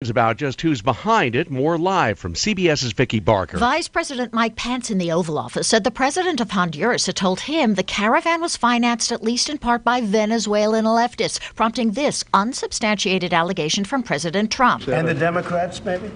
questions about just who's behind it. More live from CBS's Vicki Barker. Vice President Mike Pence in the Oval Office said the president of Honduras had told him the caravan was financed at least in part by Venezuelan leftists, prompting this unsubstantiated allegation from President Trump. And the Democrats, maybe?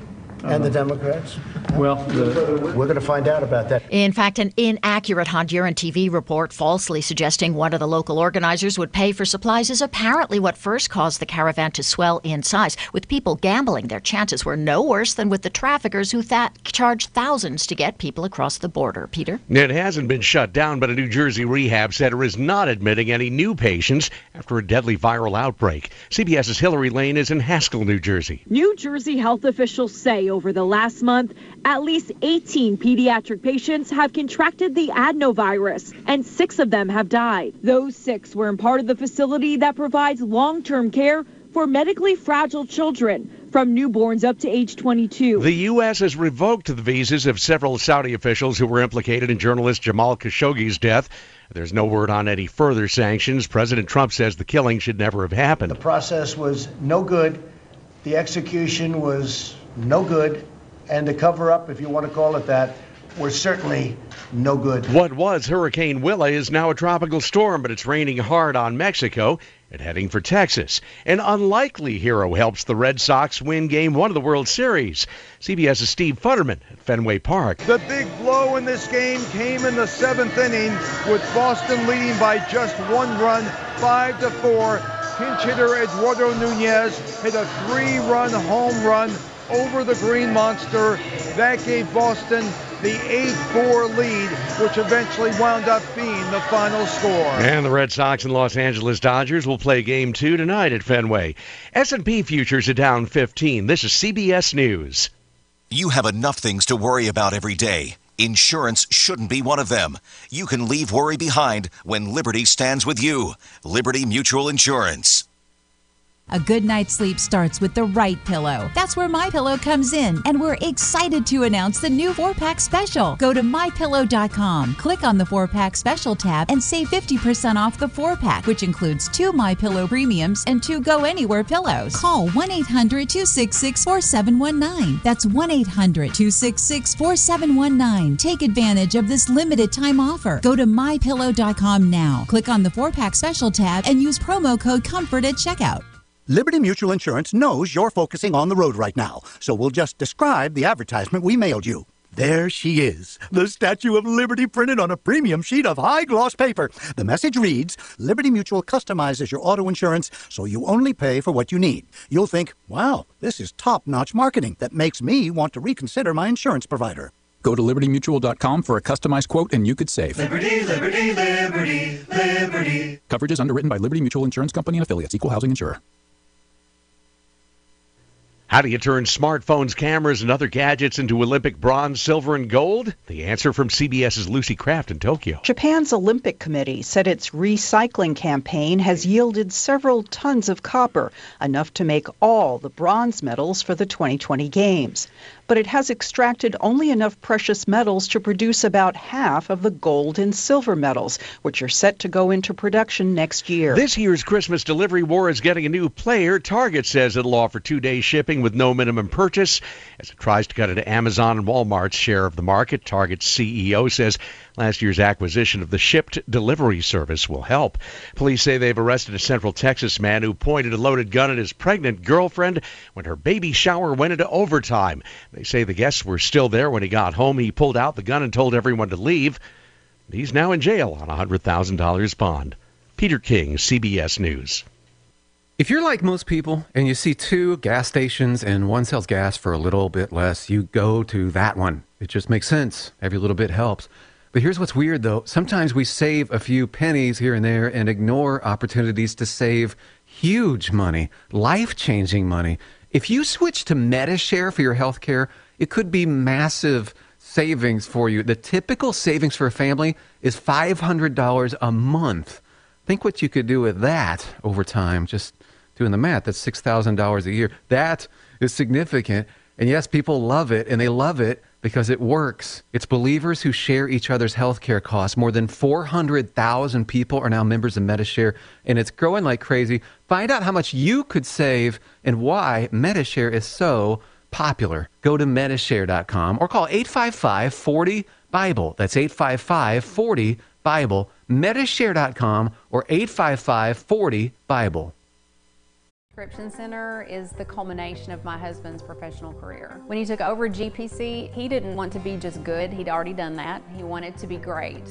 And the Democrats? Well, we're going to find out about that. In fact, an inaccurate Honduran TV report falsely suggesting one of the local organizers would pay for supplies is apparently what first caused the caravan to swell in size. With people gambling, their chances were no worse than with the traffickers who charged thousands to get people across the border. Peter? It hasn't been shut down, but a New Jersey rehab center is not admitting any new patients after a deadly viral outbreak. CBS's Hillary Lane is in Haskell, New Jersey. New Jersey health officials say over the last month, at least 18 pediatric patients have contracted the adenovirus, and 6 of them have died. Those 6 were in part of the facility that provides long-term care for medically fragile children, from newborns up to age 22. The U.S. has revoked the visas of several Saudi officials who were implicated in journalist Jamal Khashoggi's death. There's no word on any further sanctions. President Trump says the killing should never have happened. The process was no good. The execution was no good. And the cover-up, if you want to call it that, was certainly no good. What was Hurricane Willa is now a tropical storm, but it's raining hard on Mexico and heading for Texas. An unlikely hero helps the Red Sox win Game 1 of the World Series. CBS's Steve Futterman at Fenway Park. The big blow in this game came in the 7th inning, with Boston leading by just 1 run, 5-4. Pinch hitter Eduardo Nunez hit a 3-run home run over the Green Monster. That gave Boston the 8-4 lead, which eventually wound up being the final score. And the Red Sox and Los Angeles Dodgers will play Game 2 tonight at Fenway. S&P futures are down 15. This is CBS News. You have enough things to worry about every day. Insurance shouldn't be one of them. You can leave worry behind when Liberty stands with you. Liberty Mutual Insurance. A good night's sleep starts with the right pillow. That's where MyPillow comes in, and we're excited to announce the new 4-pack special. Go to MyPillow.com, click on the 4-pack special tab, and save 50% off the 4-pack, which includes 2 MyPillow premiums and 2 Go Anywhere pillows. Call 1-800-266-4719. That's 1-800-266-4719. Take advantage of this limited time offer. Go to MyPillow.com now, click on the 4-pack special tab, and use promo code COMFORT at checkout. Liberty Mutual Insurance knows you're focusing on the road right now, so we'll just describe the advertisement we mailed you. There she is, the Statue of Liberty printed on a premium sheet of high-gloss paper. The message reads, Liberty Mutual customizes your auto insurance so you only pay for what you need. You'll think, wow, this is top-notch marketing that makes me want to reconsider my insurance provider. Go to LibertyMutual.com for a customized quote and you could save. Liberty, liberty, liberty, liberty. Coverage is underwritten by Liberty Mutual Insurance Company and affiliates. Equal housing insurer. How do you turn smartphones, cameras, and other gadgets into Olympic bronze, silver, and gold? The answer from CBS's Lucy Kraft in Tokyo. Japan's Olympic Committee said its recycling campaign has yielded several tons of copper, enough to make all the bronze medals for the 2020 Games. But it has extracted only enough precious metals to produce about half of the gold and silver medals, which are set to go into production next year. This year's Christmas delivery war is getting a new player. Target says it'll offer 2-day shipping with no minimum purchase as it tries to cut into Amazon and Walmart's share of the market. Target's CEO says last year's acquisition of the shipped delivery service will help. Police say they've arrested a Central Texas man who pointed a loaded gun at his pregnant girlfriend when her baby shower went into overtime. They say the guests were still there when he got home. He pulled out the gun and told everyone to leave. He's now in jail on a $100,000 bond. Peter King, CBS News. If you're like most people and you see 2 gas stations and one sells gas for a little bit less, you go to that one. It just makes sense. Every little bit helps. But here's what's weird, though. Sometimes we save a few pennies here and there and ignore opportunities to save huge money, life-changing money. If you switch to MediShare for your health care, it could be massive savings for you. The typical savings for a family is $500 a month. Think what you could do with that over time. Just doing the math, that's $6,000 a year. That is significant. And yes, people love it, and they love it because it works. It's believers who share each other's healthcare costs. More than 400,000 people are now members of Medishare, and it's growing like crazy. Find out how much you could save and why Medishare is so popular. Go to Medishare.com or call 855-40-BIBLE. That's 855-40-BIBLE. Medishare.com or 855-40-BIBLE. Prescription Center is the culmination of my husband's professional career. When he took over GPC, he didn't want to be just good. He'd already done that. He wanted to be great.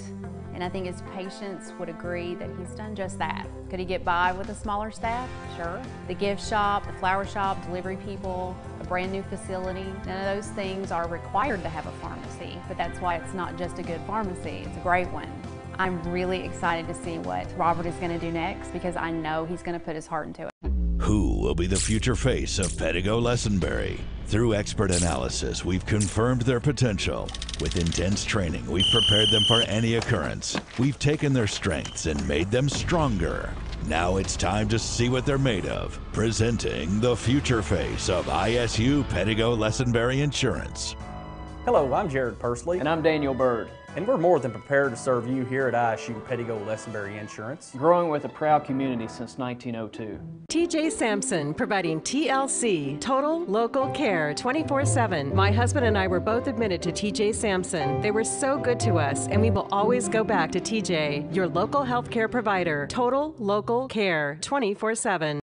And I think his patients would agree that he's done just that. Could he get by with a smaller staff? Sure. The gift shop, the flower shop, delivery people, a brand new facility, none of those things are required to have a pharmacy, but that's why it's not just a good pharmacy, it's a great one. I'm really excited to see what Robert is going to do next because I know he's going to put his heart into it. Who will be the future face of Pettigo Lessenberry? Through expert analysis, we've confirmed their potential. With intense training, we've prepared them for any occurrence. We've taken their strengths and made them stronger. Now it's time to see what they're made of. Presenting the future face of ISU Pettigo Lessenberry Insurance. Hello, I'm Jared Pursley. And I'm Daniel Bird. And we're more than prepared to serve you here at ISU Pettigo Lessenberry Insurance. Growing with a proud community since 1902. TJ Sampson, providing TLC, Total Local Care, 24/7. My husband and I were both admitted to TJ Sampson. They were so good to us, and we will always go back to TJ, your local healthcare provider. Total Local Care, 24/7.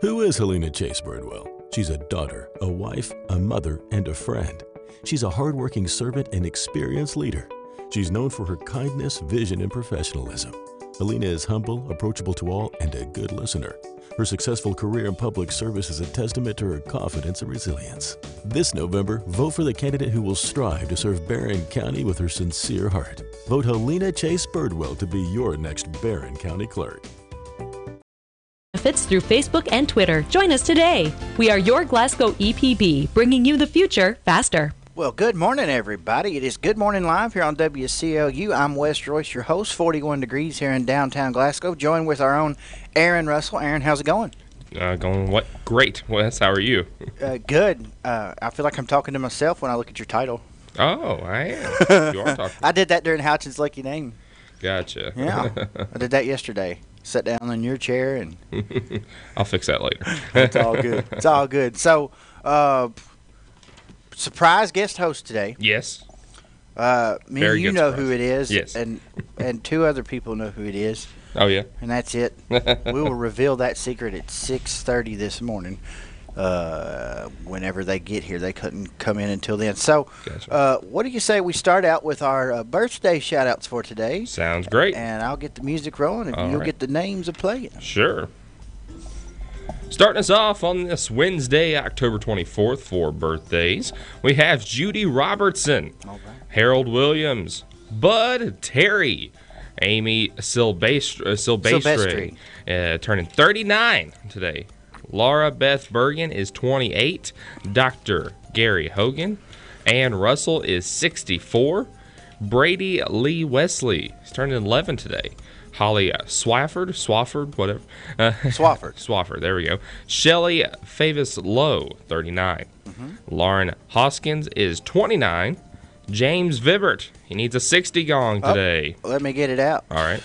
Who is Helena Chase Birdwell? She's a daughter, a wife, a mother, and a friend. She's a hardworking servant and experienced leader. She's known for her kindness, vision, and professionalism. Helena is humble, approachable to all, and a good listener. Her successful career in public service is a testament to her confidence and resilience. This November, vote for the candidate who will strive to serve Barron County with her sincere heart. Vote Helena Chase Birdwell to be your next Barron County clerk. Through Facebook and Twitter. Join us today. We are your Glasgow EPB, bringing you the future faster. Well, good morning, everybody. It is Good Morning Live here on WCLU. I'm Wes Royce, your host, 41 degrees here in downtown Glasgow, joined with our own Aaron Russell. Aaron, how's it going? Going what? Great, Wes. How are you? Good. I feel like I'm talking to myself when I look at your title. Oh, I am. You are talking. I did that during Houchin's Lucky Name. Gotcha. Yeah, I did that yesterday. Sat down in your chair and I'll fix that later. It's all good. It's all good. So, surprise guest host today. Yes. Me and you know who it is. Yes. And two other people know who it is. Oh yeah. And that's it. We will reveal that secret at 6:30 this morning. Whenever they get here, they couldn't come in until then. So, gotcha. What do you say we start out with our birthday shout-outs for today? Sounds great. And I'll get the music rolling, and you'll get the names of playing. Sure. Starting us off on this Wednesday, October 24th, for birthdays, we have Judy Robertson, Harold Williams, Bud Terry, Amy Silvestri, turning 39 today. Laura Beth Bergen is 28. Dr. Gary Hogan. Ann Russell is 64. Brady Lee Wesley is turning 11 today. Holly Swafford, whatever. Swafford, there we go. Shelly Favis Lowe, 39. Lauren Hoskins is 29. James Vibert, he needs a 60 gong today. Let me get it out. All right.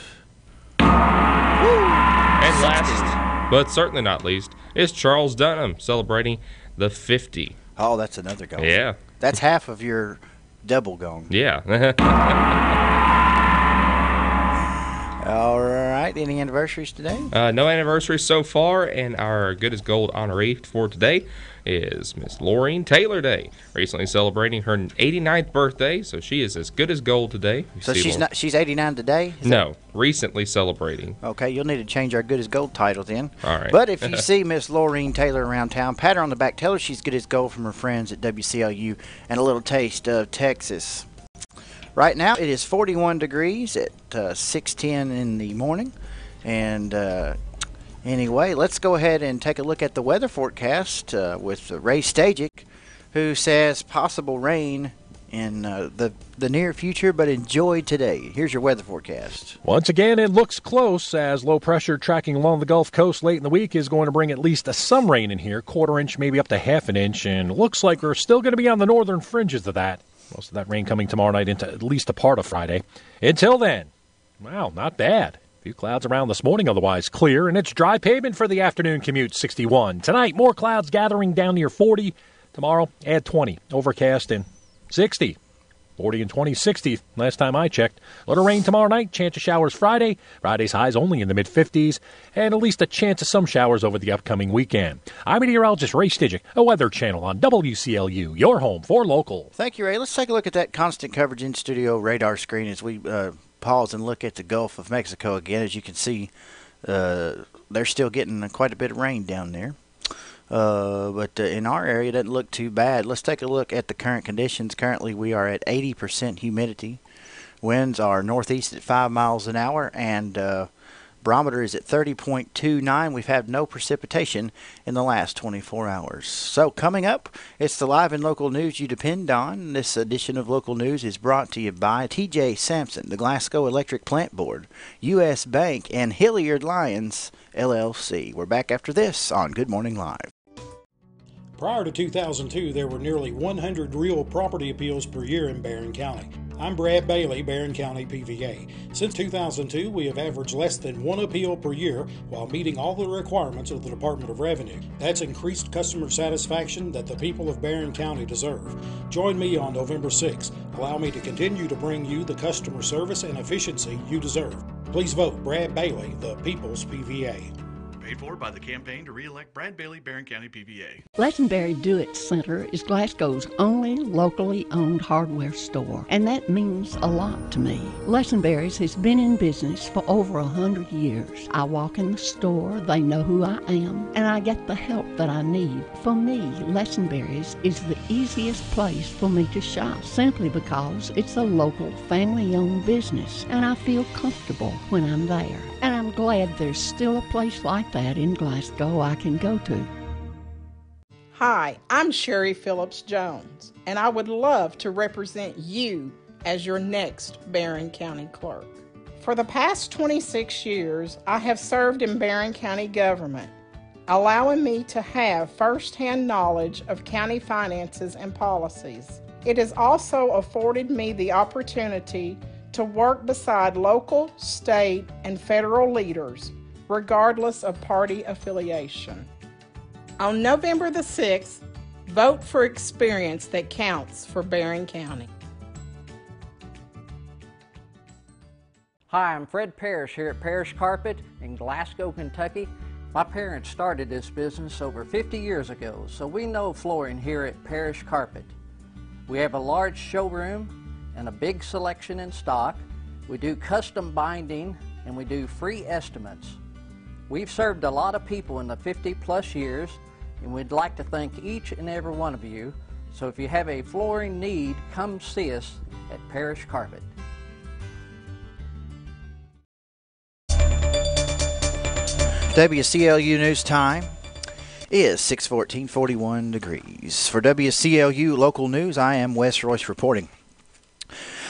And last, but certainly not least, is Charles Dunham celebrating the 50. Oh, that's another gong. Yeah. That's half of your double gong. Yeah. All right. Any anniversaries today? No anniversaries so far, and our Good as Gold honoree for today is Miss Laureen Taylor Day, recently celebrating her 89th birthday, so she is as good as gold today. So she's 89 today? No, recently celebrating. Okay, you'll need to change our Good as Gold title then. All right. But if you see Miss Laureen Taylor around town, pat her on the back, tell her she's good as gold from her friends at WCLU, and a little taste of Texas. Right now it is 41 degrees at 6:10 in the morning, and anyway, let's go ahead and take a look at the weather forecast with Ray Stajic, who says possible rain in the near future, but enjoy today. Here's your weather forecast. Once again, it looks close as low pressure tracking along the Gulf Coast late in the week is going to bring at least some rain in here, 1/4 inch, maybe up to 1/2 inch, and looks like we're still going to be on the northern fringes of that. Most of that rain coming tomorrow night into at least a part of Friday. Until then, wow, not bad. A few clouds around this morning, otherwise clear, and it's dry pavement for the afternoon commute, 61. Tonight, more clouds gathering down near 40. Tomorrow, add 20. Overcast and 60. 40 and 20, 60 last time I checked. A little rain tomorrow night, chance of showers Friday. Friday's highs only in the mid-50s, and at least a chance of some showers over the upcoming weekend. I'm meteorologist Ray Stidgick, a Weather Channel on WCLU, your home for local. Thank you, Ray. Let's take a look at that constant coverage in-studio radar screen as we pause and look at the Gulf of Mexico again. As you can see, they're still getting quite a bit of rain down there. But in our area, it doesn't look too bad. Let's take a look at the current conditions. Currently, we are at 80% humidity. Winds are northeast at 5 miles an hour, and barometer is at 30.29. We've had no precipitation in the last 24 hours. So coming up, it's the live and local news you depend on. This edition of Local News is brought to you by TJ Sampson, the Glasgow Electric Plant Board, U.S. Bank, and Hilliard Lyons, LLC. We're back after this on Good Morning Live. Prior to 2002, there were nearly 100 real property appeals per year in Barron County. I'm Brad Bailey, Barron County PVA. Since 2002, we have averaged less than 1 appeal per year while meeting all the requirements of the Department of Revenue. That's increased customer satisfaction that the people of Barron County deserve. Join me on November 6th. Allow me to continue to bring you the customer service and efficiency you deserve. Please vote Brad Bailey, the People's PVA. Paid for by the campaign to re-elect Brad Bailey, Barron County PVA. Lesenberry Do-It Center is Glasgow's only locally owned hardware store, and that means a lot to me. Lesenberry's has been in business for over 100 years. I walk in the store, they know who I am, and I get the help that I need. For me, Lesenberry's is the easiest place for me to shop, simply because it's a local family-owned business, and I feel comfortable when I'm there. And I'm glad there's still a place like that in Glasgow I can go to. Hi, I'm Sherry Phillips Jones, and I would love to represent you as your next Barron County clerk. For the past 26 years, I have served in Barron County government, allowing me to have first-hand knowledge of county finances and policies. It has also afforded me the opportunity to work beside local, state, and federal leaders, regardless of party affiliation. On November the 6th, vote for experience that counts for Barron County. Hi, I'm Fred Parrish here at Parrish Carpet in Glasgow, Kentucky. My parents started this business over 50 years ago, so we know flooring here at Parrish Carpet. We have a large showroom and a big selection in stock. We do custom binding and we do free estimates. We've served a lot of people in the 50+ years, and we'd like to thank each and every one of you. So if you have a flooring need, come see us at Parrish Carpet. WCLU News Time is 6:14, 41 degrees. For WCLU Local News, I am Wes Royce reporting.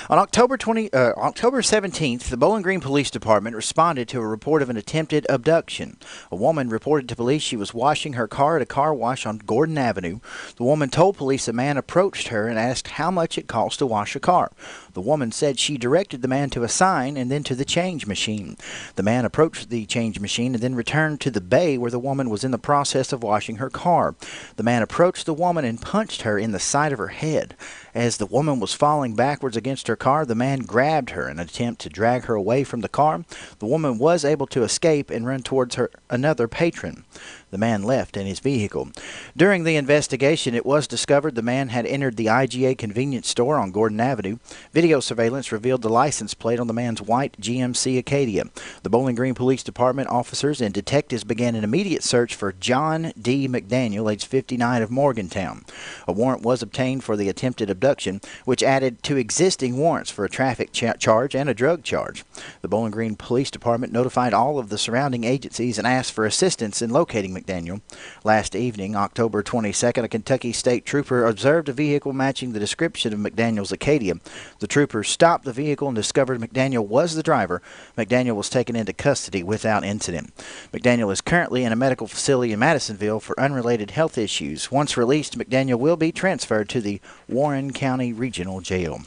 On October 17th, the Bowling Green Police Department responded to a report of an attempted abduction. A woman reported to police she was washing her car at a car wash on Gordon Avenue. The woman told police a man approached her and asked how much it cost to wash a car. The woman said she directed the man to a sign and then to the change machine. The man approached the change machine and then returned to the bay where the woman was in the process of washing her car. The man approached the woman and punched her in the side of her head. As the woman was falling backwards against her car, the man grabbed her in an attempt to drag her away from the car. The woman was able to escape and run towards another patron. The man left in his vehicle. During the investigation, it was discovered the man had entered the IGA convenience store on Gordon Avenue. Video surveillance revealed the license plate on the man's white GMC Acadia. The Bowling Green Police Department officers and detectives began an immediate search for John D. McDaniel, age 59, of Morgantown. A warrant was obtained for the attempted abduction, which added 2 existing warrants for a traffic charge and a drug charge. The Bowling Green Police Department notified all of the surrounding agencies and asked for assistance in locating McDaniel. Last evening, October 22nd, a Kentucky State Trooper observed a vehicle matching the description of McDaniel's Acadia. The trooper stopped the vehicle and discovered McDaniel was the driver. McDaniel was taken into custody without incident. McDaniel is currently in a medical facility in Madisonville for unrelated health issues. Once released, McDaniel will be transferred to the Warren County Regional Jail.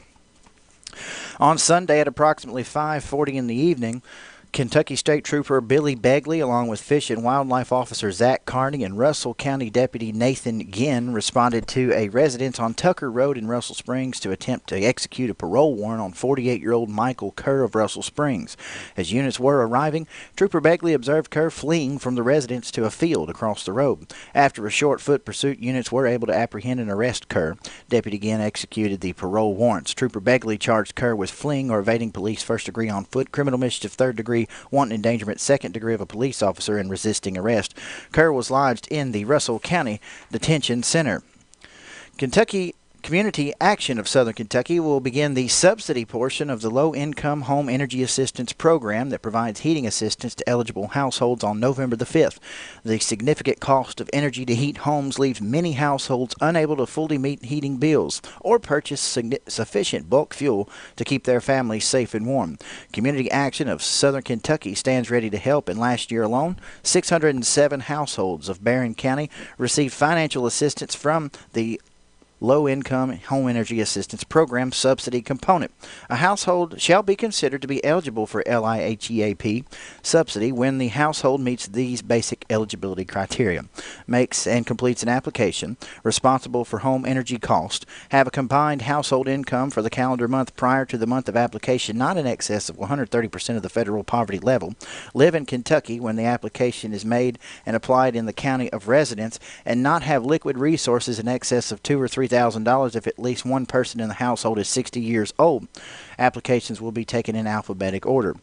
On Sunday at approximately 5:40 in the evening, Kentucky State Trooper Billy Begley, along with Fish and Wildlife Officer Zach Carney and Russell County Deputy Nathan Ginn, responded to a residence on Tucker Road in Russell Springs to attempt to execute a parole warrant on 48-year-old Michael Kerr of Russell Springs. As units were arriving, Trooper Begley observed Kerr fleeing from the residence to a field across the road. After a short foot pursuit, units were able to apprehend and arrest Kerr. Deputy Ginn executed the parole warrants. Trooper Begley charged Kerr with fleeing or evading police first degree on foot, criminal mischief third degree, wanton endangerment second degree of a police officer, and resisting arrest. Kerr was lodged in the Russell County Detention Center. Kentucky Community Action of Southern Kentucky will begin the subsidy portion of the Low-Income Home Energy Assistance Program that provides heating assistance to eligible households on November the 5th. The significant cost of energy to heat homes leaves many households unable to fully meet heating bills or purchase sufficient bulk fuel to keep their families safe and warm. Community Action of Southern Kentucky stands ready to help, and last year alone, 607 households of Barron County received financial assistance from the Low-Income Home Energy Assistance Program subsidy component. A household shall be considered to be eligible for LIHEAP subsidy when the household meets these basic eligibility criteria: makes and completes an application, responsible for home energy cost, have a combined household income for the calendar month prior to the month of application not in excess of 130% of the federal poverty level, live in Kentucky when the application is made and applied in the county of residence, and not have liquid resources in excess of $2,000 or $3,000 if at least one person in the household is 60 years old. Applications will be taken in alphabetic order.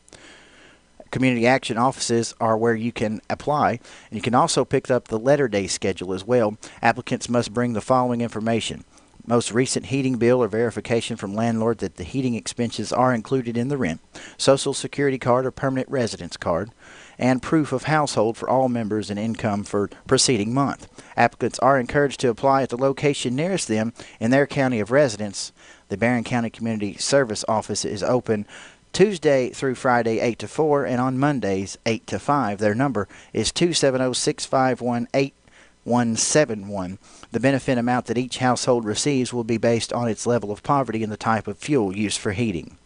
Community action offices are where you can apply, and you can also pick up the letter day schedule as well. Applicants must bring the following information: most recent heating bill or verification from landlord that the heating expenses are included in the rent, Social Security card or permanent residence card, and proof of household for all members and income for preceding month. Applicants are encouraged to apply at the location nearest them in their county of residence. The Barron County Community Service Office is open Tuesday through Friday 8 to 4 and on Mondays 8 to 5. Their number is 270-651-8171. The benefit amount that each household receives will be based on its level of poverty and the type of fuel used for heating.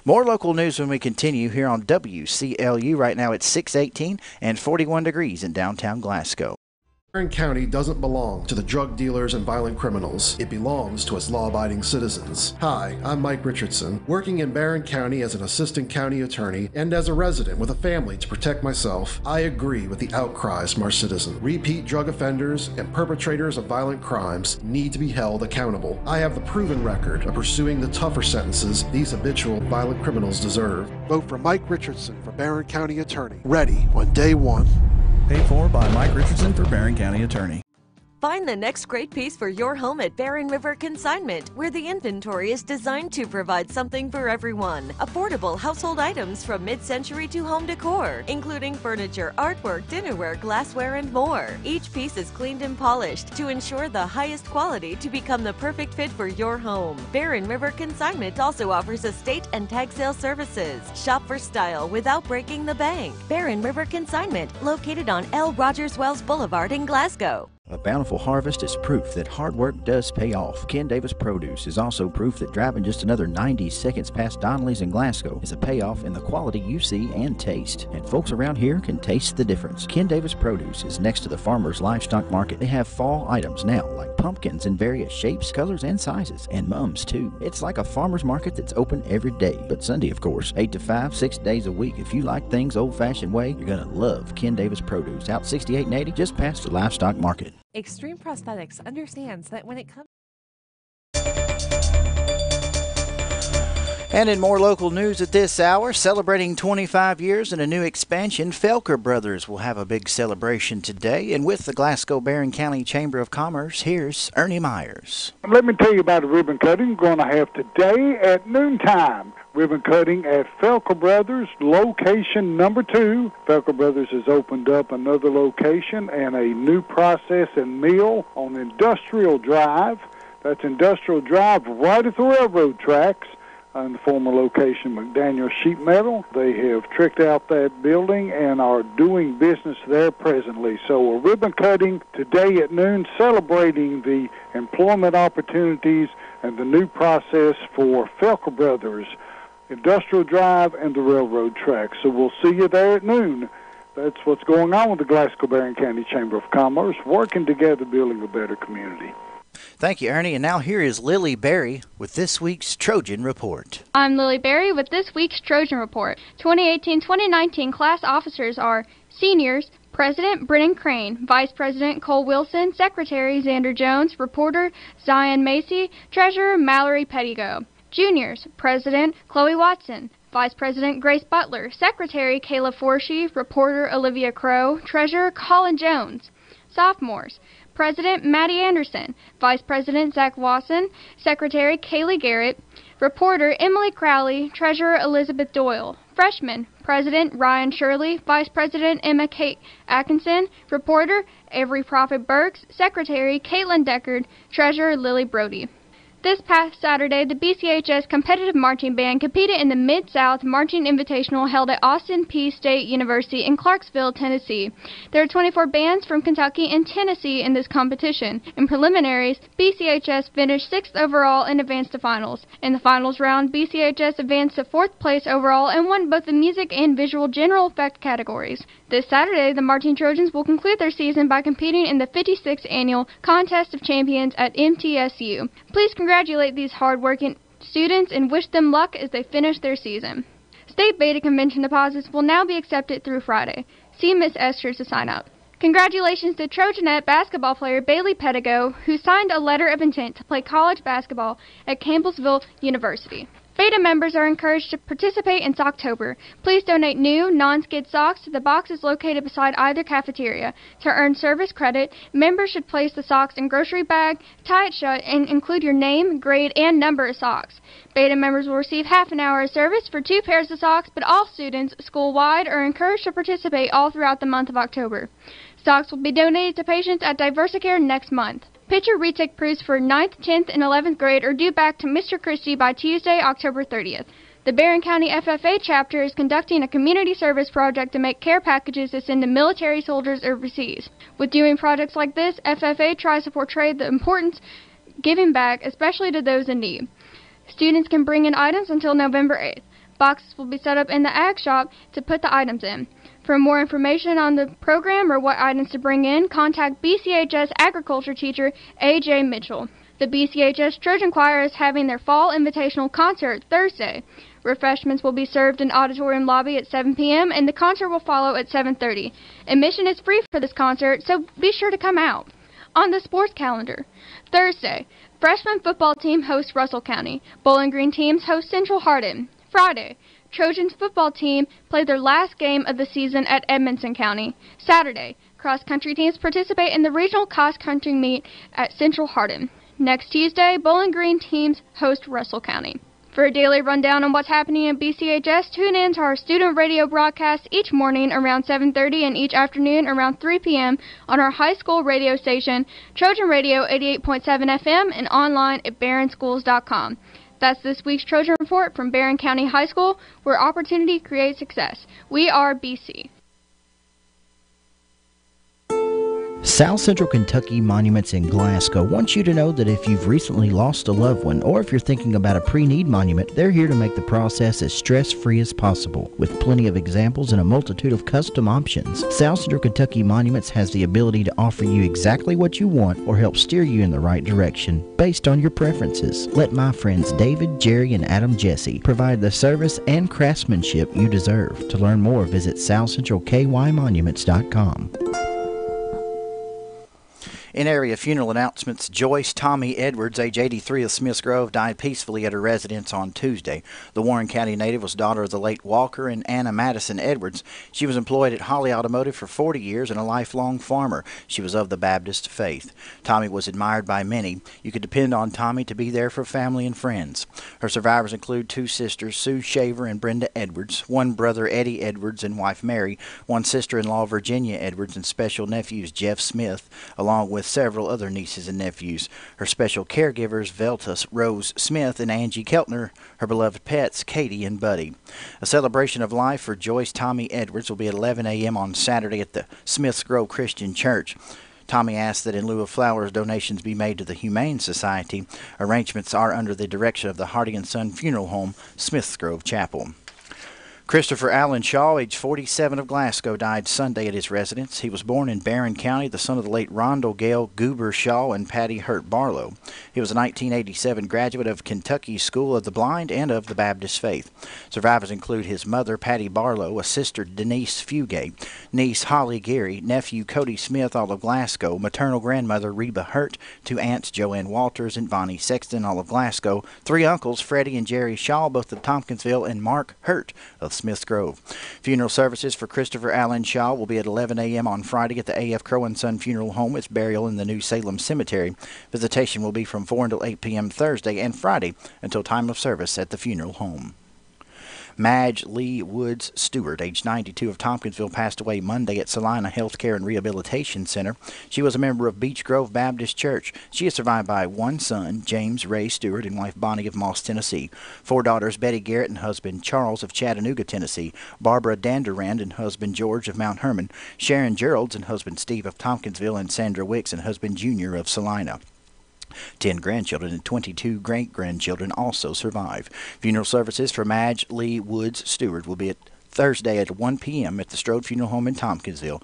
More local news when we continue here on WCLU. Right now it's 6:18 and 41 degrees in downtown Glasgow. Barron County doesn't belong to the drug dealers and violent criminals. It belongs to us law-abiding citizens. Hi, I'm Mike Richardson, working in Barron County as an assistant county attorney and as a resident with a family to protect myself. I agree with the outcries from our citizens. Repeat drug offenders and perpetrators of violent crimes need to be held accountable. I have the proven record of pursuing the tougher sentences these habitual violent criminals deserve. Vote for Mike Richardson for Barron County Attorney. Ready on day one. Paid for by Mike Richardson for Barron County Attorney. Find the next great piece for your home at Barron River Consignment, where the inventory is designed to provide something for everyone. Affordable household items from mid-century to home decor, including furniture, artwork, dinnerware, glassware, and more. Each piece is cleaned and polished to ensure the highest quality to become the perfect fit for your home. Barron River Consignment also offers estate and tag sale services. Shop for style without breaking the bank. Barron River Consignment, located on L. Rogers Wells Boulevard in Glasgow. A bountiful harvest is proof that hard work does pay off. Ken Davis Produce is also proof that driving just another 90 seconds past Donnelly's in Glasgow is a payoff in the quality you see and taste. And folks around here can taste the difference. Ken Davis Produce is next to the Farmers Livestock Market. They have fall items now, like pumpkins in various shapes, colors, and sizes, and mums too. It's like a farmer's market that's open every day, but Sunday, of course, 8 to 5, 6 days a week. If you like things old-fashioned way, you're going to love Ken Davis Produce, out 68 and 80, just past the Livestock Market. Extreme Prosthetics understands that when it comes. And in more local news at this hour, celebrating 25 years and a new expansion, Felker Brothers will have a big celebration today. And with the Glasgow-Barron County Chamber of Commerce, here's Ernie Myers. Let me tell you about a ribbon cutting we're going to have today at noontime. ribbon cutting at Felker Brothers, location number 2. Felker Brothers has opened up another location and a new process and mill on Industrial Drive. That's Industrial Drive right at the railroad tracks. In the former location, McDaniel Sheet Metal. They have tricked out that building and are doing business there presently. So a ribbon cutting today at noon celebrating the employment opportunities and the new process for Felker Brothers, Industrial Drive, and the railroad tracks. So we'll see you there at noon. That's what's going on with the Glasgow-Barron County Chamber of Commerce, working together, building a better community. Thank you, Ernie. And now here is Lily Berry with this week's Trojan Report. I'm Lily Berry with this week's Trojan Report. 2018-2019 class officers are seniors, President Brennan Crane, Vice President Cole Wilson, Secretary Xander Jones, Reporter Zion Macy, Treasurer Mallory Pettigo. Juniors, President Chloe Watson, Vice President Grace Butler, Secretary Kayla Forshee, Reporter Olivia Crow, Treasurer Colin Jones. Sophomores, President Maddie Anderson, Vice President Zach Wasson, Secretary Kaylee Garrett, Reporter Emily Crowley, Treasurer Elizabeth Doyle. Freshmen, President Ryan Shirley, Vice President Emma Kate Atkinson, Reporter Avery Prophet Burks, Secretary Caitlin Deckard, Treasurer Lily Brody. This past Saturday, the BCHS Competitive Marching Band competed in the Mid-South Marching Invitational held at Austin Peay State University in Clarksville, Tennessee. There are 24 bands from Kentucky and Tennessee in this competition. In preliminaries, BCHS finished 6th overall and advanced to finals. In the finals round, BCHS advanced to 4th place overall and won both the music and visual general effect categories. This Saturday, the Marching Trojans will conclude their season by competing in the 56th Annual Contest of Champions at MTSU. Please congratulate these hard-working students and wish them luck as they finish their season. State Beta Convention deposits will now be accepted through Friday. See Miss Esther to sign up. Congratulations to Trojanette basketball player Bailey Pettigo, who signed a letter of intent to play college basketball at Campbellsville University. Beta members are encouraged to participate in Socktober. Please donate new, non-skid socks to the boxes located beside either cafeteria. To earn service credit, members should place the socks in grocery bag, tie it shut, and include your name, grade, and number of socks. Beta members will receive half an hour of service for 2 pairs of socks, but all students, school-wide, are encouraged to participate all throughout the month of October. Socks will be donated to patients at Diversicare next month. Picture retake proofs for 9th, 10th, and 11th grade are due back to Mr. Christie by Tuesday, October 30th. The Barron County FFA chapter is conducting a community service project to make care packages to send to military soldiers overseas. With doing projects like this, FFA tries to portray the importance of giving back, especially to those in need. Students can bring in items until November 8th. Boxes will be set up in the ag shop to put the items in. For more information on the program or what items to bring in, contact BCHS Agriculture Teacher A.J. Mitchell. The BCHS Trojan Choir is having their Fall Invitational Concert Thursday. Refreshments will be served in auditorium lobby at 7 p.m. and the concert will follow at 7:30. Admission is free for this concert, so be sure to come out. On the sports calendar, Thursday, freshman football team hosts Russell County. Bowling Green teams host Central Hardin. Friday, Trojans football team play their last game of the season at Edmonson County. Saturday, cross-country teams participate in the regional cross-country meet at Central Hardin. Next Tuesday, Bowling Green teams host Russell County. For a daily rundown on what's happening at BCHS, tune in to our student radio broadcast each morning around 7:30 and each afternoon around 3 p.m. on our high school radio station, Trojan Radio 88.7 FM, and online at barronschools.com. That's this week's Trojan Report from Barron County High School, where opportunity creates success. We are BC. South Central Kentucky Monuments in Glasgow wants you to know that if you've recently lost a loved one or if you're thinking about a pre-need monument, they're here to make the process as stress-free as possible. With plenty of examples and a multitude of custom options, South Central Kentucky Monuments has the ability to offer you exactly what you want or help steer you in the right direction based on your preferences. Let my friends David, Jerry, and Adam Jesse provide the service and craftsmanship you deserve. To learn more, visit southcentralkymonuments.com. In area funeral announcements, Joyce Tommy Edwards, age 83 of Smiths Grove, died peacefully at her residence on Tuesday. The Warren County native was daughter of the late Walker and Anna Madison Edwards. She was employed at Holly Automotive for 40 years and a lifelong farmer. She was of the Baptist faith. Tommy was admired by many. You could depend on Tommy to be there for family and friends. Her survivors include two sisters, Sue Shaver and Brenda Edwards, one brother, Eddie Edwards, and wife Mary, one sister-in-law, Virginia Edwards, and special nephews, Jeff Smith, along with several other nieces and nephews. Her special caregivers, Veltus Rose Smith and Angie Keltner, her beloved pets, Katie and Buddy. A celebration of life for Joyce Tommy Edwards will be at 11 a.m. on Saturday at the Smiths Grove Christian Church. Tommy asked that in lieu of flowers, donations be made to the Humane Society. Arrangements are under the direction of the Hardy & Son Funeral Home, Smiths Grove Chapel. Christopher Allen Shaw, age 47 of Glasgow, died Sunday at his residence. He was born in Barron County, the son of the late Rondell Gale Goober Shaw and Patty Hurt Barlow. He was a 1987 graduate of Kentucky School of the Blind and of the Baptist faith. Survivors include his mother, Patty Barlow, a sister, Denise Fugate, niece, Holly Gary, nephew, Cody Smith, all of Glasgow, maternal grandmother, Reba Hurt, two aunts, Joanne Walters and Bonnie Sexton, all of Glasgow, three uncles, Freddie and Jerry Shaw, both of Tompkinsville, and Mark Hurt of Smiths Grove. Funeral services for Christopher Allen Shaw will be at 11 a.m. on Friday at the A.F. Crow & Son Funeral Home with burial in the New Salem Cemetery. Visitation will be from 4 until 8 p.m. Thursday and Friday until time of service at the funeral home. Madge Lee Woods Stewart, age 92 of Tompkinsville, passed away Monday at Salina Healthcare and Rehabilitation Center. She was a member of Beech Grove Baptist Church. She is survived by one son, James Ray Stewart, and wife Bonnie of Moss, Tennessee. Four daughters, Betty Garrett and husband Charles of Chattanooga, Tennessee. Barbara Danderand and husband George of Mount Hermon. Sharon Geralds and husband Steve of Tompkinsville, and Sandra Wicks and husband Junior of Salina. 10 grandchildren and 22 great-grandchildren also survive. Funeral services for Madge Lee Woods Stewart will be at Thursday at 1 p.m. at the Strode Funeral Home in Tompkinsville.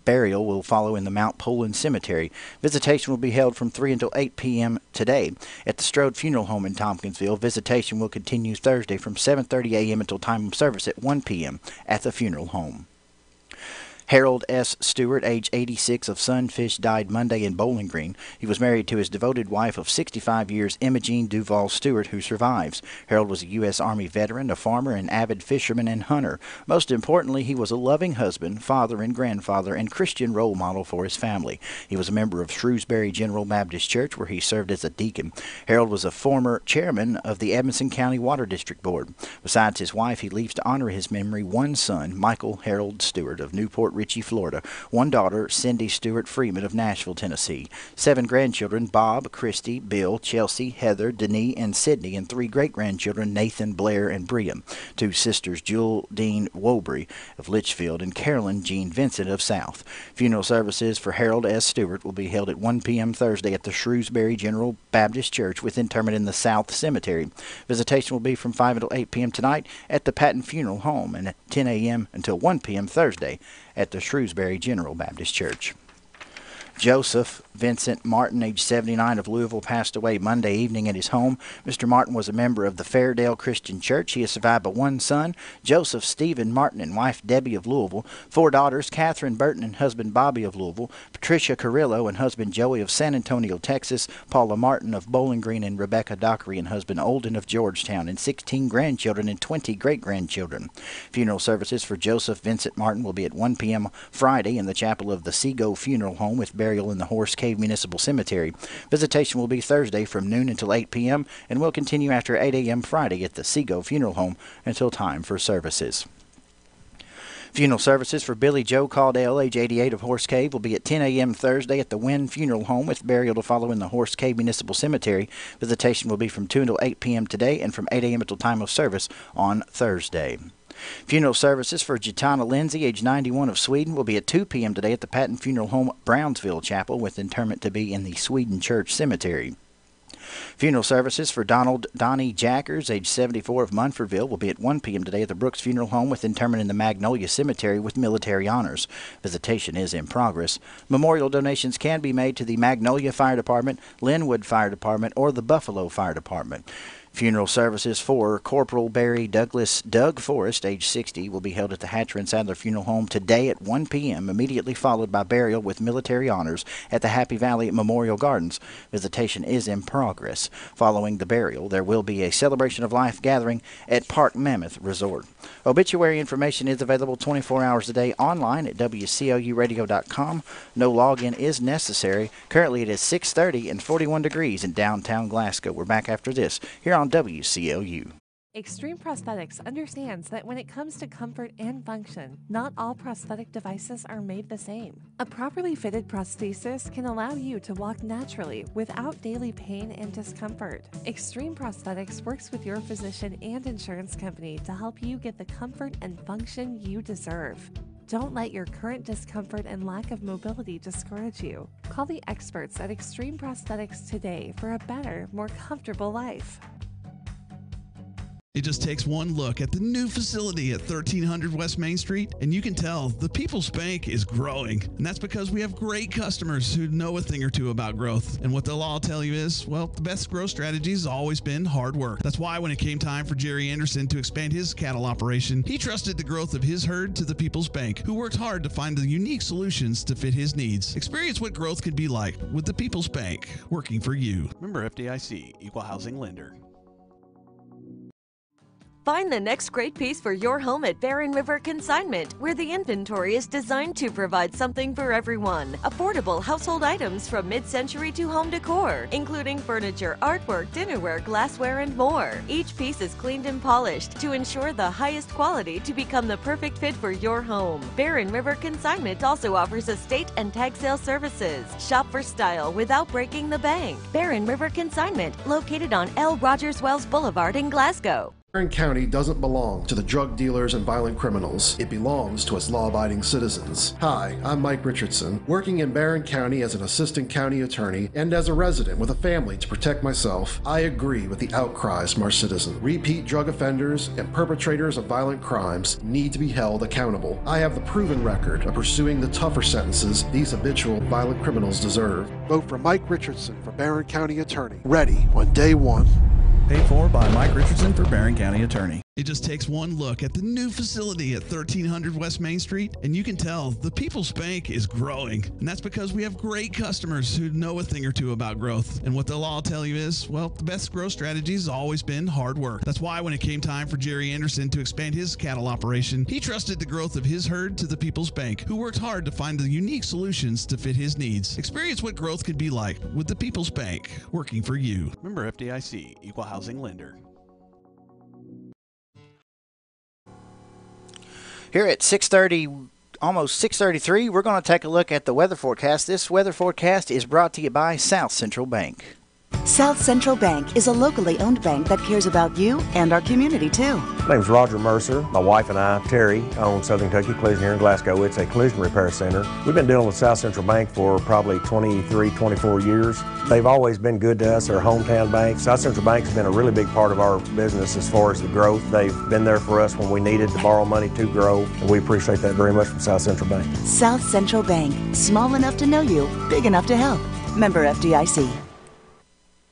Burial will follow in the Mount Poland Cemetery. Visitation will be held from 3 until 8 p.m. today at the Strode Funeral Home in Tompkinsville. Visitation will continue Thursday from 7:30 a.m. until time of service at 1 p.m. at the funeral home. Harold S. Stewart, age 86 of Sunfish, died Monday in Bowling Green. He was married to his devoted wife of 65 years, Imogene Duval Stewart, who survives. Harold was a U.S. Army veteran, a farmer, an avid fisherman and hunter. Most importantly, he was a loving husband, father and grandfather, and Christian role model for his family. He was a member of Shrewsbury General Baptist Church, where he served as a deacon. Harold was a former chairman of the Edmonson County Water District Board. Besides his wife, he leaves to honor his memory one son, Michael Harold Stewart of Newport Richey, Florida, one daughter, Cindy Stewart Freeman of Nashville, Tennessee, 7 grandchildren, Bob, Christy, Bill, Chelsea, Heather, Denise, and Sydney, and 3 great-grandchildren, Nathan, Blair, and Briam, 2 sisters, Jewel Dean Wobury of Litchfield, and Carolyn Jean Vincent of South. Funeral services for Harold S. Stewart will be held at 1 p.m. Thursday at the Shrewsbury General Baptist Church with interment in the South Cemetery. Visitation will be from 5 until 8 p.m. tonight at the Patton Funeral Home and at 10 a.m. until 1 p.m. Thursday at the Shrewsbury General Baptist Church. Joseph Vincent Martin, age 79 of Louisville, passed away Monday evening at his home. Mr. Martin was a member of the Fairdale Christian Church. He is survived by one son, Joseph Stephen Martin, and wife Debbie of Louisville, 4 daughters, Catherine Burton and husband Bobby of Louisville, Patricia Carrillo and husband Joey of San Antonio, Texas, Paula Martin of Bowling Green, and Rebecca Dockery and husband Olden of Georgetown, and 16 grandchildren and 20 great-grandchildren. Funeral services for Joseph Vincent Martin will be at 1 p.m. Friday in the chapel of the Seago Funeral Home with burial in the Horse Cave Municipal Cemetery. Visitation will be Thursday from noon until 8 p.m. and will continue after 8 a.m. Friday at the Seago Funeral Home until time for services. Funeral services for Billy Joe Caudell, age 88 of Horse Cave, will be at 10 a.m. Thursday at the Wynn Funeral Home with burial to follow in the Horse Cave Municipal Cemetery. Visitation will be from 2 until 8 p.m. today and from 8 a.m. until time of service on Thursday. Funeral services for Gitana Lindsay, age 91 of Sweden, will be at 2 p.m. today at the Patton Funeral Home, Brownsville Chapel, with interment to be in the Sweden Church Cemetery. Funeral services for Donnie Jackers, age 74 of Munfordville, will be at 1 p.m. today at the Brooks Funeral Home with interment in the Magnolia Cemetery with military honors. Visitation is in progress. Memorial donations can be made to the Magnolia Fire Department, Linwood Fire Department, or the Buffalo Fire Department. Funeral services for Corporal Barry Douglas Doug Forrest, age 60, will be held at the Hatcher and Sadler Funeral Home today at 1 p.m., immediately followed by burial with military honors at the Happy Valley Memorial Gardens. Visitation is in progress. Following the burial, there will be a celebration of life gathering at Park Mammoth Resort. Obituary information is available 24 hours a day online at WCLUradio.com. No login is necessary. Currently it is 6:30 and 41 degrees in downtown Glasgow. We're back after this here on WCLU. Extreme Prosthetics understands that when it comes to comfort and function, not all prosthetic devices are made the same. A properly fitted prosthesis can allow you to walk naturally without daily pain and discomfort. Extreme Prosthetics works with your physician and insurance company to help you get the comfort and function you deserve. Don't let your current discomfort and lack of mobility discourage you. Call the experts at Extreme Prosthetics today for a better, more comfortable life. It just takes one look at the new facility at 1300 West Main Street, and you can tell the People's Bank is growing. And that's because we have great customers who know a thing or two about growth. And what they'll all tell you is, well, the best growth strategy has always been hard work. That's why when it came time for Jerry Anderson to expand his cattle operation, he trusted the growth of his herd to the People's Bank, who worked hard to find the unique solutions to fit his needs. Experience what growth can be like with the People's Bank, working for you. Member FDIC, Equal Housing Lender. Find the next great piece for your home at Barren River Consignment, where the inventory is designed to provide something for everyone. Affordable household items from mid-century to home decor, including furniture, artwork, dinnerware, glassware, and more. Each piece is cleaned and polished to ensure the highest quality to become the perfect fit for your home. Barren River Consignment also offers estate and tag sale services. Shop for style without breaking the bank. Barren River Consignment, located on L. Rogers Wells Boulevard in Glasgow. Barron County doesn't belong to the drug dealers and violent criminals. It belongs to its law-abiding citizens. Hi, I'm Mike Richardson, working in Barron County as an assistant county attorney and as a resident with a family to protect myself. I agree with the outcries from our citizens. Repeat drug offenders and perpetrators of violent crimes need to be held accountable. I have the proven record of pursuing the tougher sentences these habitual violent criminals deserve. Vote for Mike Richardson for Barron County Attorney. Ready on day one. Paid for by Mike Richardson for Barron County Attorney. It just takes one look at the new facility at 1300 West Main Street, and you can tell the People's Bank is growing. And that's because we have great customers who know a thing or two about growth. And what they'll all tell you is, well, the best growth strategy has always been hard work. That's why when it came time for Jerry Anderson to expand his cattle operation, he trusted the growth of his herd to the People's Bank, who worked hard to find the unique solutions to fit his needs. Experience what growth can be like with the People's Bank, working for you. Member FDIC, Equal Housing Lender. Here at 6:30, almost 6:33, we're going to take a look at the weather forecast. This weather forecast is brought to you by South Central Bank. South Central Bank is a locally owned bank that cares about you and our community, too. My name's Roger Mercer. My wife and I, Terry, own Southern Kentucky Collision here in Glasgow. It's a collision repair center. We've been dealing with South Central Bank for probably 23, 24 years. They've always been good to us. They're a hometown bank. South Central Bank has been a really big part of our business as far as the growth. They've been there for us when we needed to borrow money to grow, and we appreciate that very much from South Central Bank. South Central Bank, small enough to know you, big enough to help. Member FDIC.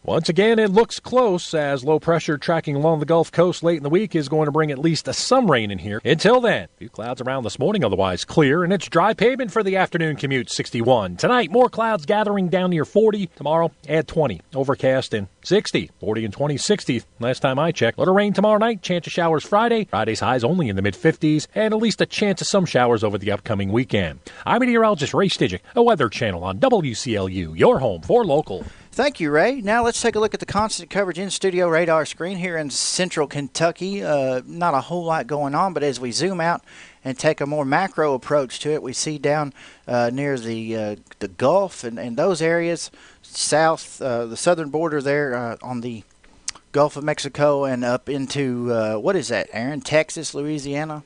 Once again, it looks close as low pressure tracking along the Gulf Coast late in the week is going to bring at least some rain in here. Until then, a few clouds around this morning, otherwise clear, and it's dry pavement for the afternoon commute, 61. Tonight, more clouds gathering down near 40. Tomorrow, add 20. Overcast and 60. 40 and 20, 60. Last time I checked. Little rain tomorrow night, chance of showers Friday. Friday's highs only in the mid-50s, and at least a chance of some showers over the upcoming weekend. I'm meteorologist Ray Stidgick, a Weather Channel on WCLU, your home for local. Thank you, Ray. Now let's take a look at the constant coverage in-studio radar screen here in central Kentucky. Not a whole lot going on, but as we zoom out and take a more macro approach to it, we see down near the Gulf and those areas, south, the southern border there on the Gulf of Mexico and up into, what is that, Aaron? Texas, Louisiana?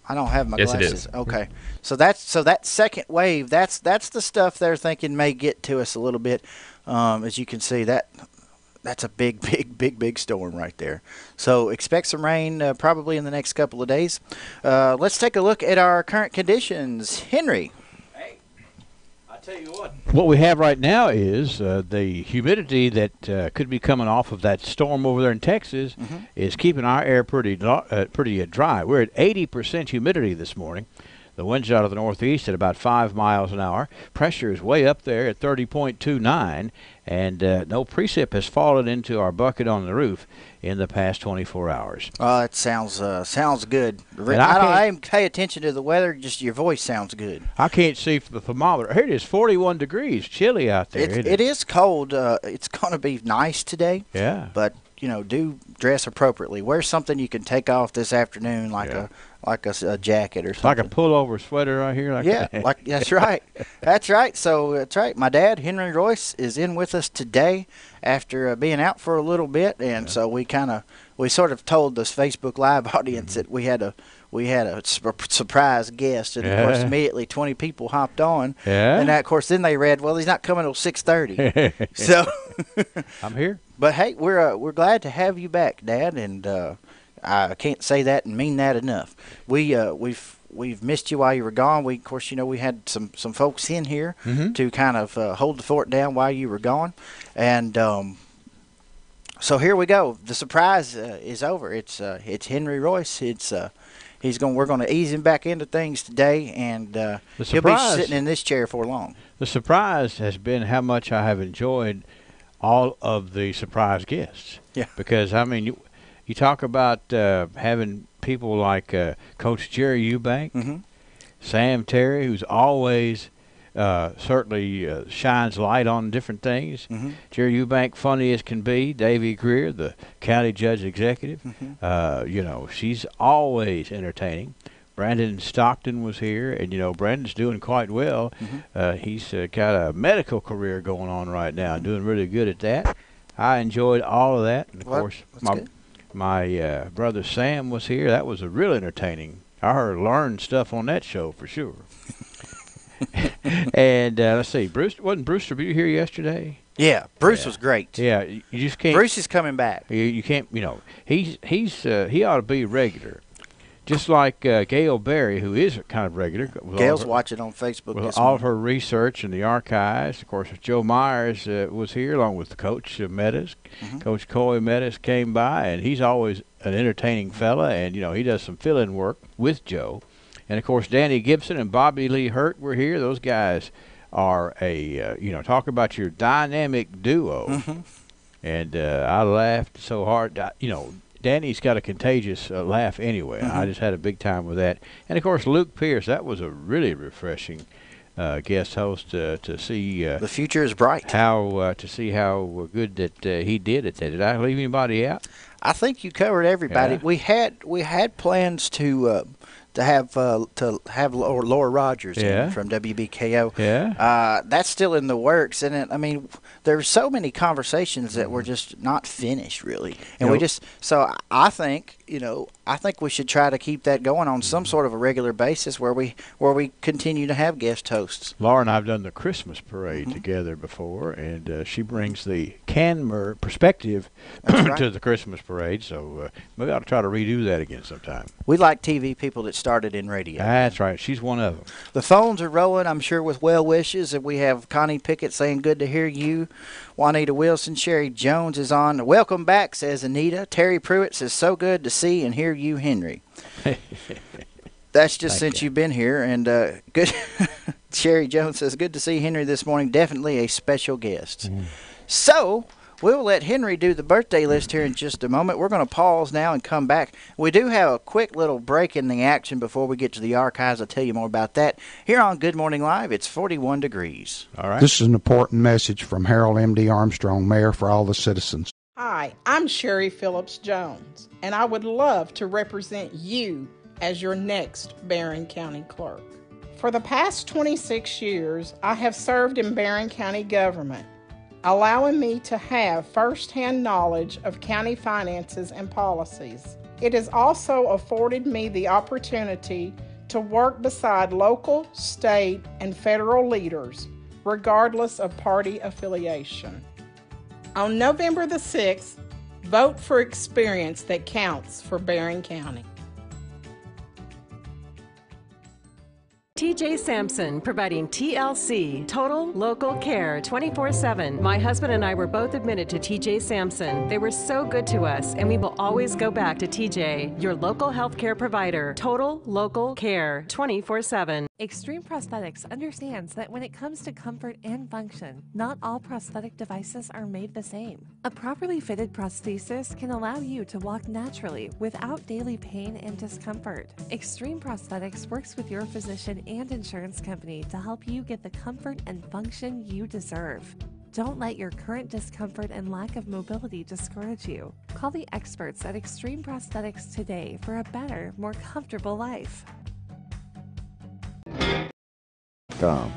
I don't have my glasses. Yes, it is. Okay. So that second wave, that's the stuff they're thinking may get to us a little bit. As you can see, that's a big storm right there. So expect some rain probably in the next couple of days. Let's take a look at our current conditions. Henry. Hey, I tell you what we have right now is the humidity that could be coming off of that storm over there in Texas is keeping our air pretty dry. We're at 80% humidity this morning. The wind's out of the northeast at about 5 miles an hour. Pressure is way up there at 30.29, and no precip has fallen into our bucket on the roof in the past 24 hours. It sounds good. I didn't pay attention to the weather, just your voice sounds good. I can't see for the thermometer. Here it is, 41 degrees, chilly out there. It is cold. It's going to be nice today. Yeah. But, do dress appropriately. Wear something you can take off this afternoon, like a jacket or something. Like a pullover sweater right here. That's right. That's right. So that's right. My dad, Henry Royce, is in with us today after being out for a little bit, and so we sort of told this Facebook Live audience that we had a surprise guest, and of course immediately 20 people hopped on. Yeah. And of course then they read, well, he's not coming till 6:30. So I'm here. But hey, we're glad to have you back, Dad, and I can't say that and mean that enough. We've missed you while you were gone. We had some folks in here to kind of hold the fort down while you were gone, and so here we go. The surprise is over. It's Henry Royce. We're going to ease him back into things today, and he'll be sitting in this chair for long. The surprise has been how much I have enjoyed all of the surprise guests. Yeah. Because, I mean, you talk about having people like Coach Jerry Eubank, Sam Terry, who's always certainly shines light on different things. Jerry Eubank, funny as can be. Davy Greer, the county judge executive. She's always entertaining. Brandon Stockton was here, and Brandon's doing quite well. He's got a medical career going on right now, doing really good at that. I enjoyed all of that, and of course, my brother Sam was here. That was a real entertaining. I learned stuff on that show for sure. And let's see, wasn't Brewster here yesterday? Yeah, Bruce was great. Yeah, you just can't. Bruce is coming back. You can't. He ought to be regular. Just like Gail Berry, who is kind of regular. Gail's watching on Facebook. With all of her research in the archives. Of course, Joe Myers was here along with Coach Meadows. Coach Coy Meadows came by, and he's always an entertaining fella, and, he does some fill-in work with Joe. And, of course, Danny Gibson and Bobby Lee Hurt were here. Those guys are talk about your dynamic duo. And I laughed so hard, Danny's got a contagious laugh anyway. I just had a big time with that. And, of course, Luke Pierce, that was a really refreshing guest host to see. The future is bright. To see how good that he did at that. Did I leave anybody out? I think you covered everybody. Yeah. We had plans to have Laura Rogers in from WBKO. Yeah. That's still in the works, and there's so many conversations that were just not finished really, and I think we should try to keep that going on some sort of a regular basis where we continue to have guest hosts. Laura and I have done the Christmas parade together before, and she brings the Canmer perspective to the Christmas parade, so maybe I ought to try to redo that again sometime. We like TV people that started in radio. That's right. She's one of them. The phones are rolling, I'm sure, with well wishes, and we have Connie Pickett saying good to hear you. Juanita Wilson, Sherry Jones is on. Welcome back, says Anita. Terry Pruitt says so good to see and hear you, Henry. That's just since you've been here, and good. Sherry Jones says good to see Henry this morning. Definitely a special guest. So we'll let Henry do the birthday list here in just a moment. We're going to pause now and come back. We do have a quick little break in the action before we get to the archives. I'll tell you more about that. Here on Good Morning Live, it's 41 degrees. All right. This is an important message from Harold M.D. Armstrong, Mayor for all the citizens. Hi, I'm Sherry Phillips Jones, and I would love to represent you as your next Barron County Clerk. For the past 26 years, I have served in Barron County government, allowing me to have first-hand knowledge of county finances and policies. It has also afforded me the opportunity to work beside local, state, and federal leaders, regardless of party affiliation. On November the 6th, vote for experience that counts for Barron County. TJ Sampson, providing TLC, Total Local Care, 24/7. My husband and I were both admitted to TJ Sampson. They were so good to us, and we will always go back to TJ, your local healthcare provider. Total Local Care, 24/7. Extreme Prosthetics understands that when it comes to comfort and function, not all prosthetic devices are made the same. A properly fitted prosthesis can allow you to walk naturally without daily pain and discomfort. Extreme Prosthetics works with your physician and insurance company to help you get the comfort and function you deserve. Don't let your current discomfort and lack of mobility discourage you. Call the experts at Extreme Prosthetics today for a better, more comfortable life.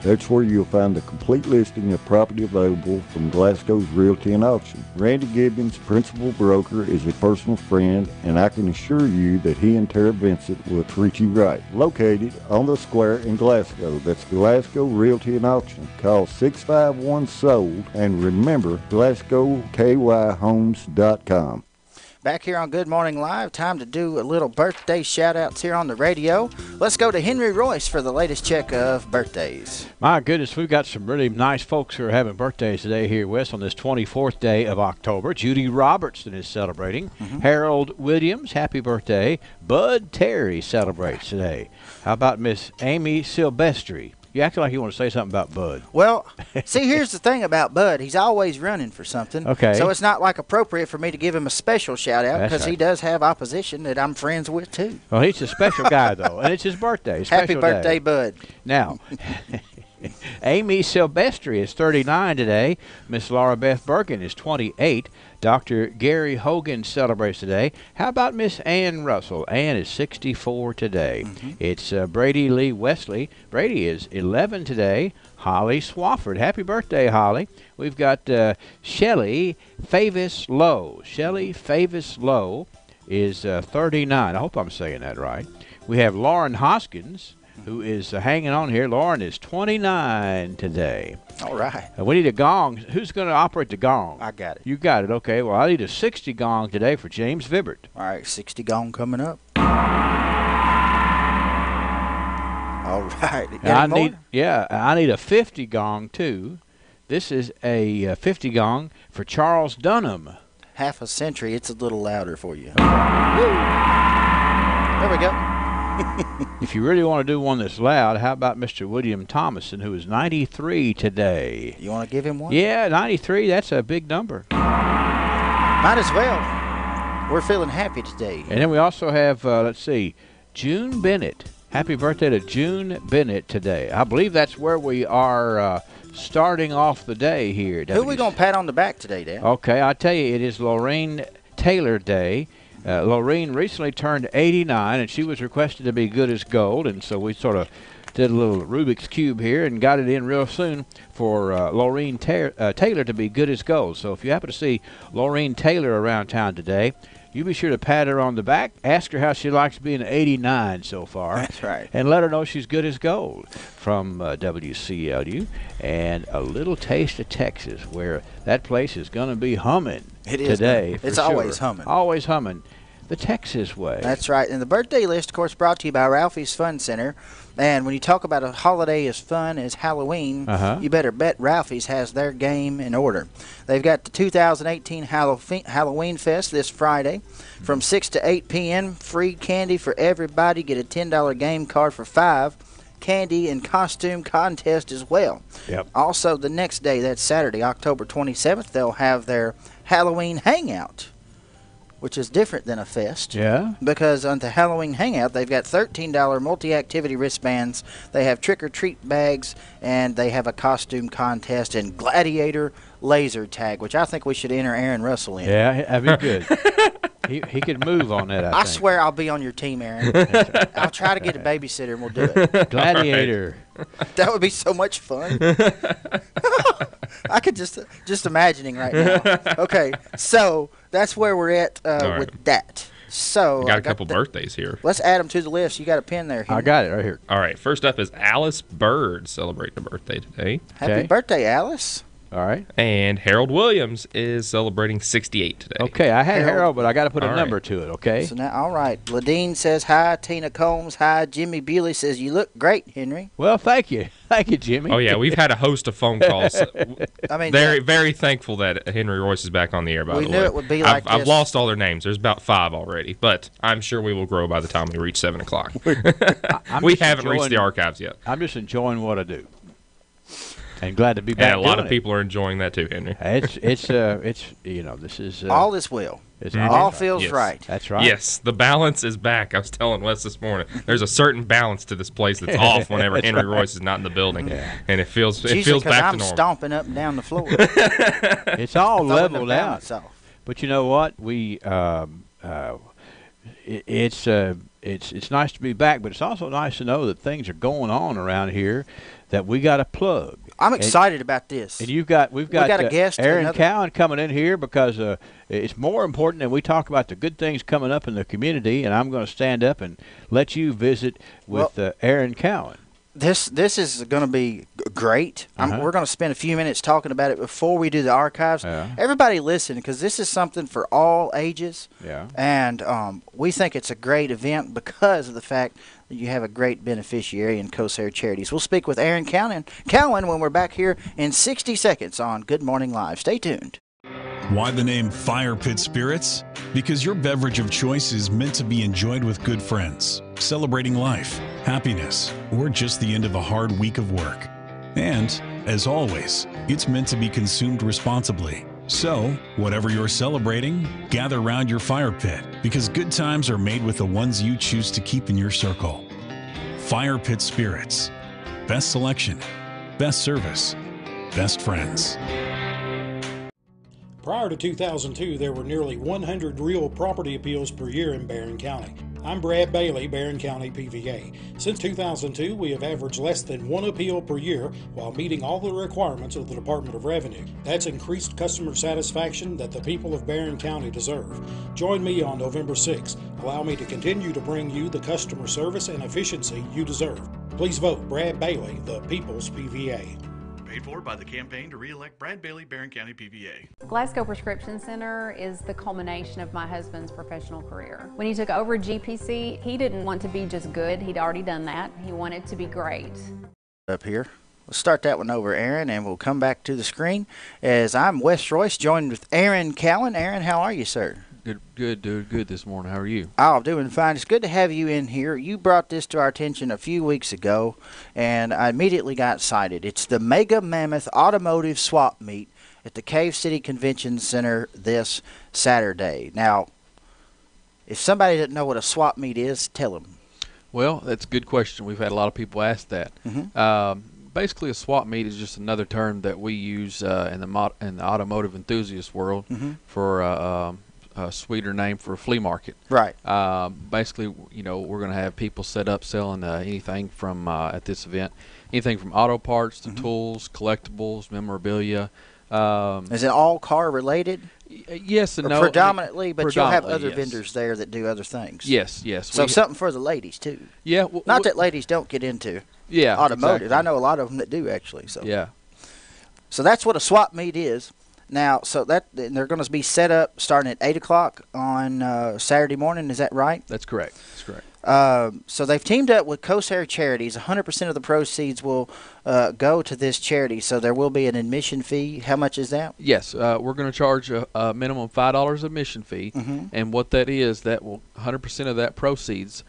That's where you'll find the complete listing of property available from Glasgow's Realty and Auction. Randy Gibbons, principal broker, is a personal friend, and I can assure you that he and Tara Vincent will treat you right. Located on the square in Glasgow, that's Glasgow Realty and Auction. Call 651-SOLD, and remember, GlasgowKYHomes.com. Back here on Good Morning Live, time to do a little birthday shout-outs here on the radio. Let's go to Henry Royce for the latest check of birthdays. My goodness, we've got some really nice folks who are having birthdays today here, Wes, on this 24th day of October. Judy Robertson is celebrating. Harold Williams, happy birthday. Bud Terry celebrates today. How about Miss Amy Silvestri? You acting like you want to say something about Bud. Well, see, here's the thing about Bud. He's always running for something. Okay. So it's not like appropriate for me to give him a special shout-out because he does have opposition that I'm friends with, too. Well, he's a special guy, though, and it's his birthday. Happy birthday, Bud. Now, Amy Silvestri is 39 today. Miss Laura Beth Bergen is 28. Dr. Gary Hogan celebrates today. How about Miss Ann Russell? Ann is 64 today. It's Brady Lee Wesley. Brady is 11 today. Holly Swafford. Happy birthday, Holly. We've got Shelley Favis Lowe. Shelley Favis Lowe is 39. I hope I'm saying that right. We have Lauren Hoskins, who is hanging on here. Lauren is 29 today. All right. We need a gong. Who's going to operate the gong? I got it. You got it. Okay. Well, I need a 60 gong today for James Vibbert. All right, 60 gong coming up. All right. I need a 50 gong too. This is a 50 gong for Charles Dunham. Half a century. It's a little louder for you. There we go. If you really want to do one that's loud, how about Mr. William Thomason, who is 93 today? You want to give him one? Yeah, 93. That's a big number. Might as well. We're feeling happy today. And then we also have, let's see, June Bennett. Happy birthday to June Bennett today. I believe that's where we are starting off the day here. Who are we going to pat on the back today, Dan? Okay, I tell you, it is Lorraine Taylor Day. Lorraine recently turned 89, and she was requested to be good as gold, and so we sort of did a little Rubik's Cube here and got it in real soon for Lorraine Taylor to be good as gold. So if you happen to see Lorraine Taylor around town today, you be sure to pat her on the back, ask her how she likes being 89 so far. That's right. And let her know she's good as gold from WCLU and a little taste of Texas, where that place is going to be humming today. It's always humming. Always humming. The Texas way. That's right. And the birthday list, of course, brought to you by Ralphie's Fun Center. And when you talk about a holiday as fun as Halloween, you better bet Ralphie's has their game in order. They've got the 2018 Halloween Fest this Friday from 6 to 8 p.m. Free candy for everybody. Get a $10 game card for $5. Candy and costume contest as well. Yep. Also, the next day, that's Saturday, October 27th, they'll have their Halloween Hangout, which is different than a fest. Yeah. Because on the Halloween Hangout, they've got $13 multi-activity wristbands. They have trick-or-treat bags, and they have a costume contest and gladiator laser tag, which I think we should enter Aaron Russell in. Yeah, that'd be good. He could move on that, I think. Swear I'll be on your team, Aaron. I'll try to get a babysitter, and we'll do it. Gladiator. That would be so much fun. I could just imagining right now. Okay, so that's where we're at with that. So I got a couple birthdays here. Let's add them to the list. You got a pen there. I got it right here. All right, first up is Alice Bird celebrating a birthday today. Happy birthday, Alice. All right. And Harold Williams is celebrating 68 today. Okay, I had Harold, but I got to put a All number right. to it, okay? So now, all right. Ladine says hi. Tina Combs, hi. Jimmy Bewley says, you look great, Henry. Well, thank you. Thank you, Jimmy. Oh, yeah, we've had a host of phone calls. I mean, very thankful that Henry Royce is back on the air, by the way. We knew it would be like I've this. lost all their names. There's about 5 already, but I'm sure we will grow by the time we reach 7 o'clock. We haven't reached the archives yet. I'm just enjoying what I do. And glad to be back. And a lot of doing people are enjoying that too, Henry. It's you know, this is all is well. It's all feels Yes. right. That's right. Yes, the balance is back. I was telling Wes this morning. There's a certain balance to this place that's off whenever That's Henry right. Royce is not in the building, and it feels It's usually 'cause back I'm to normal. stomping up and down the floor. It's all Throwing the leveled out. balance off. But you know what? It's nice to be back, but it's also nice to know that things are going on around here that we got to plug. I'm excited about this. And we've got a guest, Aaron another- Cowan coming in here because it's more important that we talk about the good things coming up in the community. And I'm going to stand up and let you visit with Aaron Cowan. This is going to be great. We're going to spend a few minutes talking about it before we do the archives. Everybody listen, because this is something for all ages. Yeah. And we think it's a great event because of the fact that you have a great beneficiary in Corsair Charities. We'll speak with Aaron Cowan when we're back here in 60 seconds on Good Morning Live. Stay tuned. Why the name Fire Pit Spirits? Because your beverage of choice is meant to be enjoyed with good friends, celebrating life, happiness, or just the end of a hard week of work. And, as always, it's meant to be consumed responsibly. So, whatever you're celebrating, gather round your fire pit, because good times are made with the ones you choose to keep in your circle. Fire Pit Spirits. Best selection, best service, best friends. Prior to 2002, there were nearly 100 real property appeals per year in Barron County. I'm Brad Bailey, Barron County PVA. Since 2002, we have averaged less than 1 appeal per year while meeting all the requirements of the Department of Revenue. That's increased customer satisfaction that the people of Barron County deserve. Join me on November 6th. Allow me to continue to bring you the customer service and efficiency you deserve. Please vote Brad Bailey, the People's PVA. Paid for by the campaign to re-elect Brad Bailey, Barron County PVA. Glasgow Prescription Center is the culmination of my husband's professional career. When he took over GPC, he didn't want to be just good. He'd already done that. He wanted to be great. Up here. We'll start that one over, Aaron, and we'll come back to the screen as I'm Wes Royce, joined with Aaron Cowan. Aaron, how are you, sir? Good, dude. Good this morning. How are you? Oh, doing fine. It's good to have you in here. You brought this to our attention a few weeks ago, and I immediately got excited. It's the Mega Mammoth Automotive Swap Meet at the Cave City Convention Center this Saturday. Now, if somebody doesn't know what a swap meet is, tell them. Well, that's a good question. We've had a lot of people ask that. Basically, a swap meet is just another term that we use in the automotive enthusiast world for a sweeter name for a flea market. Right. Basically, we're going to have people set up selling anything from at this event, anything from auto parts to tools, collectibles, memorabilia. Is it all car related? Yes and or no. Predominantly, but you'll have other yes. vendors there that do other things. Yes. So something for the ladies too. Yeah. Not that ladies don't get into automotive. Exactly. I know a lot of them that do actually. So yeah. So that's what a swap meet is. Now, they're going to be set up starting at 8 o'clock on Saturday morning. Is that right? That's correct. That's correct. So they've teamed up with Corsair Charities. 100% of the proceeds will go to this charity. So there will be an admission fee. How much is that? Yes, we're going to charge a minimum $5 admission fee, and what that is, that will 100% of that proceeds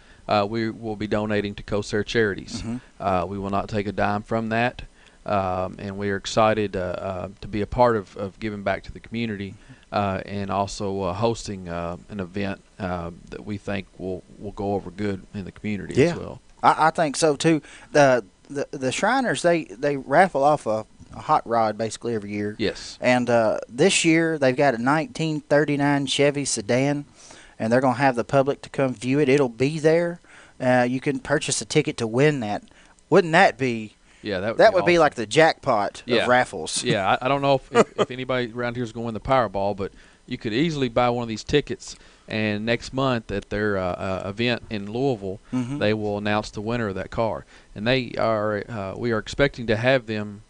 we will be donating to Corsair Charities. We will not take a dime from that. And we are excited to be a part of giving back to the community and also hosting an event that we think will go over good in the community as well. I think so too. The Shriners they raffle off a hot rod basically every year. Yes. And this year they've got a 1939 Chevy sedan, and they're going to have the public to come view it. It'll be there. You can purchase a ticket to win that. Wouldn't that be? Yeah, that would awesome. be like the jackpot of raffles. Yeah, I don't know if anybody around here is going to win the Powerball, but you could easily buy one of these tickets, and next month at their event in Louisville, they will announce the winner of that car. And we are expecting to have them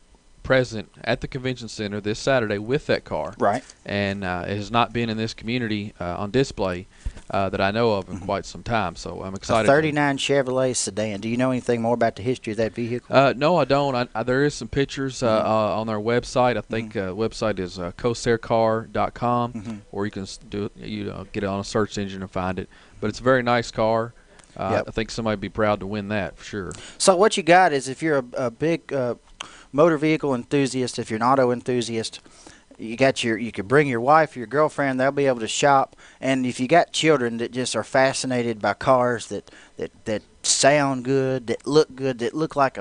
present at the convention center this Saturday with that car. Right. And it has not been in this community on display that I know of in quite some time. So I'm excited. A 39 Chevrolet sedan. Do you know anything more about the history of that vehicle? No, I don't. There is some pictures on their website. I think the website is cosaircar.com, or you can get it on a search engine and find it. But it's a very nice car. I think somebody would be proud to win that for sure. So what you got is, if you're a big motor vehicle enthusiast, if you're an auto enthusiast, you could bring your wife, your girlfriend. They'll be able to shop. And if you got children that just are fascinated by cars that sound good, that look like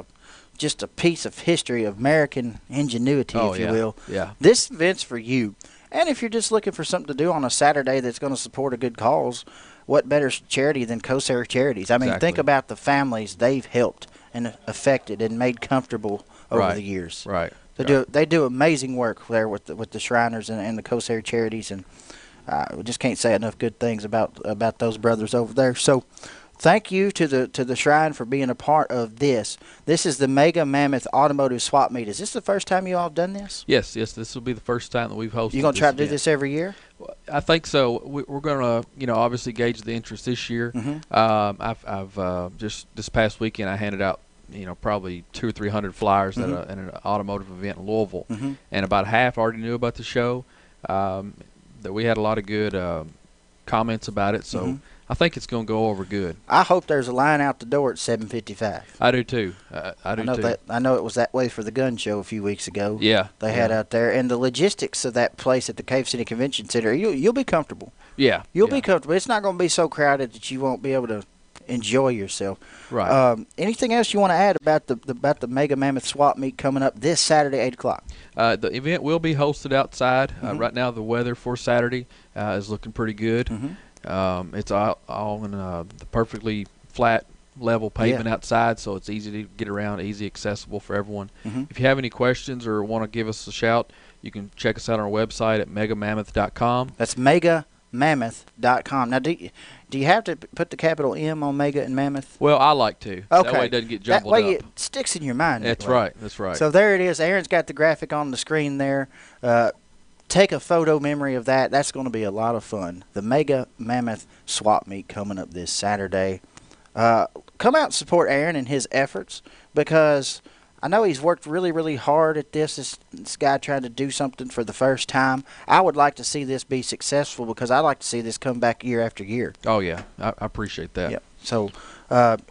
just a piece of history of American ingenuity, if you will. Yeah. This event's for you. And if you're just looking for something to do on a Saturday that's going to support a good cause, what better charity than Cosair Charities? I mean, think about the families they've helped and affected and made comfortable over the years. Right. They do amazing work there with the Shriners and the Cosair Charities, and we just can't say enough good things about those brothers over there. So, thank you to the Shrine for being a part of this. This is the Mega Mammoth Automotive Swap Meet. Is this the first time you all have done this? Yes. This will be the first time that we've hosted. You gonna try to event. do this every year? I think so. We're going to, obviously gauge the interest this year. I've just this past weekend I handed out, probably 200 or 300 flyers at an automotive event in Louisville, and about half already knew about the show. That we had a lot of good comments about it, so I think it's going to go over good. I hope there's a line out the door at 7:55. I do too. I know too. I know it was that way for the gun show a few weeks ago. Yeah, they had out there, and the logistics of that place at the Cave City Convention Center. You'll be comfortable. Yeah, you'll be comfortable. It's not going to be so crowded that you won't be able to enjoy yourself. Right. Anything else you want to add about the Mega Mammoth Swap Meet coming up this Saturday, 8 o'clock? The event will be hosted outside. Right now, the weather for Saturday is looking pretty good. It's all in the perfectly flat, level pavement outside, so it's easy to get around, easy accessible for everyone. If you have any questions or want to give us a shout, you can check us out on our website at megamammoth.com. That's megamammoth.com. Now, do you have to put the capital M on Mega and Mammoth? Well, I like to. Okay. That way it doesn't get jumbled up. That way up. it sticks in your mind. That's right. That's right. So there it is. Aaron's got the graphic on the screen there. Take a photo memory of that. That's going to be a lot of fun. The Mega Mammoth Swap Meet coming up this Saturday. Come out and support Aaron and his efforts, because I know he's worked really, really hard at this guy trying to do something for the first time. I would like to see this be successful, because I like to see this come back year after year. Oh, yeah. I appreciate that. Yep. So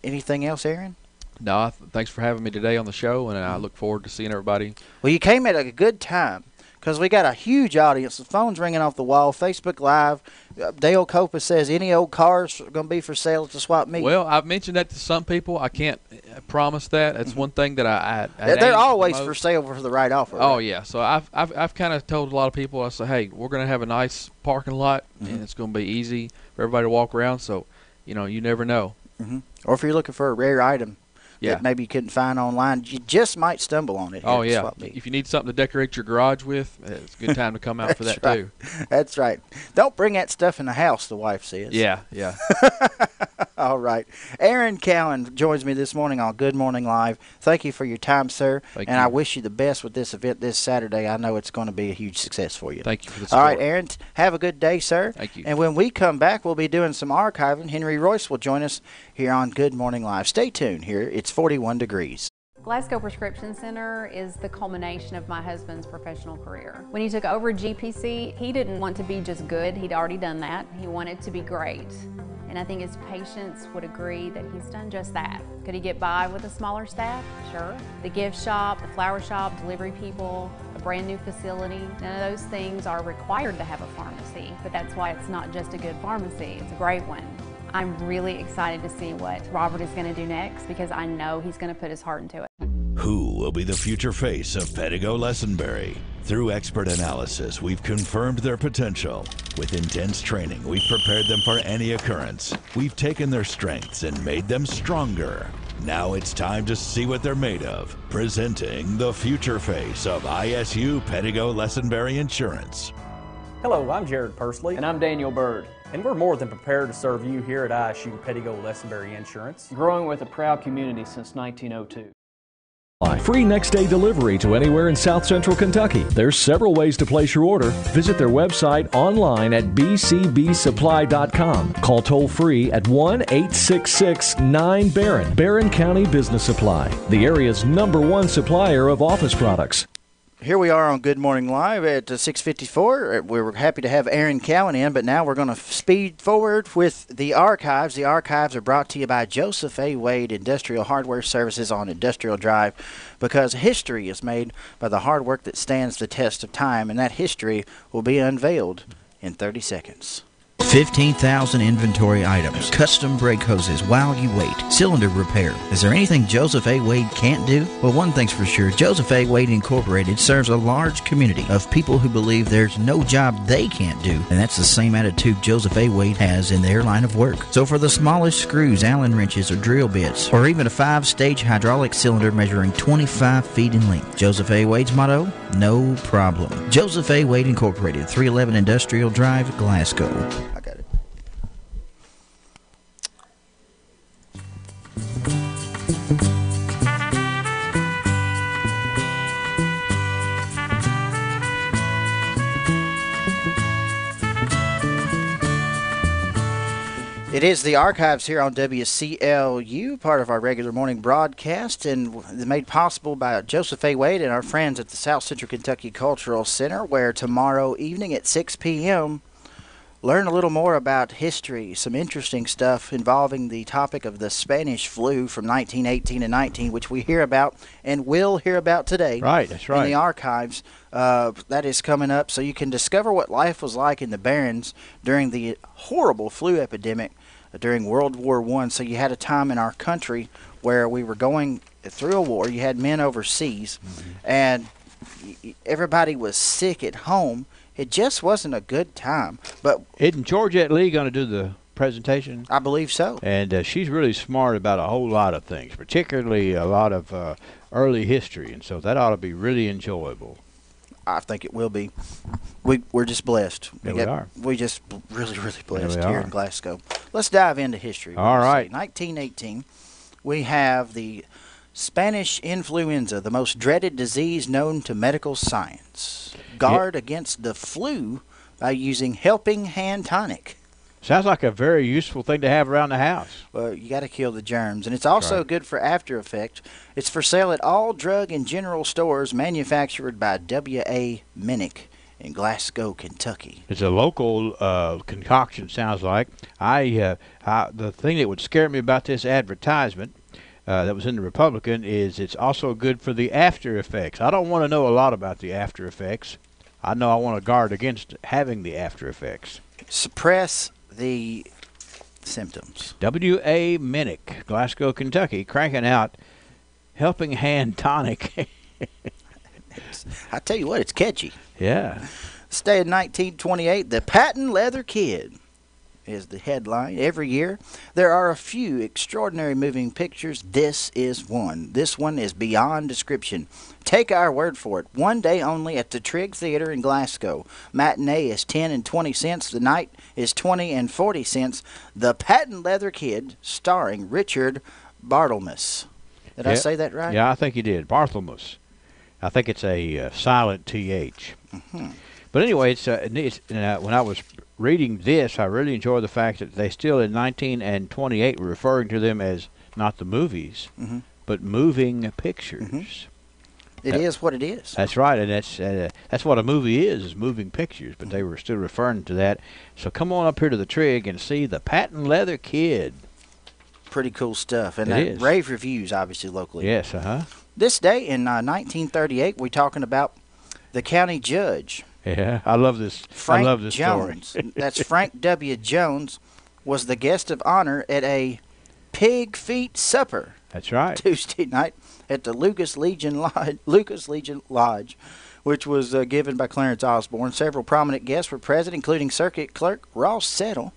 anything else, Aaron? No, thanks for having me today on the show, and I look forward to seeing everybody. Well, you came at a good time, because we got a huge audience. The phone's ringing off the wall. Facebook Live. Dale Copa says, any old cars going to be for sale at the swap meet? Well, I've mentioned that to some people. I can't promise that. That's one thing that I they're always for sale for the right offer. Oh, right? yeah. So I've kind of told a lot of people, I say, hey, we're going to have a nice parking lot, and it's going to be easy for everybody to walk around. So, you never know. Or if you're looking for a rare item that maybe you couldn't find online, you just might stumble on it. Oh, yeah. If you need something to decorate your garage with, it's a good time to come out for that, too. That's right. Don't bring that stuff in the house, the wife says. Yeah. All right. Aaron Cowan joins me this morning on Good Morning Live. Thank you for your time, sir. Thank you. I wish you the best with this event this Saturday. I know it's going to be a huge success for you. Thank you for the support. All right, Aaron, have a good day, sir. Thank you. And when we come back, we'll be doing some archiving. Henry Royce will join us here on Good Morning Live. Stay tuned here. It's 41 degrees. Glasgow Prescription Center is the culmination of my husband's professional career. When he took over GPC, he didn't want to be just good. He'd already done that. He wanted to be great. And I think his patients would agree that he's done just that. Could he get by with a smaller staff? Sure. The gift shop, the flower shop, delivery people, a brand new facility, none of those things are required to have a pharmacy, but that's why it's not just a good pharmacy, it's a great one. I'm really excited to see what Robert is going to do next, because I know he's going to put his heart into it. Who will be the future face of Pedigo Lessenberry? Through expert analysis, we've confirmed their potential. With intense training, we've prepared them for any occurrence. We've taken their strengths and made them stronger. Now it's time to see what they're made of. Presenting the future face of ISU Pedigo Lessenberry Insurance. Hello, I'm Jared Pursley. And I'm Daniel Bird. And we're more than prepared to serve you here at ISU Pedigo Lessenberry Insurance. Growing with a proud community since 1902. Free next-day delivery to anywhere in South Central Kentucky. There's several ways to place your order. Visit their website online at bcbsupply.com. Call toll-free at 1-866-9-BARRON. Barron County Business Supply, the area's #1 supplier of office products. Here we are on Good Morning Live at 6:54. We're happy to have Aaron Cowan in, but now we're going to speed forward with the archives. The archives are brought to you by Joseph A. Wade Industrial Hardware Services on Industrial Drive, because history is made by the hard work that stands the test of time, and that history will be unveiled in 30 seconds. 15,000 inventory items, custom brake hoses while you wait, cylinder repair. Is there anything Joseph A. Wade can't do? Well, one thing's for sure, Joseph A. Wade Incorporated serves a large community of people who believe there's no job they can't do, and that's the same attitude Joseph A. Wade has in their line of work. So for the smallest screws, Allen wrenches, or drill bits, or even a 5-stage hydraulic cylinder measuring 25 feet in length, Joseph A. Wade's motto, no problem. Joseph A. Wade Incorporated, 311 Industrial Drive, Glasgow. I got it. It is the archives here on WCLU, part of our regular morning broadcast, and made possible by Joseph A. Wade and our friends at the South Central Kentucky Cultural Center, where tomorrow evening at 6 p.m., learn a little more about history, some interesting stuff involving the topic of the Spanish flu from 1918 and 19, which we hear about and will hear about today. Right, that's right. In the archives. That is coming up, so you can discover what life was like in the Barrens during the horrible flu epidemic during World War I. So you had a time in our country where we were going through a war. You had men overseas, and everybody was sick at home. It just wasn't a good time. But isn't Georgette Lee going to do the presentation? I believe so. And she's really smart about a whole lot of things, particularly a lot of early history, and so that ought to be really enjoyable. I think it will be. We're just blessed. Yeah, we are. We just really, really blessed Yeah, here in Glasgow. Let's dive into history. All right. 1918, we have the Spanish influenza, the most dreaded disease known to medical science. Guard against the flu by using helping hand tonic. Sounds like a very useful thing to have around the house. Well, you got to kill the germs, and it's also good for after effect. It's for sale at all drug and general stores, manufactured by W.A. Minnick in Glasgow, Kentucky. It's a local concoction, sounds like. The thing that would scare me about this advertisement that was in the Republican is it's also good for the after effects. I don't want to know a lot about the after effects. I know I want to guard against having the after effects. Suppress the symptoms. W.A. Minnick, Glasgow, Kentucky, cranking out helping hand tonic. I tell you what, it's catchy. Yeah. Stay in 1928, the Patent Leather Kid is the headline. Every year, there are a few extraordinary moving pictures. This is one. This one is beyond description. Take our word for it. One day only at the Trigg Theatre in Glasgow. Matinee is 10 and 20 cents. The night is 20 and 40 cents. The Patent Leather Kid, starring Richard Barthelmess. Did I say that right? Yeah, I think you did. Barthelmess. I think it's a silent TH. Mm-hmm. But anyway, when I was reading this, I really enjoyed the fact that they still in 19 and 28 were referring to them as not the movies, but moving pictures. It is what it is. That's right, and that's what a movie is moving pictures, but they were still referring to that. So come on up here to the Trigg and see the Patent Leather Kid. Pretty cool stuff. And it is. Rave reviews, obviously, locally. Yes, This day in 1938, we're talking about the county judge. Yeah, I love this. Frank I love this Jones. story. That's Frank W. Jones was the guest of honor at a pig feet supper. That's right. Tuesday night at the Lucas Legion Lodge, which was given by Clarence Osborne. Several prominent guests were present, including Circuit Clerk Ross Settle,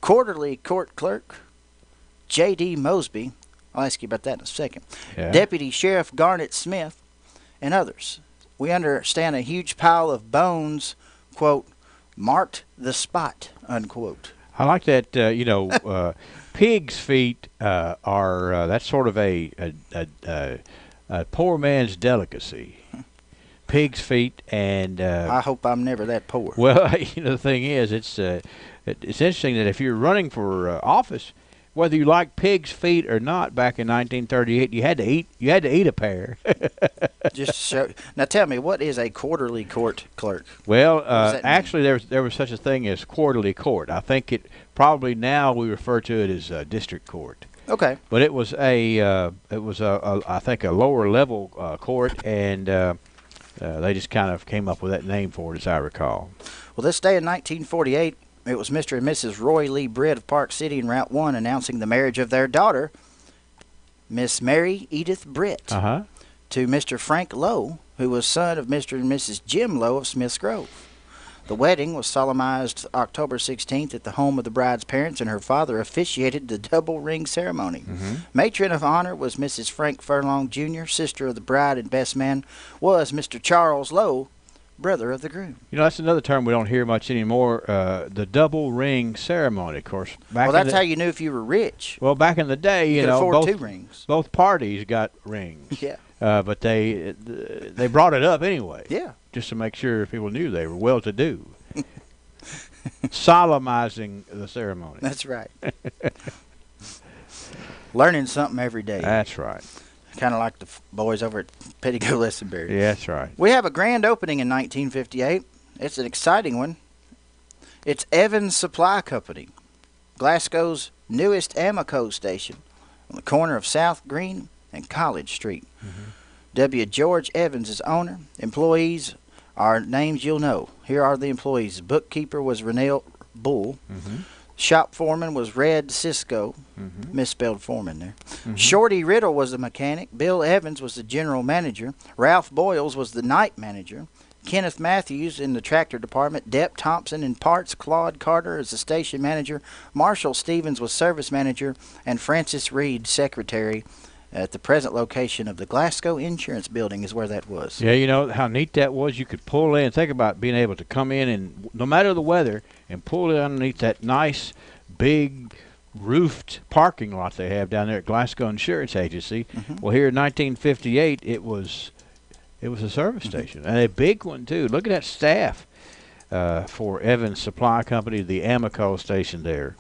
Quarterly Court Clerk J.D. Mosby. I'll ask you about that in a second. Yeah. Deputy Sheriff Garnett Smith, and others. We understand a huge pile of bones, quote, marked the spot, unquote. I like that, pig's feet are, that's sort of a a poor man's delicacy. Pig's feet, and I hope I'm never that poor. Well, the thing is, it's interesting that if you're running for office, whether you like pig's feet or not, back in 1938, you had to eat a pair. Just show. Now, tell me, what is a quarterly court clerk? Well, actually, there was such a thing as quarterly court. I think it probably now we refer to it as district court. Okay. But it was I think a lower level court, and they just kind of came up with that name for it, as I recall. Well, this day in 1948, it was Mr. and Mrs. Roy Lee Britt of Park City and Route 1 announcing the marriage of their daughter, Miss Mary Edith Britt, to Mr. Frank Lowe, who was son of Mr. and Mrs. Jim Lowe of Smith's Grove. The wedding was solemnized October 16th at the home of the bride's parents, and her father officiated the double ring ceremony. Matron of honor was Mrs. Frank Furlong, Jr., sister of the bride, and best man was Mr. Charles Lowe, brother of the groom. That's another term we don't hear much anymore, the double ring ceremony, of course. Well, that's how you knew if you were rich. Well, back in the day, you could afford 2 rings. Both parties got rings. Yeah. But they brought it up anyway. Yeah. Just to make sure people knew they were well-to-do. Solemnizing the ceremony. That's right. Learning something every day. That's right. Kind of like the boys over at Pettigo Lessenberry. Yeah, that's right. We have a grand opening in 1958. It's an exciting one. It's Evans Supply Company, Glasgow's newest Amoco station on the corner of South Green and College Street. W. George Evans is owner. Employees are names you'll know. Here are the employees. Bookkeeper was Renelle Bull. Shop foreman was Red Cisco. Misspelled foreman there. Shorty Riddle was the mechanic. Bill Evans was the general manager. Ralph Boyles was the night manager. Kenneth Matthews in the tractor department. Depp Thompson in parts. Claude Carter is the station manager. Marshall Stevens was service manager. And Francis Reed, secretary. At the present location of the Glasgow Insurance Building is where that was. Yeah, you know how neat that was? You could pull in. Think about being able to come in, and no matter the weather, and pull in underneath that nice, big, roofed parking lot they have down there at Glasgow Insurance Agency. Well, here in 1958, it was a service station, and a big one, too. Look at that staff for Evans Supply Company, the Amoco station there.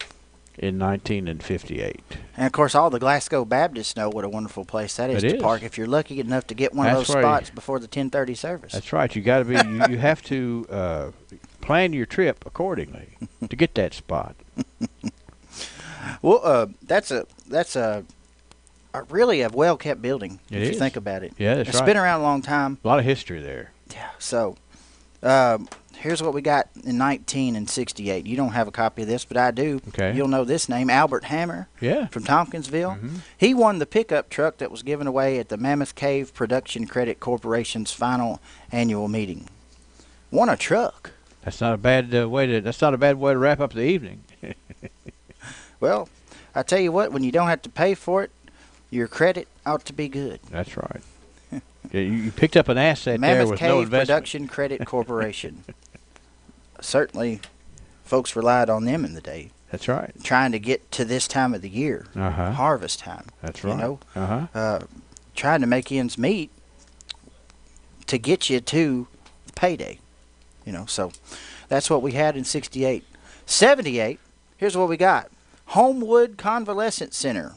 In 1958. And, of course, all the Glasgow Baptists know what a wonderful place that is to park if you're lucky enough to get one of those spots before the 10:30 service. That's right. You got to be. you have to plan your trip accordingly to get that spot. Well, that's a really a well-kept building if you think about it. Yeah, that's right. It's been around a long time. A lot of history there. Yeah. So, here's what we got in 1968. You don't have a copy of this, but I do. Okay. You'll know this name, Albert Hammer. Yeah. From Tompkinsville. He won the pickup truck that was given away at the Mammoth Cave Production Credit Corporation's final annual meeting. Won a truck. That's not a bad way to. That's not a bad way to wrap up the evening. Well, I tell you what, when you don't have to pay for it, your credit ought to be good. That's right. You picked up an asset Mammoth there with Cave no investment. Production Credit Corporation. Certainly, folks relied on them in the day. That's right. Trying to get to this time of the year, harvest time. That's right. You know, trying to make ends meet to get you to payday. You know, so that's what we had in 68. 78, here's what we got. Homewood Convalescent Center.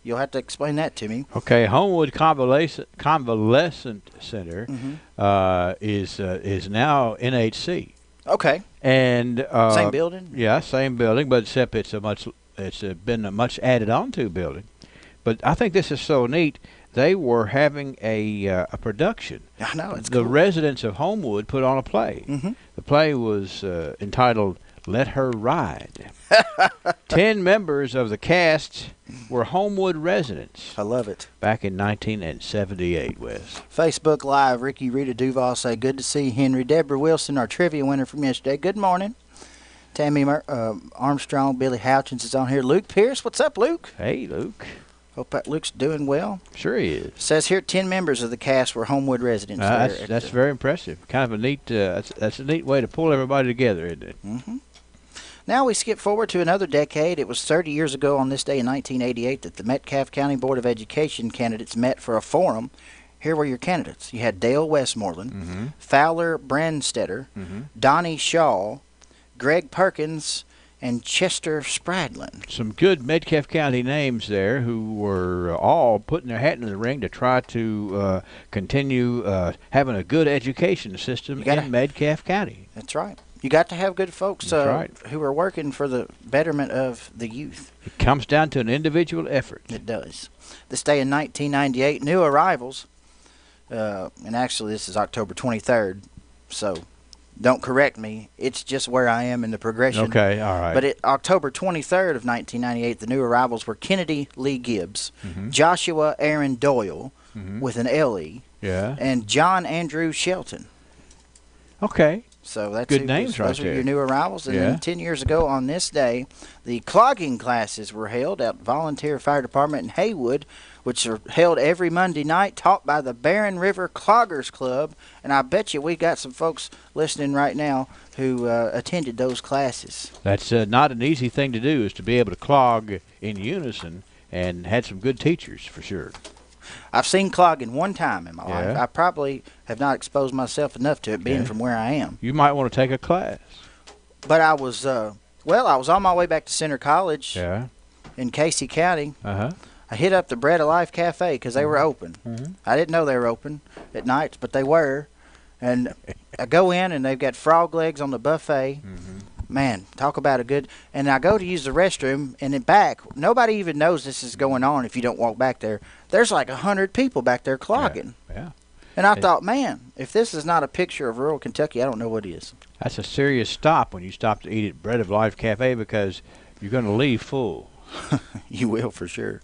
You'll have to explain that to me. Okay, Homewood Convalescent Center is now NHC. Okay. And same building. Yeah, same building, but except it's been a much added on to building. But I think this is so neat. They were having a production. I know, it's the cool. residents of Homewood put on a play. The play was entitled "Let Her Ride." 10 members of the cast were Homewood residents. I love it. Back in 1978, Wes. Facebook Live, Ricky Rita Duval say, good to see Henry. Deborah Wilson, our trivia winner from yesterday. Good morning. Tammy Armstrong, Billy Houchins is on here. Luke Pierce, what's up, Luke? Hey, Luke. Hope that Luke's doing well. Sure he is. Says here 10 members of the cast were Homewood residents. That's very impressive. Kind of a neat. That's a neat way to pull everybody together, isn't it? Now we skip forward to another decade. It was 30 years ago on this day in 1988 that the Metcalfe County Board of Education candidates met for a forum. Here were your candidates. You had Dale Westmoreland, Fowler Brandstetter, Donnie Shaw, Greg Perkins, and Chester Spradlin. Some good Metcalfe County names there who were all putting their hat in the ring to try to continue having a good education system in Metcalfe County. That's right. You got to have good folks who are working for the betterment of the youth. It comes down to an individual effort. It does. This day in 1998, new arrivals, and actually this is October 23rd, so don't correct me. It's just where I am in the progression. Okay, all right. But October 23rd of 1998, the new arrivals were Kennedy Lee Gibbs, Joshua Aaron Doyle with an L-E, and John Andrew Shelton. Okay. So that's good names right there. Those are your new arrivals. And then 10 years ago on this day, the clogging classes were held at Volunteer Fire Department in Haywood, which are held every Monday night, taught by the Barren River Cloggers Club. And I bet you we got some folks listening right now who attended those classes. That's not an easy thing to do, is to be able to clog in unison, and had some good teachers for sure. I've seen clogging one time in my life. I probably have not exposed myself enough to it being from where I am. You might want to take a class. But I was, I was on my way back to Center College in Casey County. I hit up the Bread of Life Cafe because they were open. I didn't know they were open at nights, but they were. And I go in, and they've got frog legs on the buffet. Man, talk about a good... And I go to use the restroom, and in back, nobody even knows this is going on if you don't walk back there. There's like 100 people back there clogging. And I thought, man, if this is not a picture of rural Kentucky, I don't know what is. That's a serious stop when you stop to eat at Bread of Life Cafe, because you're going to leave full. You will, for sure.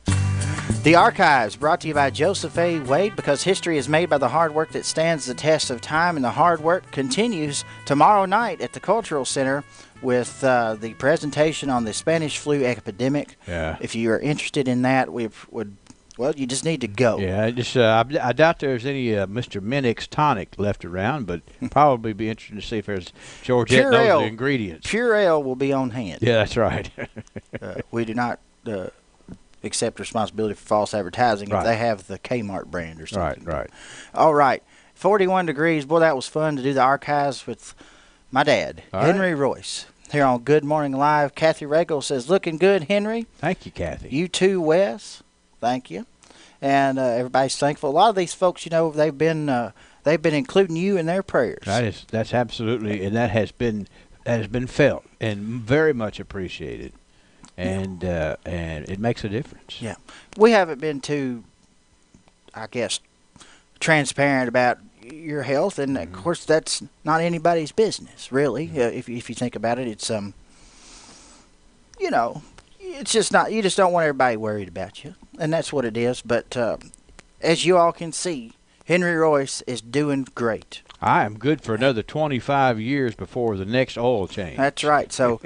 The Archives, brought to you by Joseph A. Wade, because history is made by the hard work that stands the test of time, and the hard work continues tomorrow night at the Cultural Center with the presentation on the Spanish flu epidemic. If you are interested in that, you just need to go. I doubt there's any Mr. Minnick's tonic left around, but probably be interesting to see if there's Georgette knows the ingredients. Pure ale will be on hand. Yeah, that's right. We do not accept responsibility for false advertising if they have the Kmart brand or something. Right. All right. 41 degrees. Boy, that was fun to do the Archives with my dad, Henry Royce, here on Good Morning Live. Kathy Regal says, looking good, Henry. Thank you, Kathy. You too, Wes. Thank you. And everybody's thankful. A lot of these folks, they've been including you in their prayers. That's absolutely, and that has been felt and very much appreciated. And it makes a difference. Yeah. We haven't been too, I guess, transparent about your health, and of course that's not anybody's business, really. If you think about it, it's it's just not. You just don't want everybody worried about you, and that's what it is. But as you all can see, Henry Royce is doing great. I am good for another 25 years before the next oil change. That's right. So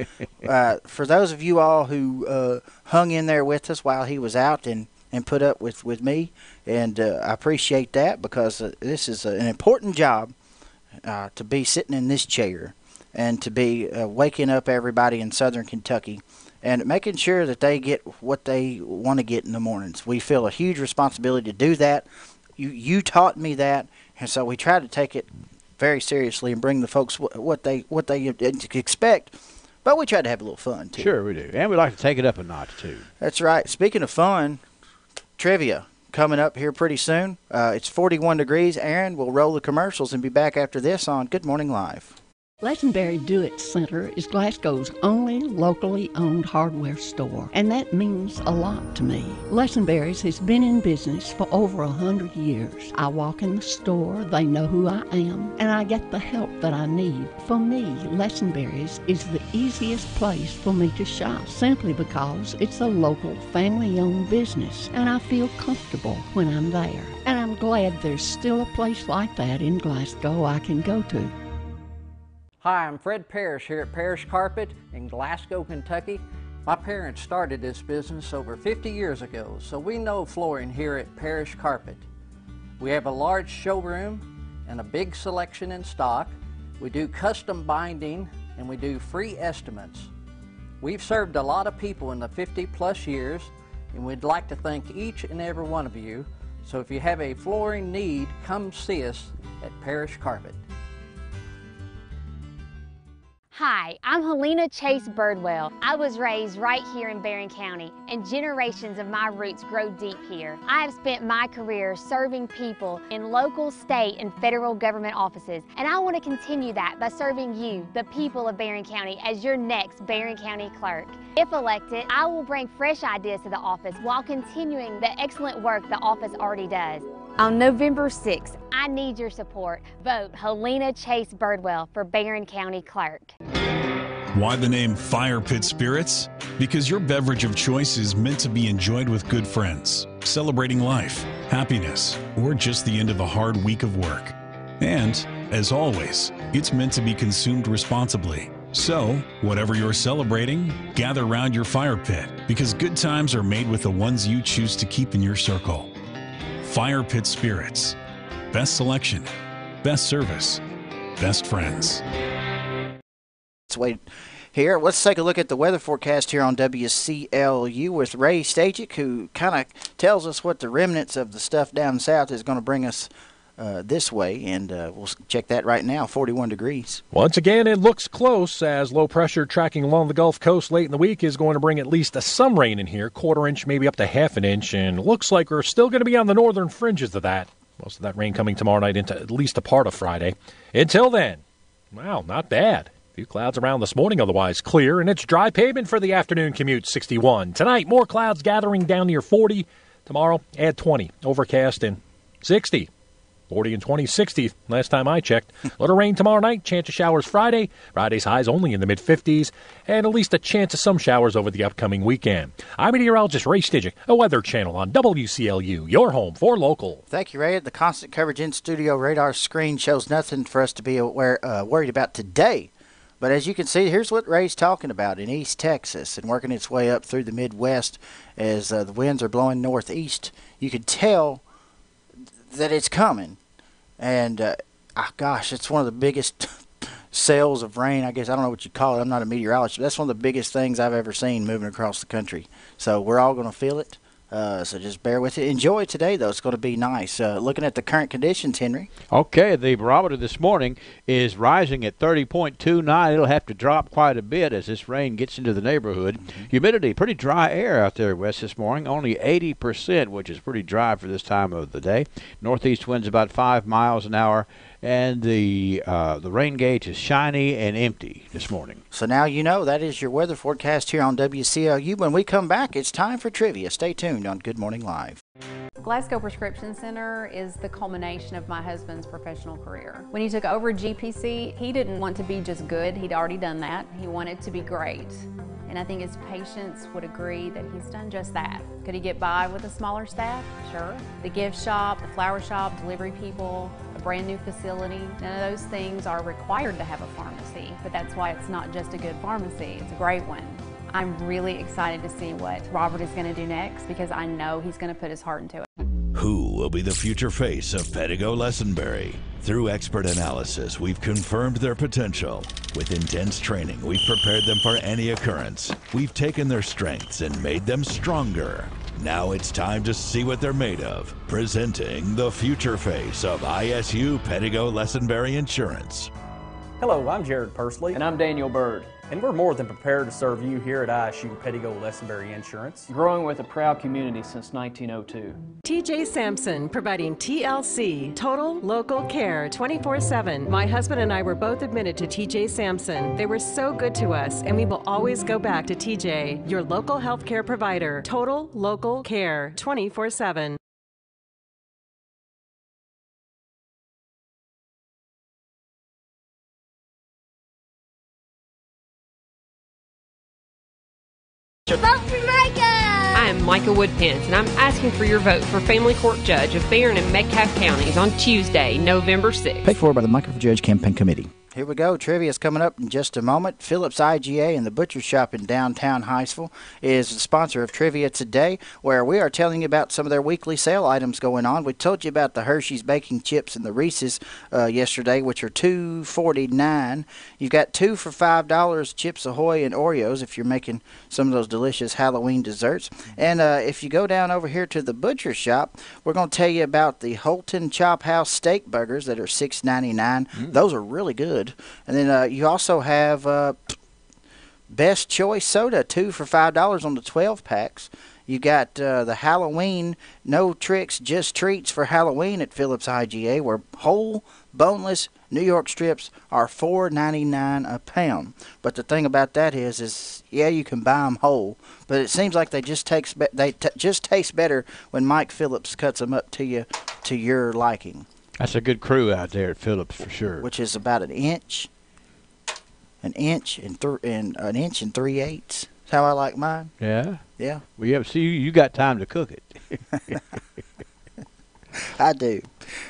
for those of you all who hung in there with us while he was out and put up with me, and I appreciate that, because this is an important job to be sitting in this chair and to be waking up everybody in southern Kentucky and making sure that they get what they want to get in the mornings. We feel a huge responsibility to do that. You taught me that, and so we try to take it very seriously and bring the folks what they expect. But we try to have a little fun too. Sure, we do, and we like to take it up a notch too. That's right. Speaking of fun, trivia coming up here pretty soon. It's 41 degrees. Aaron will roll the commercials and be back after this on Good Morning Live. Lesenberry Do-It Center is Glasgow's only locally owned hardware store, and that means a lot to me. Lesenberry's has been in business for over 100 years. I walk in the store, they know who I am, and I get the help that I need. For me, Lesenberry's is the easiest place for me to shop, simply because it's a local family-owned business, and I feel comfortable when I'm there. And I'm glad there's still a place like that in Glasgow I can go to. Hi, I'm Fred Parrish here at Parrish Carpet in Glasgow, Kentucky. My parents started this business over 50 years ago, so we know flooring here at Parrish Carpet. We have a large showroom and a big selection in stock. We do custom binding, and we do free estimates. We've served a lot of people in the 50-plus years, and we'd like to thank each and every one of you. So if you have a flooring need, come see us at Parish Carpet. Hi, I'm Helena Chase Birdwell. I was raised right here in Barron County, and generations of my roots grow deep here. I have spent my career serving people in local, state, and federal government offices, and I want to continue that by serving you, the people of Barron County, as your next Barron County clerk. If elected, I will bring fresh ideas to the office while continuing the excellent work the office already does. On November 6th, I need your support. Vote Helena Chase Birdwell for Barron County Clerk. Why the name Fire Pit Spirits? Because your beverage of choice is meant to be enjoyed with good friends, celebrating life, happiness, or just the end of a hard week of work. And, as always, it's meant to be consumed responsibly. So, whatever you're celebrating, gather round your fire pit, because good times are made with the ones you choose to keep in your circle. Fire Pit Spirits. Best selection, best service, best friends. Let's wait here. Let's take a look at the weather forecast here on WCLU with Ray Stajic, who kind of tells us what the remnants of the stuff down south is going to bring us this way, and we'll check that right now. 41 degrees. Once again, it looks close as low pressure tracking along the Gulf Coast late in the week is going to bring at least some rain in here, quarter inch, maybe up to half an inch, and looks like we're still going to be on the northern fringes of that. Most of that rain coming tomorrow night into at least a part of Friday. Until then, wow, not bad. A few clouds around this morning, otherwise clear, and it's dry pavement for the afternoon commute, 61. Tonight, more clouds gathering down near 40. Tomorrow, add 20. Overcast and 60. 40 and 20, 60 last time I checked. A little rain tomorrow night, chance of showers Friday. Friday's highs only in the mid-50s, and at least a chance of some showers over the upcoming weekend. I'm meteorologist Ray Stajic, a Weather Channel on WCLU, your home for local. Thank you, Ray. The constant coverage in-studio radar screen shows nothing for us to be worried about today. But as you can see, here's what Ray's talking about in East Texas and working its way up through the Midwest as the winds are blowing northeast. You can tell that it's coming. And, gosh, it's one of the biggest sails of rain, I guess. I don't know what you call it. I'm not a meteorologist. But that's one of the biggest things I've ever seen moving across the country. So we're all going to feel it. So just bear with it. Enjoy today, though. It's going to be nice. Looking at the current conditions, Henry. Okay, the barometer this morning is rising at 30.29. It'll have to drop quite a bit as this rain gets into the neighborhood. Humidity, pretty dry air out there west this morning, only 80%, which is pretty dry for this time of the day. Northeast winds about 5 miles an hour. And the rain gauge is shiny and empty this morning. So now you know that is your weather forecast here on WCLU. When we come back, it's time for trivia. Stay tuned on Good Morning Live. Glasgow Prescription Center is the culmination of my husband's professional career. When he took over GPC, he didn't want to be just good. He'd already done that. He wanted to be great. And I think his patients would agree that he's done just that. Could he get by with a smaller staff? Sure. The gift shop, the flower shop, delivery people, a brand new facility, none of those things are required to have a pharmacy, but that's why it's not just a good pharmacy, it's a great one. I'm really excited to see what Robert is going to do next because I know he's going to put his heart into it. Who will be the future face of Pedigo Lessenberry? Through expert analysis, we've confirmed their potential. With intense training, we've prepared them for any occurrence. We've taken their strengths and made them stronger. Now it's time to see what they're made of. Presenting the future face of ISU Pedigo Lessenberry Insurance. Hello, I'm Jared Pursley. And I'm Daniel Bird. And we're more than prepared to serve you here at ISU Pedigo Lessenberry Insurance. Growing with a proud community since 1902. TJ Sampson, providing TLC, Total Local Care, 24/7. My husband and I were both admitted to TJ Sampson. They were so good to us, and we will always go back to TJ, your local health care provider. Total Local Care, 24/7. Vote for Micah! I am Micah Woodpence, and I'm asking for your vote for Family Court Judge of Barron and Metcalfe Counties on Tuesday, November 6th. Paid for by the Micah for Judge Campaign Committee. Here we go. Trivia is coming up in just a moment. Phillips IGA and the Butcher Shop in downtown Hinesville is the sponsor of Trivia today, where we are telling you about some of their weekly sale items going on. We told you about the Hershey's baking chips and the Reese's yesterday, which are $2.49. You've got 2 for $5, Chips Ahoy and Oreos if you're making some of those delicious Halloween desserts. And if you go down over here to the Butcher Shop, we're going to tell you about the Holton Chop House steak burgers that are $6.99. Those are really good. And then you also have Best Choice Soda, 2 for $5 on the 12 packs. You got the Halloween No Tricks, Just Treats for Halloween at Phillips IGA, where whole, boneless New York strips are $4.99 a pound. But the thing about that is yeah, you can buy them whole, but it seems like they just taste better when Mike Phillips cuts them up to you to your liking. That's a good crew out there at Phillips for sure. Which is about an inch and 3/8. That's how I like mine. Yeah. Yeah. Well, yeah. See, you got time to cook it. I do.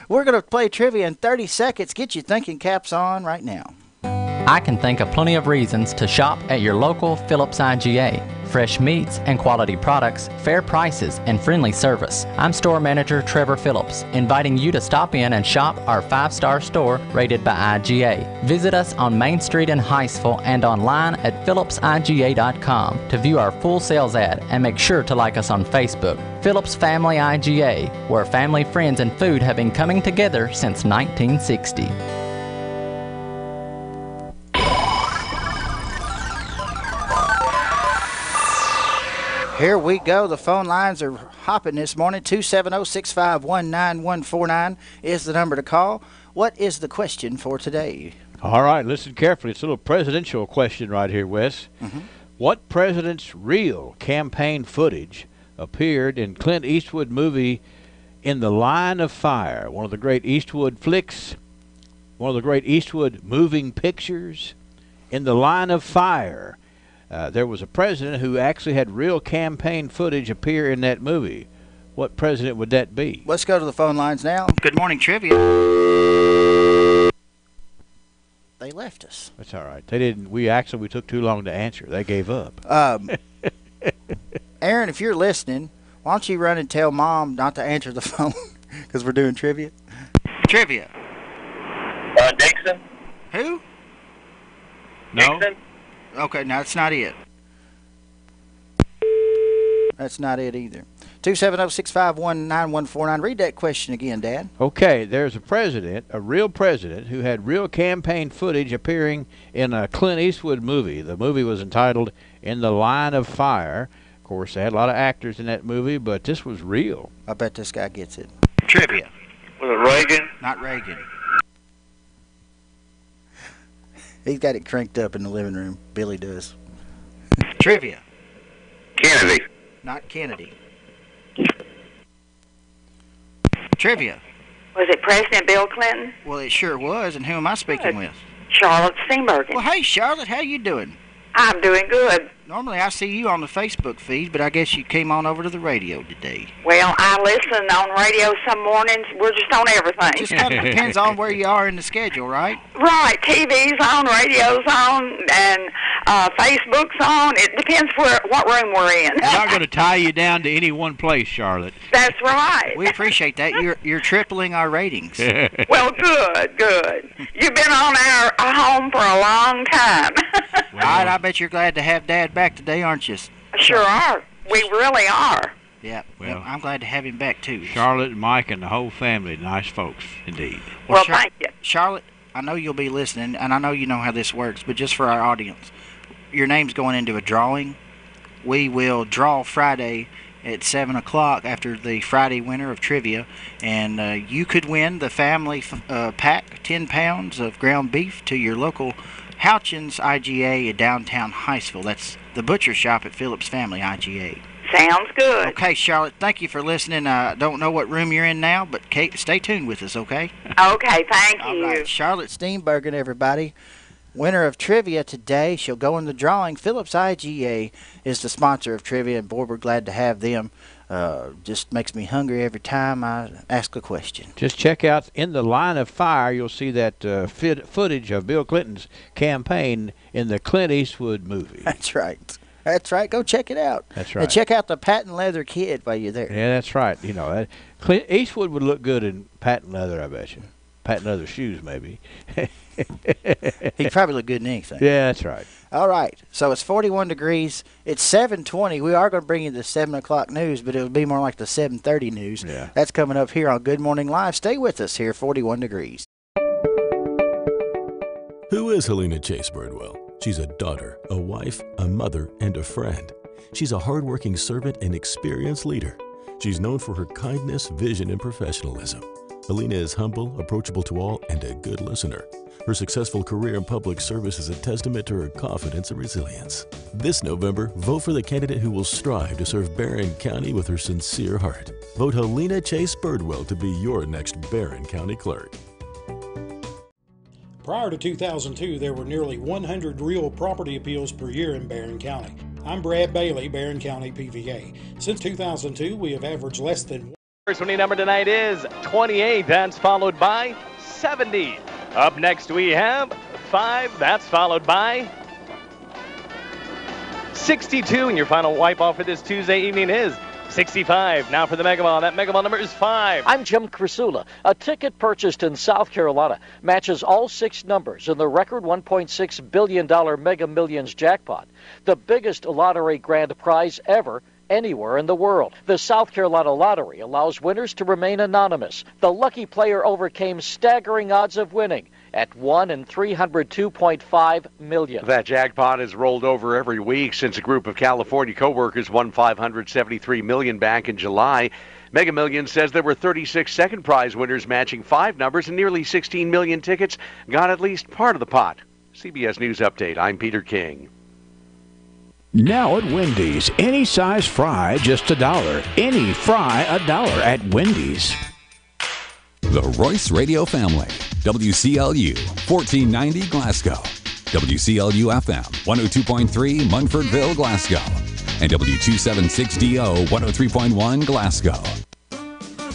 We're going to play trivia in 30 seconds. Get your thinking caps on right now. I can think of plenty of reasons to shop at your local Phillips IGA. Fresh meats and quality products, fair prices, and friendly service. I'm store manager Trevor Phillips, inviting you to stop in and shop our 5-star store rated by IGA. Visit us on Main Street in Hinesville and online at phillipsiga.com to view our full sales ad, and make sure to like us on Facebook. Phillips Family IGA, where family, friends, and food have been coming together since 1960. Here we go. The phone lines are hopping this morning. 270-651-9149 is the number to call. What is the question for today? All right, listen carefully. It's a little presidential question right here, Wes. What president's real campaign footage appeared in Clint Eastwood movie In the Line of Fire, one of the great Eastwood flicks, one of the great Eastwood moving pictures? In the Line of Fire. There was a president who actually had real campaign footage appear in that movie. What president would that be? Let's go to the phone lines now. Good morning, trivia. They left us. That's all right. They didn't. We took too long to answer. They gave up. Aaron, if you're listening, why don't you run and tell Mom not to answer the phone because we're doing trivia? Trivia. Dixon. Who? No. Dixon. Okay, no, that's not it. That's not it either. 270-651-9149. Read that question again, Dad. Okay, there's a president, a real president, who had real campaign footage appearing in a Clint Eastwood movie. The movie was entitled In the Line of Fire. Of course, they had a lot of actors in that movie, but this was real. I bet this guy gets it. Trivia. Was it Reagan? Not Reagan. He's got it cranked up in the living room. Billy does. Trivia. Kennedy. Not Kennedy. Trivia. Was it President Bill Clinton? Well, it sure was. And who am I speaking with? Charlotte Steenbergen. Well, hey, Charlotte, how you doing? I'm doing good. Normally I see you on the Facebook feed, but I guess you came on over to the radio today. Well, I listen on radio some mornings. We're just on everything. Just kind of depends on where you are in the schedule, right? Right. TV's on, radio's on, and Facebook's on. It depends what room we're in. We're not going to tie you down to any one place, Charlotte. That's right. We appreciate that. You're tripling our ratings. Well, good. You've been on our home for a long time. All right, I bet you're glad to have Dad back today, aren't you? Sure are. We really are. Yeah, well, I'm glad to have him back, too. Charlotte and Mike and the whole family, nice folks, indeed. Well, thank you. Charlotte, I know you'll be listening, and I know you know how this works, but just for our audience, your name's going into a drawing. We will draw Friday at 7 o'clock after the Friday winner of trivia, and you could win the family pack, 10 pounds of ground beef to your local Houchins IGA in downtown Hinesville. That's the butcher shop at Phillips Family IGA. Sounds good. Okay, Charlotte, thank you for listening. I don't know what room you're in now, but stay tuned with us, okay? Okay, thank you. All right, Charlotte Steenbergen, everybody. Winner of trivia today. She'll go in the drawing. Phillips IGA is the sponsor of trivia, and boy, we're glad to have them Just makes me hungry every time I ask a question. Just check out In the Line of Fire. You'll see that footage of Bill Clinton's campaign in the Clint Eastwood movie. That's right. That's right. Go check it out. That's right. And check out the patent leather kid while you're there. Yeah, that's right. You know, Clint Eastwood would look good in patent leather, I bet you. Patent leather shoes, maybe. He'd probably look good in anything. Yeah, that's right. All right. So it's 41 degrees. It's 7:20. We are going to bring you the 7 o'clock news, but it'll be more like the 7:30 news. Yeah. That's coming up here on Good Morning Live. Stay with us here, 41 degrees. Who is Helena Chase Birdwell? She's a daughter, a wife, a mother, and a friend. She's a hardworking servant and experienced leader. She's known for her kindness, vision, and professionalism. Helena is humble, approachable to all, and a good listener. Her successful career in public service is a testament to her confidence and resilience. This November, vote for the candidate who will strive to serve Barron County with her sincere heart. Vote Helena Chase Birdwell to be your next Barron County clerk. Prior to 2002, there were nearly 100 real property appeals per year in Barron County. I'm Brad Bailey, Barron County PVA. Since 2002, we have averaged less than... First winning number tonight is 28. That's followed by 70. Up next we have 5. That's followed by 62. And your final wipe off for this Tuesday evening is 65. Now for the Mega Ball. That Mega Ball number is 5. I'm Jim Crisula. A ticket purchased in South Carolina matches all 6 numbers in the record $1.6 billion Mega Millions jackpot, the biggest lottery grand prize ever anywhere in the world. The South Carolina Lottery allows winners to remain anonymous. The lucky player overcame staggering odds of winning at 1 in 302.5 million. That jackpot has rolled over every week since a group of California co-workers won $573 million back in July. Mega Millions says there were 36 second prize winners matching 5 numbers, and nearly 16 million tickets got at least part of the pot. CBS News Update, I'm Peter King. Now at Wendy's, any size fry, just $1. Any fry, $1 at Wendy's. The Royce Radio Family, WCLU, 1490 Glasgow, WCLU FM, 102.3 Munfordville, Glasgow, and W276DO, 103.1 Glasgow.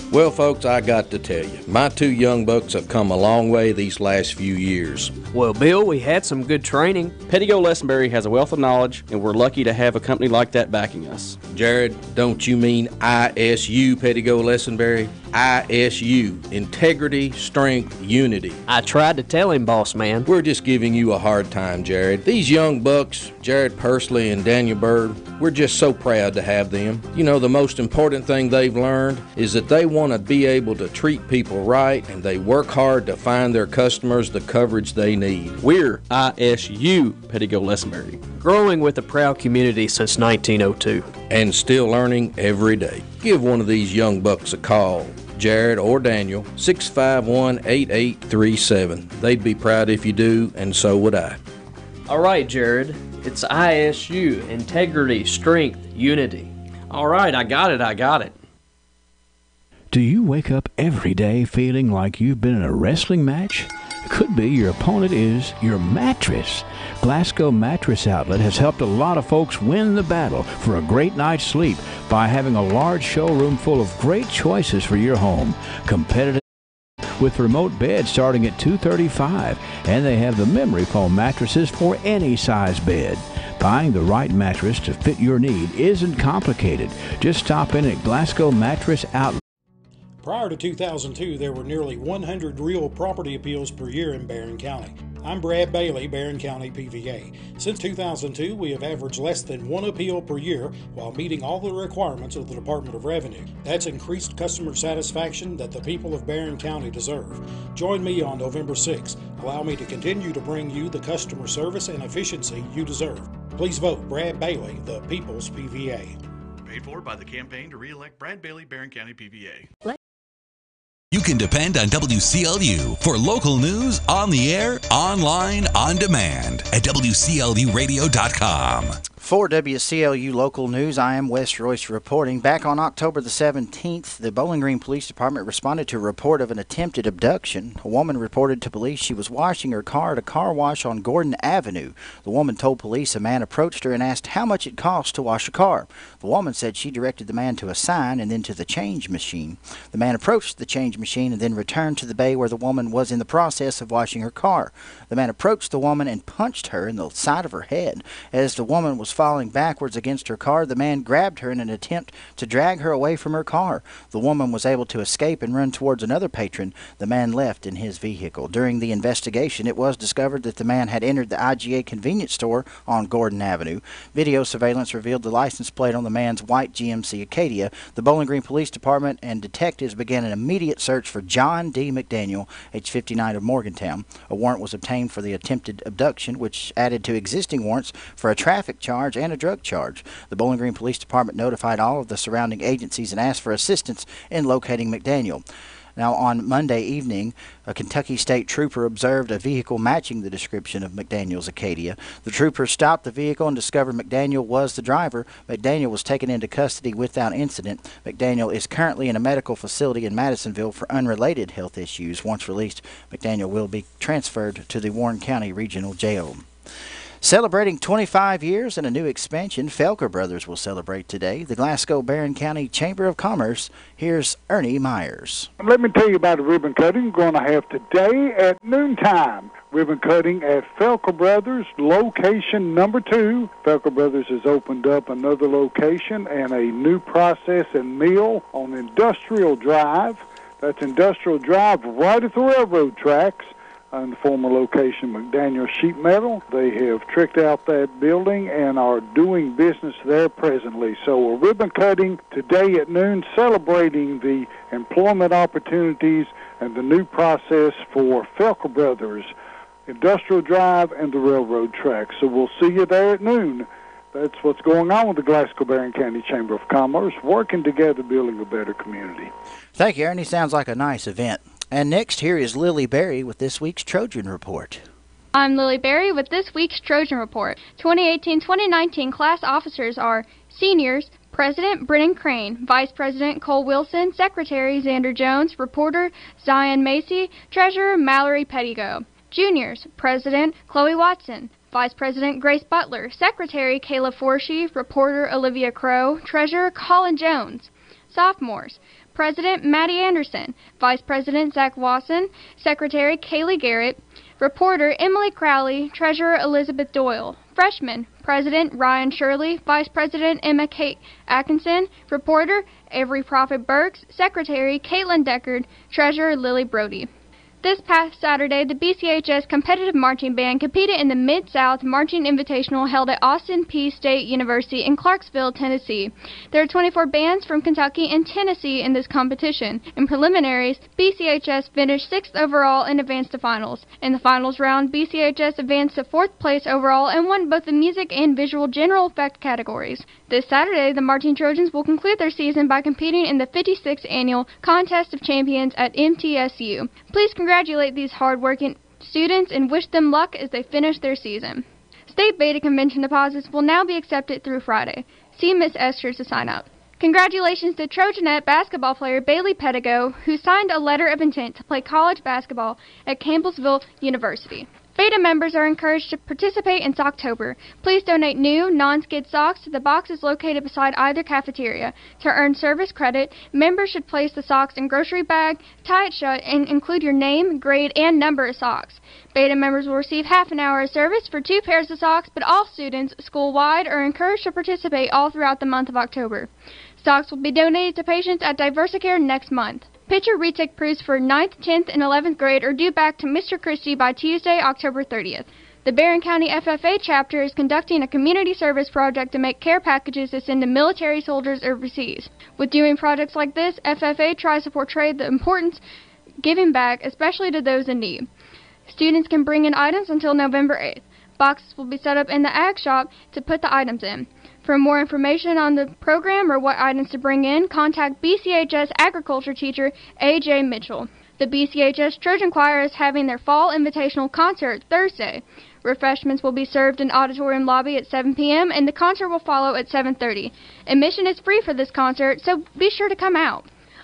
Well, folks, I got to tell you, my 2 young bucks have come a long way these last few years. Well, Bill, we had some good training. Pettigo Lessenberry has a wealth of knowledge, and we're lucky to have a company like that backing us. Jared, don't you mean ISU, Pettigo Lessenberry? ISU, Integrity, Strength, Unity. I tried to tell him, boss man. We're just giving you a hard time, Jared. These young bucks, Jared Pursley and Daniel Bird, we're just so proud to have them. You know, the most important thing they've learned is that they want to be able to treat people right, and they work hard to find their customers the coverage they need. We're ISU, Pettigo Lessenberry, growing with a proud community since 1902. And still learning every day. Give one of these young bucks a call, Jared or Daniel, 651-8837. They'd be proud if you do, and so would I. All right, Jared. It's ISU, Integrity, Strength, Unity. All right, I got it. Do you wake up every day feeling like you've been in a wrestling match? It could be your opponent is your mattress. Glasgow Mattress Outlet has helped a lot of folks win the battle for a great night's sleep by having a large showroom full of great choices for your home. Competitive with remote beds starting at $235, and they have the memory foam mattresses for any size bed. Buying the right mattress to fit your need isn't complicated. Just stop in at Glasgow Mattress Outlet. Prior to 2002, there were nearly 100 real property appeals per year in Barron County. I'm Brad Bailey, Barron County PVA. Since 2002, we have averaged less than 1 appeal per year while meeting all the requirements of the Department of Revenue. That's increased customer satisfaction that the people of Barron County deserve. Join me on November 6th. Allow me to continue to bring you the customer service and efficiency you deserve. Please vote Brad Bailey, the People's PVA. Paid for by the campaign to re-elect Brad Bailey, Barron County PVA. You can depend on WCLU for local news on the air, online, on demand at WCLUradio.com. For WCLU Local News, I am Wes Royce reporting. Back on October the 17th, the Bowling Green Police Department responded to a report of an attempted abduction. A woman reported to police she was washing her car at a car wash on Gordon Avenue. The woman told police a man approached her and asked how much it cost to wash a car. The woman said she directed the man to a sign and then to the change machine. The man approached the change machine and then returned to the bay where the woman was in the process of washing her car. The man approached the woman and punched her in the side of her head. As the woman was falling backwards against her car, the man grabbed her in an attempt to drag her away from her car. The woman was able to escape and run towards another patron. The man left in his vehicle. During the investigation, it was discovered that the man had entered the IGA convenience store on Gordon Avenue. Video surveillance revealed the license plate on the man's white GMC Acadia. The Bowling Green Police Department and detectives began an immediate search for John D. McDaniel, age 59, of Morgantown. A warrant was obtained for the attempted abduction, which added to existing warrants for a traffic charge and a drug charge. The Bowling Green Police Department notified all of the surrounding agencies and asked for assistance in locating McDaniel. Now, on Monday evening, a Kentucky State Trooper observed a vehicle matching the description of McDaniel's Acadia. The trooper stopped the vehicle and discovered McDaniel was the driver. McDaniel was taken into custody without incident. McDaniel is currently in a medical facility in Madisonville for unrelated health issues. Once released, McDaniel will be transferred to the Warren County Regional Jail. Celebrating 25 years and a new expansion, Felker Brothers will celebrate today. The Glasgow Barron County Chamber of Commerce. Here's Ernie Myers. Let me tell you about a ribbon cutting we're going to have today at noontime. Ribbon cutting at Felker Brothers, location number 2. Felker Brothers has opened up another location and a new process and mill on Industrial Drive. That's Industrial Drive right at the railroad tracks. In the former location, McDaniel Sheet Metal. They have tricked out that building and are doing business there presently. So a ribbon cutting today at noon celebrating the employment opportunities and the new process for Felker Brothers, Industrial Drive and the railroad tracks. So we'll see you there at noon. That's what's going on with the Glasgow Barron County Chamber of Commerce, working together, building a better community. Thank you, Ernie. Sounds like a nice event. And next, here is Lily Berry with this week's Trojan Report. I'm Lily Berry with this week's Trojan Report. 2018-2019 class officers are seniors, President Brennan Crane, Vice President Cole Wilson, Secretary Xander Jones, Reporter Zion Macy, Treasurer Mallory Pettigo. Juniors, President Chloe Watson, Vice President Grace Butler, Secretary Kayla Forshee, Reporter Olivia Crow, Treasurer Colin Jones. Sophomores, President Maddie Anderson, Vice President Zach Wasson, Secretary Kaylee Garrett, Reporter Emily Crowley, Treasurer Elizabeth Doyle. Freshmen, President Ryan Shirley, Vice President Emma Kate Atkinson, Reporter Avery Prophet Burks, Secretary Caitlin Deckard, Treasurer Lily Brody. This past Saturday, the BCHS Competitive Marching Band competed in the Mid-South Marching Invitational held at Austin Peay State University in Clarksville, Tennessee. There are 24 bands from Kentucky and Tennessee in this competition. In preliminaries, BCHS finished 6th overall and advanced to finals. In the finals round, BCHS advanced to 4th place overall and won both the music and visual general effect categories. This Saturday, the Marching Trojans will conclude their season by competing in the 56th Annual Contest of Champions at MTSU. Please congratulate these hard-working students and wish them luck as they finish their season. State Beta Convention deposits will now be accepted through Friday. See Miss Esther to sign up. Congratulations to Trojanette basketball player Bailey Pettigo, who signed a letter of intent to play college basketball at Campbellsville University. Beta members are encouraged to participate in Socktober. Please donate new, non-skid socks to the boxes located beside either cafeteria. To earn service credit, members should place the socks in grocery bag, tie it shut, and include your name, grade, and number of socks. Beta members will receive half an hour of service for 2 pairs of socks, but all students, school-wide, are encouraged to participate all throughout the month of October. Socks will be donated to patients at Diversicare next month. Picture retake proofs for 9th, 10th, and 11th grade are due back to Mr. Christie by Tuesday, October 30th. The Barron County FFA chapter is conducting a community service project to make care packages to send to military soldiers overseas. With doing projects like this, FFA tries to portray the importance of giving back, especially to those in need. Students can bring in items until November 8th. Boxes will be set up in the ag shop to put the items in. For more information on the program or what items to bring in, contact BCHS Agriculture Teacher A.J. Mitchell. The BCHS Trojan Choir is having their Fall Invitational Concert Thursday. Refreshments will be served in auditorium lobby at 7 p.m. and the concert will follow at 7:30. Admission is free for this concert, so be sure to come out.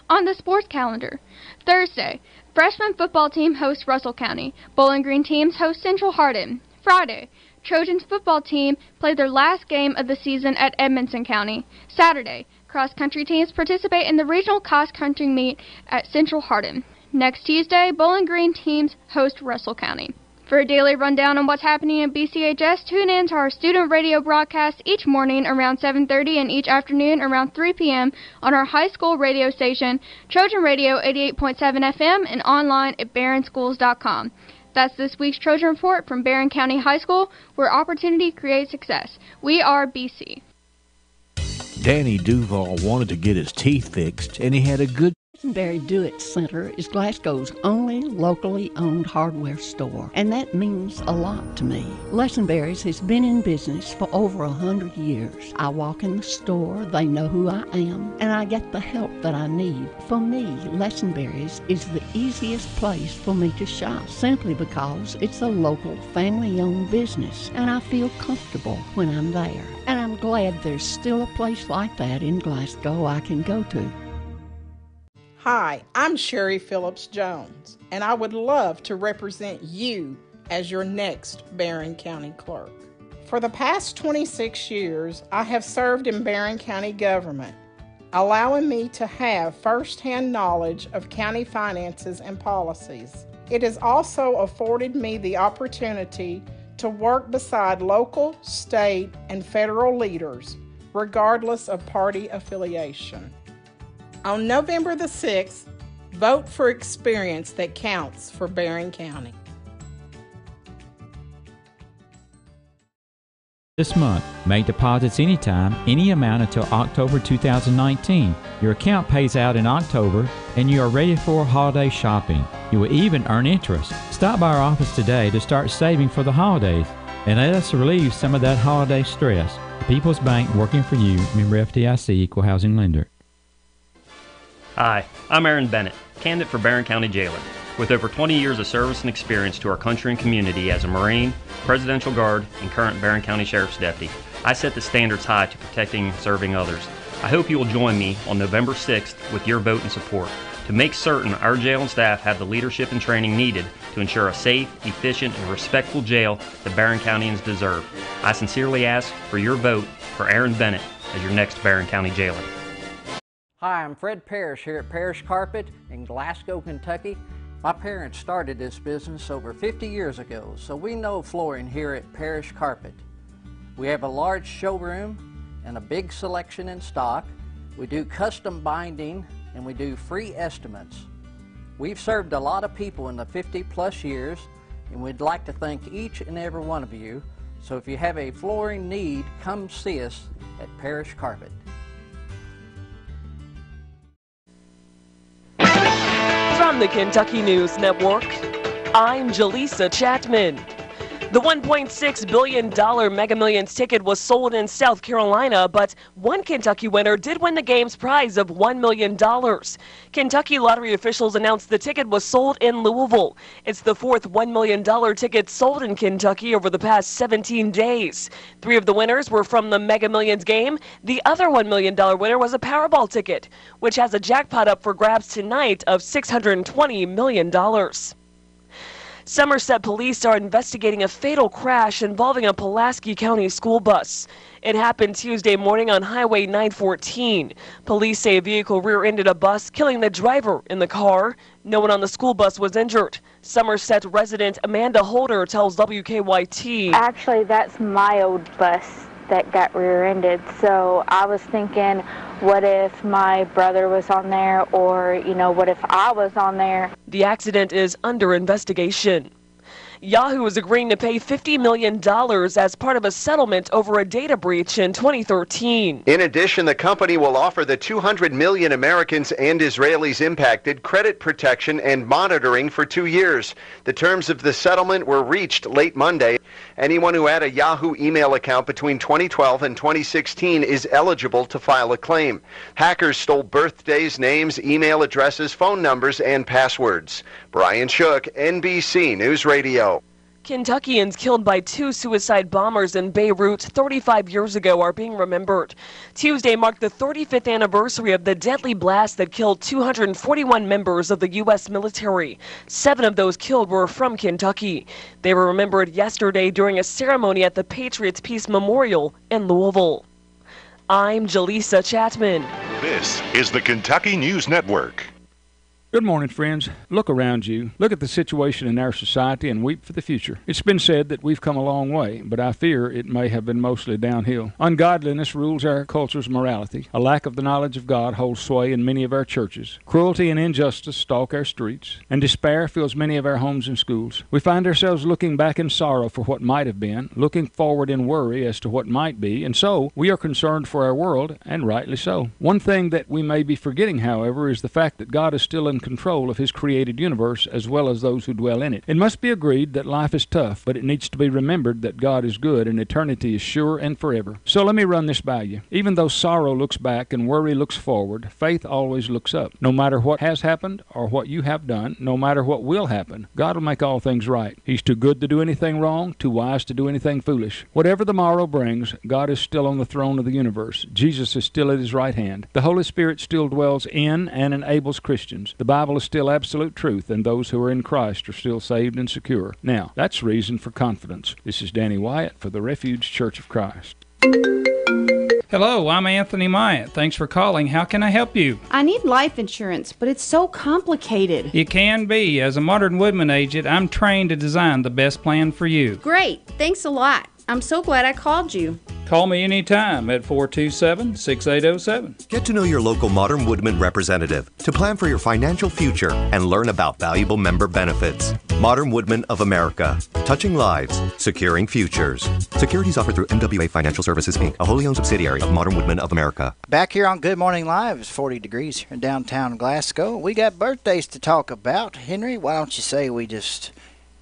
On the sports calendar, Thursday, freshman football team hosts Russell County. Bowling Green teams host Central Hardin. Friday, Trojans football team play their last game of the season at Edmonson County. Saturday, cross-country teams participate in the regional cross-country meet at Central Hardin. Next Tuesday, Bowling Green teams host Russell County. For a daily rundown on what's happening at BCHS, tune in to our student radio broadcast each morning around 7:30 and each afternoon around 3 p.m. on our high school radio station, Trojan Radio 88.7 FM, and online at barronschools.com. That's this week's Trojan Report from Barron County High School, where opportunity creates success. We are BC. Danny Duval wanted to get his teeth fixed, and he had a good Lesenberry Do-It Center is Glasgow's only locally owned hardware store, and that means a lot to me. Lesenberry's has been in business for over 100 years. I walk in the store, they know who I am, and I get the help that I need. For me, Lesenberry's is the easiest place for me to shop, simply because it's a local family-owned business, and I feel comfortable when I'm there. And I'm glad there's still a place like that in Glasgow I can go to. Hi, I'm Sherry Phillips Jones, and I would love to represent you as your next Barron County Clerk. For the past 26 years, I have served in Barron County government, allowing me to have first-hand knowledge of county finances and policies. It has also afforded me the opportunity to work beside local, state, and federal leaders, regardless of party affiliation. On November the 6th, vote for experience that counts for Barron County. This month, make deposits anytime, any amount until October 2019. Your account pays out in October, and you are ready for holiday shopping. You will even earn interest. Stop by our office today to start saving for the holidays, and let us relieve some of that holiday stress. The People's Bank, working for you, member FDIC, equal housing lender. Hi, I'm Aaron Bennett, candidate for Barron County Jailer. With over 20 years of service and experience to our country and community as a Marine, Presidential Guard, and current Barron County Sheriff's Deputy, I set the standards high to protecting and serving others. I hope you will join me on November 6th with your vote and support to make certain our jail and staff have the leadership and training needed to ensure a safe, efficient, and respectful jail that Barron Countyans deserve. I sincerely ask for your vote for Aaron Bennett as your next Barron County Jailer. Hi, I'm Fred Parrish here at Parrish Carpet in Glasgow, Kentucky. My parents started this business over 50 years ago, so we know flooring here at Parrish Carpet. We have a large showroom and a big selection in stock. We do custom binding and we do free estimates. We've served a lot of people in the 50-plus years, and we'd like to thank each and every one of you. So if you have a flooring need, come see us at Parrish Carpet. From the Kentucky News Network, I'm Jaleesa Chapman. The $1.6 billion Mega Millions ticket was sold in South Carolina, but one Kentucky winner did win the game's prize of $1 million. Kentucky lottery officials announced the ticket was sold in Louisville. It's the fourth $1 million ticket sold in Kentucky over the past 17 days. 3 of the winners were from the Mega Millions game. The other $1 million winner was a Powerball ticket, which has a jackpot up for grabs tonight of $620 million. Somerset police are investigating a fatal crash involving a Pulaski County school bus. It happened Tuesday morning on Highway 914. Police say a vehicle rear-ended a bus, killing the driver in the car. No one on the school bus was injured. Somerset resident Amanda Holder tells WKYT. Actually, that's my old bus that got rear-ended. So I was thinking, what if my brother was on there, or, what if I was on there? The accident is under investigation. Yahoo is agreeing to pay $50 million as part of a settlement over a data breach in 2013. In addition, the company will offer the 200 million Americans and Israelis impacted credit protection and monitoring for 2 years. The terms of the settlement were reached late Monday. Anyone who had a Yahoo email account between 2012 and 2016 is eligible to file a claim. Hackers stole birthdays, names, email addresses, phone numbers, and passwords. Brian Shook, NBC News Radio. Kentuckians killed by 2 suicide bombers in Beirut 35 years ago are being remembered. Tuesday marked the 35th anniversary of the deadly blast that killed 241 members of the U.S. military. 7 of those killed were from Kentucky. They were remembered yesterday during a ceremony at the Patriots Peace Memorial in Louisville. I'm Jaleesa Chapman. This is the Kentucky News Network. Good morning, friends. Look around you. Look at the situation in our society and weep for the future. It's been said that we've come a long way, but I fear it may have been mostly downhill. Ungodliness rules our culture's morality. A lack of the knowledge of God holds sway in many of our churches. Cruelty and injustice stalk our streets, and despair fills many of our homes and schools. We find ourselves looking back in sorrow for what might have been, looking forward in worry as to what might be, and so we are concerned for our world, and rightly so. One thing that we may be forgetting, however, is the fact that God is still in control of his created universe as well as those who dwell in it. It must be agreed that life is tough, but it needs to be remembered that God is good and eternity is sure and forever. So let me run this by you. Even though sorrow looks back and worry looks forward, faith always looks up. No matter what has happened or what you have done, no matter what will happen, God will make all things right. He's too good to do anything wrong, too wise to do anything foolish. Whatever the morrow brings, God is still on the throne of the universe. Jesus is still at his right hand. The Holy Spirit still dwells in and enables Christians. The Bible is still absolute truth, and those who are in Christ are still saved and secure. Now, that's reason for confidence. This is Danny Wyatt for the Refuge Church of Christ. Hello, I'm Anthony Myatt. Thanks for calling. How can I help you? I need life insurance, but it's so complicated. It can be. As a Modern Woodman agent, I'm trained to design the best plan for you. Great. Thanks a lot. I'm so glad I called you. Call me anytime at 427-6807. Get to know your local Modern Woodman representative to plan for your financial future and learn about valuable member benefits. Modern Woodman of America. Touching lives, securing futures. Securities offered through MWA Financial Services, Inc., a wholly owned subsidiary of Modern Woodman of America. Back here on Good Morning Live, it's 40 degrees here in downtown Glasgow. We got birthdays to talk about. Henry, why don't you say we just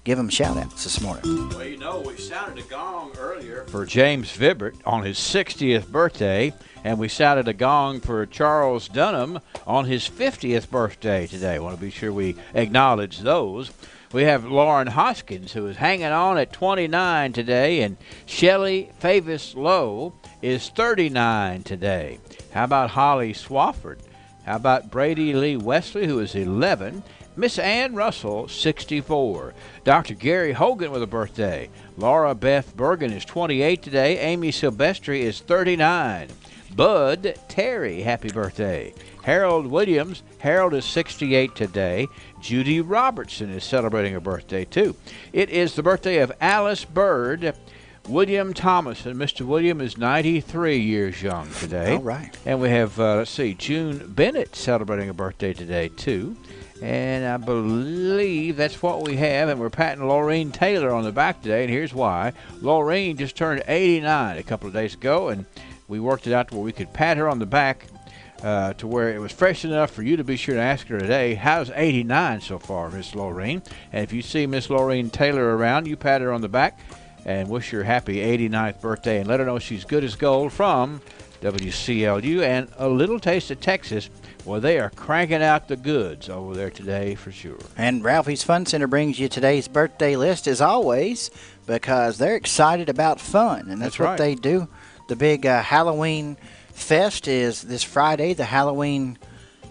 give them shout-outs this morning? Well, you know, we sounded a gong earlier for James Vibbert on his 60th birthday, and we sounded a gong for Charles Dunham on his 50th birthday today. I want to be sure we acknowledge those. We have Lauren Hoskins, who is hanging on at 29 today, and Shelley Favis Lowe is 39 today. How about Holly Swafford? How about Brady Lee Wesley, who is 11? Miss Ann Russell, 64. Dr. Gary Hogan with a birthday. Laura Beth Bergen is 28 today. Amy Silvestri is 39. Bud Terry, happy birthday. Harold Williams, Harold is 68 today. Judy Robertson is celebrating her birthday, too. It is the birthday of Alice Bird. William Thomas, and Mr. William is 93 years young today. All right. And we have, June Bennett celebrating a birthday today, too. And I believe that's what we have, and we're patting Laureen Taylor on the back today, and here's why. Laureen just turned 89 a couple of days ago, and we worked it out to where we could pat her on the back to where it was fresh enough for you to be sure to ask her today, how's 89 so far, Miss Laureen? And if you see Miss Laureen Taylor around, you pat her on the back and wish her happy 89th birthday and let her know she's good as gold from WCLU and a little taste of Texas. Well, they are cranking out the goods over there today for sure. And Ralphie's Fun Center brings you today's birthday list as always because they're excited about fun, and that's what right. they do. The big Halloween Fest is this Friday. The Halloween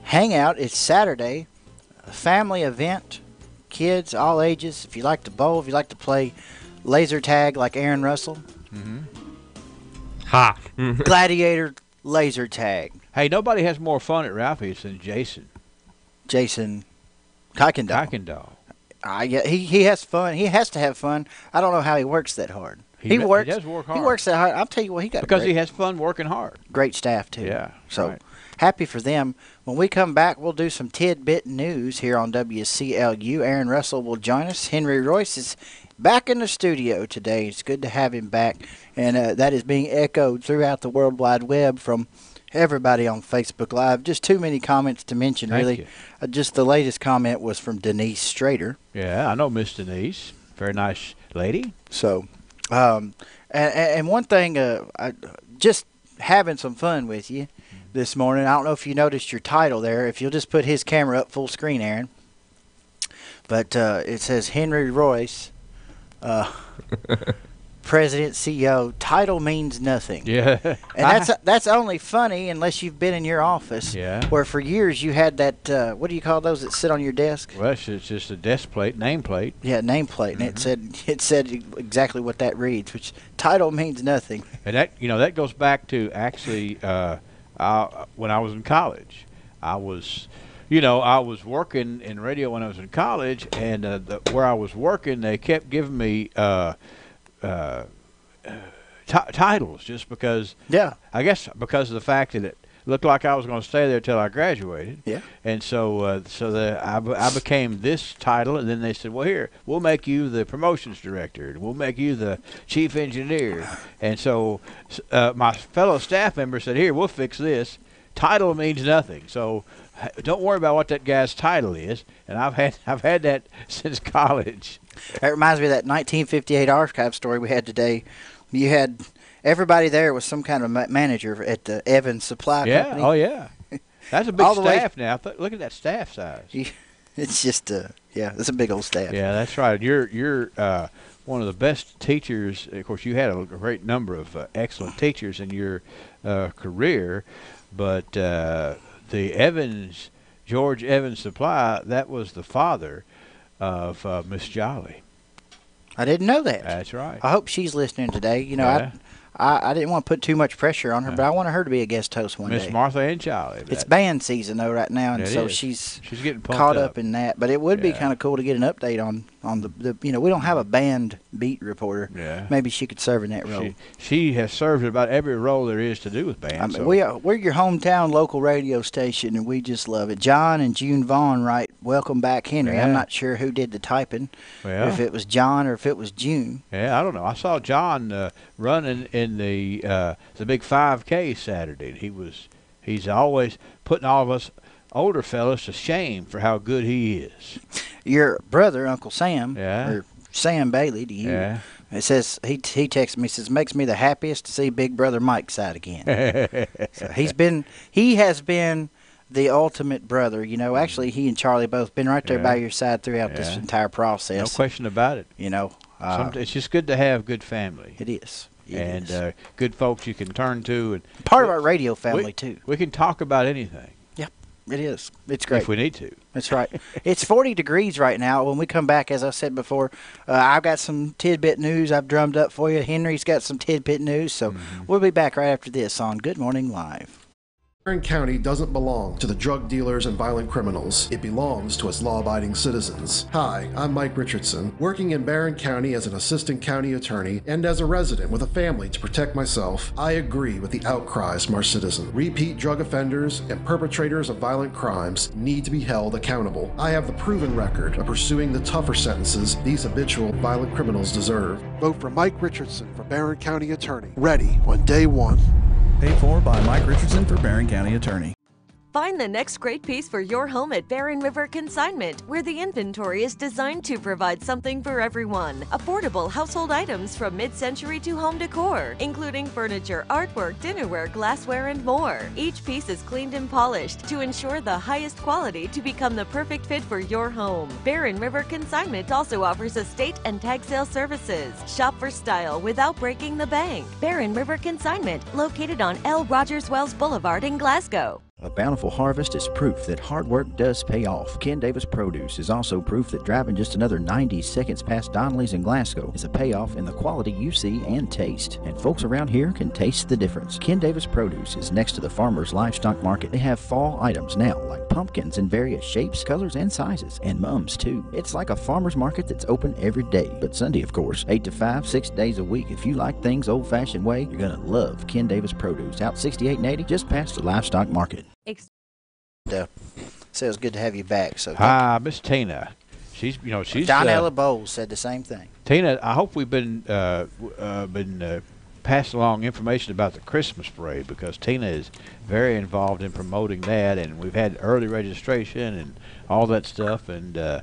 Hangout is Saturday. A family event, kids, all ages. If you like to bowl, if you like to play laser tag like Aaron Russell. Mm-hmm. Ha! Gladiator laser tag. Hey, nobody has more fun at Ralphie's than Jason. Jason Kuykendall. Yeah, he has fun. He has to have fun. I don't know how he works that hard. He does work hard. He works that hard. I'll tell you what, he got because he has fun working hard. Great staff too. Yeah. So, right. happy for them. When we come back, we'll do some tidbit news here on WCLU. Aaron Russell will join us. Henry Royce is back in the studio today. It's good to have him back, and that is being echoed throughout the World Wide Web from everybody on Facebook Live. Just too many comments to mention, really. Just the latest comment was from Denise Strader. Yeah, I know Miss Denise. Very nice lady. So, and one thing, just having some fun with you this morning. I don't know if you noticed your title there. If you'll just put his camera up full screen, Aaron. But it says Henry Royce, President, CEO. Title means nothing. Yeah. And that's only funny unless you've been in your office. Yeah. Where for years you had that, what do you call those that sit on your desk? Well, it's just a desk plate, nameplate. Yeah, nameplate. And it said exactly what that reads, which title means nothing. And that goes back to actually when I was in college. I was working in radio when I was in college, and where I was working, they kept giving me titles just because. Yeah. I guess because of the fact that it looked like I was going to stay there till I graduated. Yeah. And so I became this title, and then they said, well, here, we'll make you the promotions director, and we'll make you the chief engineer. And so my fellow staff member said, here, we'll fix this. Title means nothing. So don't worry about what that guy's title is. And I've had that since college. That reminds me of that 1958 archive story we had today. You had everybody there was some kind of manager at the Evans Supply Company. Oh yeah. That's a big staff now. Look at that staff size. It's just it's a big old staff. Yeah, that's right. You're one of the best teachers. Of course, you had a great number of excellent teachers in your career, but the George Evans Supply, that was the father of Miss Jolly. I didn't know that. That's right. I hope she's listening today. Yeah. I didn't want to put too much pressure on her, but I wanted her to be a guest host one day. Miss Martha and Jolly. It's band season though right now, and so she's getting pumped caught up in that. But it would be kind of cool to get an update on the we don't have a band beat reporter. Yeah. Maybe she could serve in that role. She has served about every role there is to do with bands. We're your hometown local radio station, and we just love it. John and June Vaughn write, "Welcome back, Henry." Yeah. I'm not sure who did the typing, if it was John or if it was June. Yeah, I don't know. I saw John running in the big 5K Saturday. He's always putting all of us older fellas to shame for how good he is. Your brother, Uncle Sam, or Sam Bailey to you, it says he texted me, says, makes me the happiest to see Big Brother Mike's side again. So he has been the ultimate brother. Actually he and Charlie both been right there by your side throughout this entire process. No question about it. It's just good to have good family. It is. Good folks you can turn to. And part of our radio family, too. We can talk about anything. Yep, it is. It's great. If we need to. That's right. It's 40 degrees right now. When we come back, as I said before, I've got some tidbit news I've drummed up for you. Henry's got some tidbit news. So we'll be back right after this on Good Morning Live. Barron County doesn't belong to the drug dealers and violent criminals. It belongs to its law-abiding citizens. Hi, I'm Mike Richardson, working in Barron County as an assistant county attorney and as a resident with a family to protect myself. I agree with the outcries from our citizens. Repeat drug offenders and perpetrators of violent crimes need to be held accountable. I have the proven record of pursuing the tougher sentences these habitual violent criminals deserve. Vote for Mike Richardson for Barron County Attorney. Ready on day one. Paid for by Mike Richardson for Barron County Attorney. Find the next great piece for your home at Barron River Consignment, where the inventory is designed to provide something for everyone. Affordable household items from mid-century to home decor, including furniture, artwork, dinnerware, glassware, and more. Each piece is cleaned and polished to ensure the highest quality to become the perfect fit for your home. Barron River Consignment also offers estate and tag sale services. Shop for style without breaking the bank. Barron River Consignment, located on L. Rogers Wells Boulevard in Glasgow. A bountiful harvest is proof that hard work does pay off. Ken Davis Produce is also proof that driving just another 90 seconds past Donnelly's in Glasgow is a payoff in the quality you see and taste. And folks around here can taste the difference. Ken Davis Produce is next to the Farmers Livestock Market. They have fall items now like pumpkins in various shapes, colors, and sizes, and mums too. It's like a farmer's market that's open every day, but Sunday, of course, 8 to 5, 6 days a week. If you like things old-fashioned way, you're going to love Ken Davis Produce, out 68 and 80, just past the livestock market. Says good to have you back. So hi, Miss Tina. She's Donella Bowles said the same thing. Tina, I hope we've been passing along information about the Christmas parade, because Tina is very involved in promoting that, and we've had early registration and all that stuff, and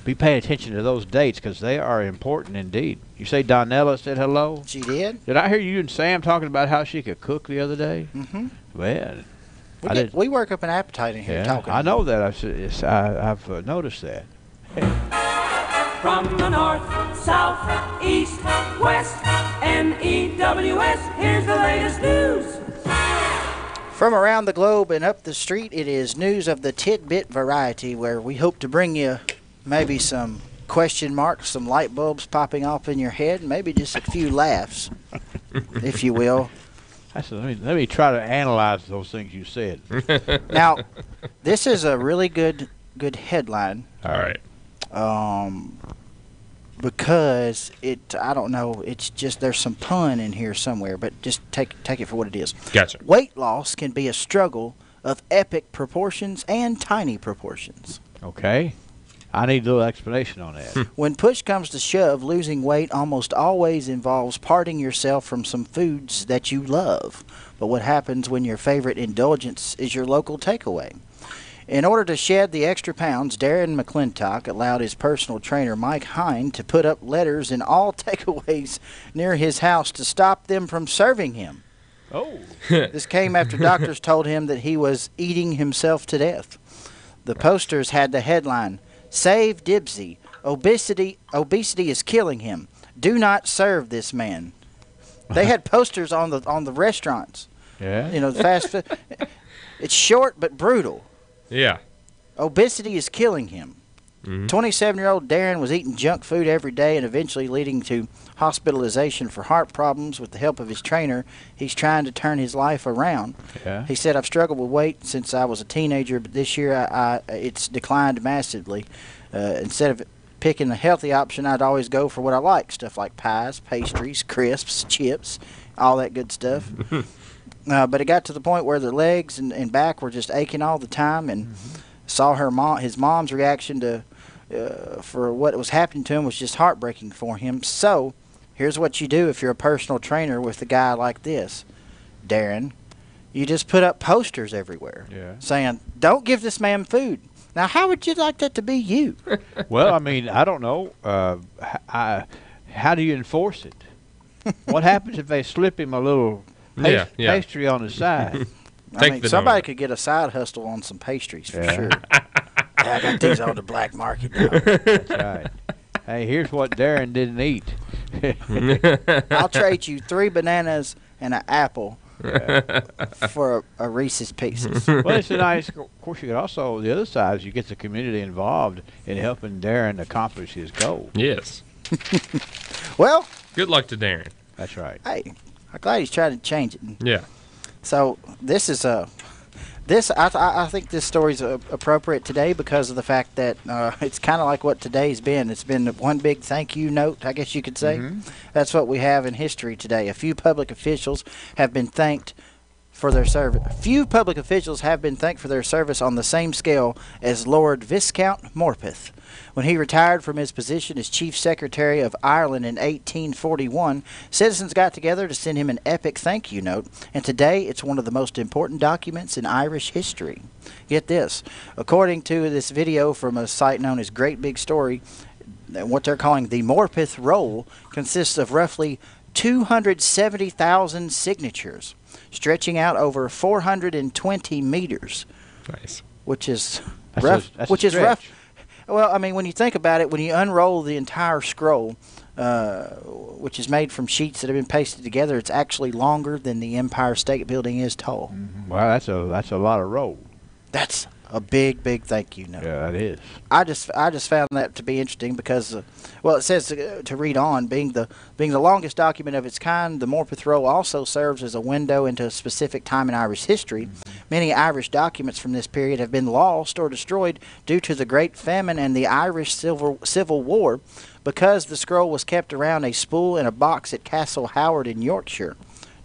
be paying attention to those dates because they are important indeed. You say Donella said hello? She did. Did I hear you and Sam talking about how she could cook the other day? Mm-hmm. Well, we work up an appetite in here talking. I know that. I've noticed that. From the north, south, east, west, NEWS, here's the latest news. From around the globe and up the street, it is news of the tidbit variety, where we hope to bring you maybe some question marks, some light bulbs popping off in your head, maybe just a few laughs, if you will. Let me try to analyze those things you said. Now, this is a really good headline. All right. Because I don't know, it's just there's some pun in here somewhere, but just take it for what it is. Gotcha. Weight loss can be a struggle of epic proportions and tiny proportions. Okay. I need a little explanation on that. When push comes to shove, losing weight almost always involves parting yourself from some foods that you love. But what happens when your favorite indulgence is your local takeaway? In order to shed the extra pounds, Darren McClintock allowed his personal trainer Mike Hine to put up letters in all takeaways near his house to stop them from serving him. Oh. This came after doctors told him that he was eating himself to death. The posters had the headline, "Save Dibsy. Obesity is killing him. Do not serve this man." They had posters on the restaurants. Yeah. You know, the fast food. It's short but brutal. Yeah. Obesity is killing him. 27-year-old Darren was eating junk food every day and eventually leading to hospitalization for heart problems. With the help of his trainer, he's trying to turn his life around. Yeah. He said, "I've struggled with weight since I was a teenager, but this year it's declined massively. Instead of picking the healthy option, I'd always go for what I like, stuff like pies, pastries, crisps, chips, all that good stuff." But it got to the point where the legs and back were just aching all the time, and saw his mom's reaction to for what was happening to him was just heartbreaking for him. So here's what you do if you're a personal trainer with a guy like this, Darren. You just put up posters everywhere saying, "Don't give this man food." Now, how would you like that to be you? Well, I mean, I don't know. How do you enforce it? What happens if they slip him a little pastry on the side? I mean, somebody could get a side hustle on some pastries for sure. I got these on the black market now. That's right. Hey, here's what Darren didn't eat. I'll trade you 3 bananas and an apple for a Reese's Pieces. Well, it's a nice. Of course, you could also, the other side is you get the community involved in helping Darren accomplish his goal. Yes. Well, good luck to Darren. That's right. Hey, I'm glad he's trying to change it. Yeah. So this is I think this story's appropriate today because of the fact that it's kind of like what today's been. It's been one big thank you note, I guess you could say. That's what we have in history today. A few public officials have been thanked for their service. Few public officials have been thanked for their service on the same scale as Lord Viscount Morpeth. When he retired from his position as Chief Secretary of Ireland in 1841, citizens got together to send him an epic thank you note, and today it's one of the most important documents in Irish history. Get this. According to this video from a site known as Great Big Story, what they're calling the Morpeth Roll consists of roughly 270,000 signatures, stretching out over 420 meters. Nice. Which is rough. Rough. Well, I mean, when you think about it, when you unroll the entire scroll, which is made from sheets that have been pasted together, it's actually longer than the Empire State Building is tall. Wow, that's a lot of roll. That's a big thank you note. Yeah, that is. I just found that to be interesting because, well, it says to read on, being the longest document of its kind, the Morpeth Roll also serves as a window into a specific time in Irish history, Many Irish documents from this period have been lost or destroyed due to the Great Famine and the Irish Civil War because the scroll was kept around a spool in a box at Castle Howard in Yorkshire.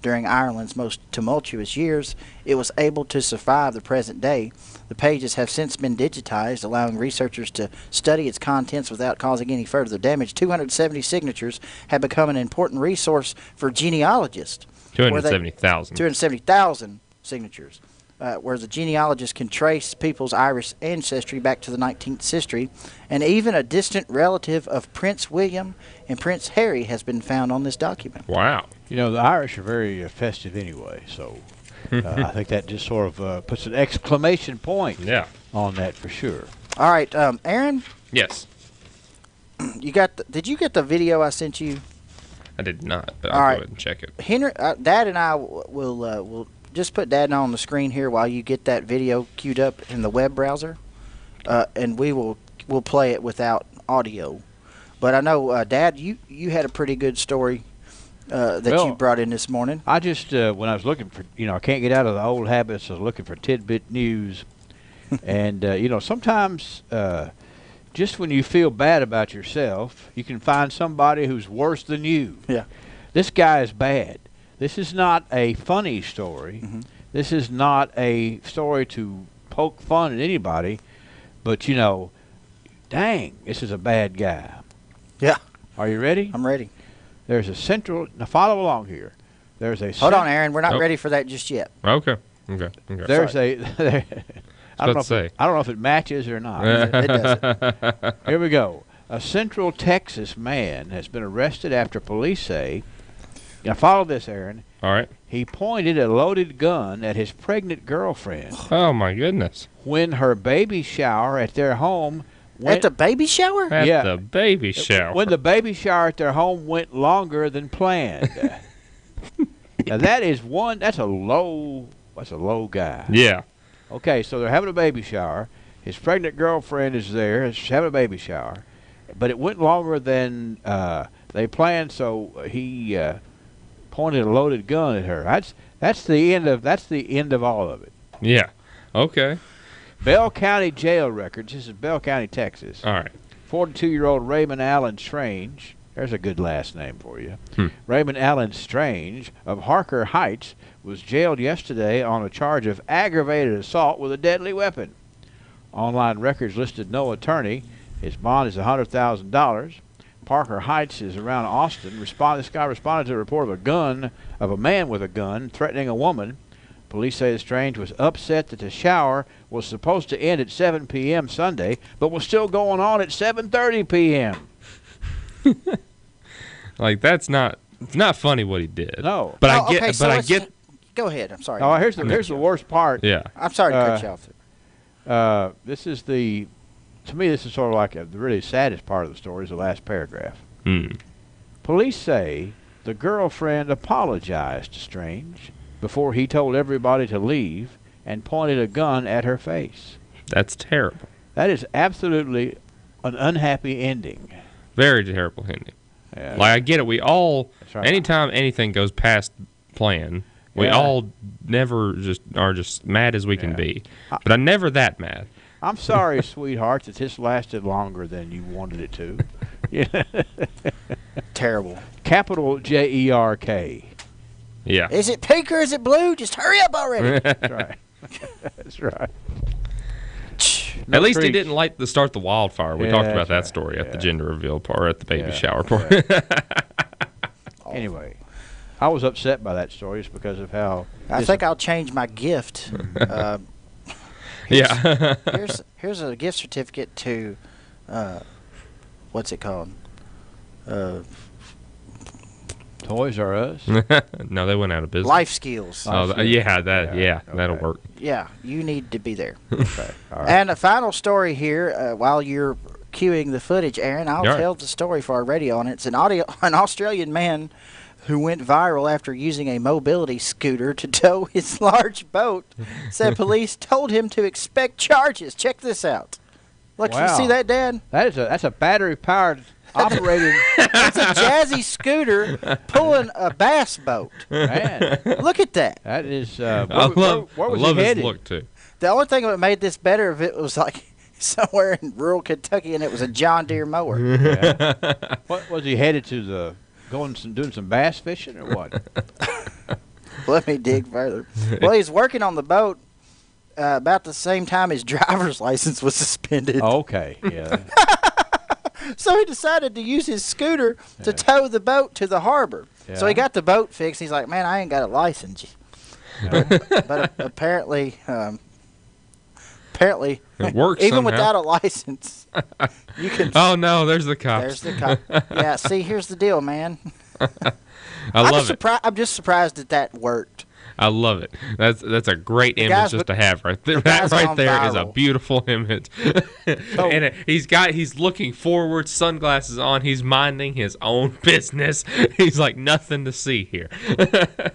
During Ireland's most tumultuous years, it was able to survive the present day. The pages have since been digitized, allowing researchers to study its contents without causing any further damage. 270 signatures have become an important resource for genealogists. 270,000. 270,000 signatures, where the genealogist can trace people's Irish ancestry back to the 19th century, and even a distant relative of Prince William and Prince Harry has been found on this document. Wow. You know, the Irish are very festive anyway, so I think that just sort of puts an exclamation point on that for sure. All right, Aaron? Yes. Did you get the video I sent you? I did not, but All I'll right. go ahead and check it. Henry, Dad and I will just put Dad on the screen here while you get that video queued up in the web browser, and we'll play it without audio. But I know, Dad, you had a pretty good story that you brought in this morning. I just, when I was looking for, I can't get out of the old habits of looking for tidbit news. And, sometimes just when you feel bad about yourself, you can find somebody who's worse than you. Yeah. This guy is bad. This is not a funny story. Mm-hmm. This is not a story to poke fun at anybody. But, dang, this is a bad guy. Yeah. Are you ready? I'm ready. There's a central. Now follow along here. There's a. Hold on, Aaron. We're not ready for that just yet. Okay. There's I don't know if it matches or not. It doesn't. Here we go. A Central Texas man has been arrested after police say. Now follow this, Aaron. All right. He pointed a loaded gun at his pregnant girlfriend. Oh my goodness. When her baby shower at their home. At the baby shower? At the baby shower. When the baby shower at their home went longer than planned. Now that's a low guy. Yeah. Okay, so they're having a baby shower. His pregnant girlfriend is there. She's having a baby shower. But it went longer than they planned, so he pointed a loaded gun at her. That's the end of all of it. Yeah. Okay. Bell County jail records. This is Bell County, Texas. All right. 42-year-old Raymond Allen Strange. There's a good last name for you. Raymond Allen Strange of Harker Heights was jailed yesterday on a charge of aggravated assault with a deadly weapon. Online records listed no attorney. His bond is $100,000. Parker Heights is around Austin. This guy responded to a report of a man with a gun threatening a woman. Police say the Strange was upset that the shower was supposed to end at 7 p.m. Sunday, but was still going on at 7:30 p.m. It's not funny what he did. No. But I get. Go ahead. I'm sorry. Oh, here's the worst part. Yeah. I'm sorry to cut you off. To me, this is sort of like the really saddest part of the story is the last paragraph. Mm. Police say the girlfriend apologized to Strange before he told everybody to leave and pointed a gun at her face. That's terrible. That is absolutely an unhappy ending. Very terrible ending. Yeah. I get it. We all, right. Anytime anything goes past plan, we all never are just mad as we can be. But I'm never that mad. I'm sorry, sweetheart, that this lasted longer than you wanted it to. Terrible. Capital Jerk. Yeah. Is it pink or is it blue? Just hurry up already. That's right. That's right. At least he didn't start the wildfire. We talked about that story at the gender reveal part, or at the baby shower part. Anyway, I was upset by that story just because of how. I think I'll change my gift. Here's a gift certificate to, what's it called? Toys R Us? No, they went out of business. Life Skills. That'll work. Yeah, you need to be there. Okay. All right. And a final story here, while you're cueing the footage, Aaron, I'll tell the story for our radio on it. It's an Australian man who went viral after using a mobility scooter to tow his large boat, said police told him to expect charges. Check this out. Look, you see that, Dad? That's a battery-powered operated. It's a jazzy scooter pulling a bass boat. Man, look at that. That is. I love he headed? his look too. The only thing that made this better if it was like somewhere in rural Kentucky and it was a John Deere mower. Yeah. What was he headed to? Doing some bass fishing or what? Let me dig further. Well, he's working on the boat about the same time his driver's license was suspended. Okay, yeah. So he decided to use his scooter to tow the boat to the harbor. Yeah. So he got the boat fixed. He's like, man, I ain't got a license. But apparently, it works even somehow. without a license, you can. Oh no, there's the cops. There's the cop. Yeah, see, here's the deal, man. I love it. I'm just surprised that worked. I love it. That's a great image just to have right there. That right there is a beautiful image. And he's looking forward, sunglasses on. He's minding his own business. He's like nothing to see here.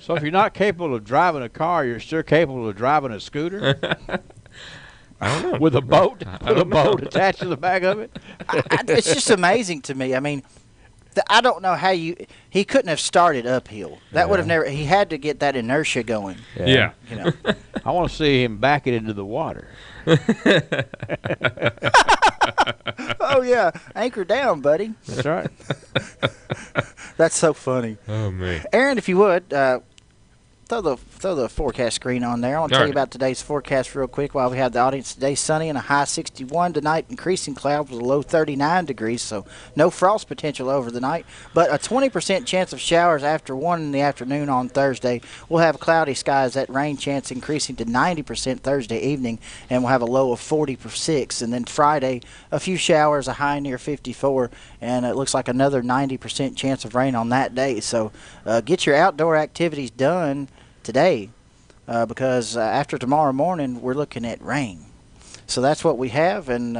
So if you're not capable of driving a car, you're still capable of driving a scooter. I don't know. With a boat, attached to the back of it. It's just amazing to me. I mean, I don't know how he couldn't have started uphill. That would have never. He had to get that inertia going. Yeah. You know. I want to see him back it into the water. Oh yeah, anchor down, buddy. That's right. That's so funny. Oh man, Aaron, if you would throw the forecast screen on there. I want to tell you about today's forecast real quick while we have the audience today. Sunny and a high 61 tonight. Increasing clouds with a low 39 degrees, so no frost potential over the night. But a 20% chance of showers after 1 in the afternoon on Thursday. We'll have cloudy skies. That rain chance increasing to 90% Thursday evening, and we'll have a low of 46. And then Friday, a few showers, a high near 54, and it looks like another 90% chance of rain on that day. So get your outdoor activities done today because after tomorrow morning we're looking at rain. So that's what we have, and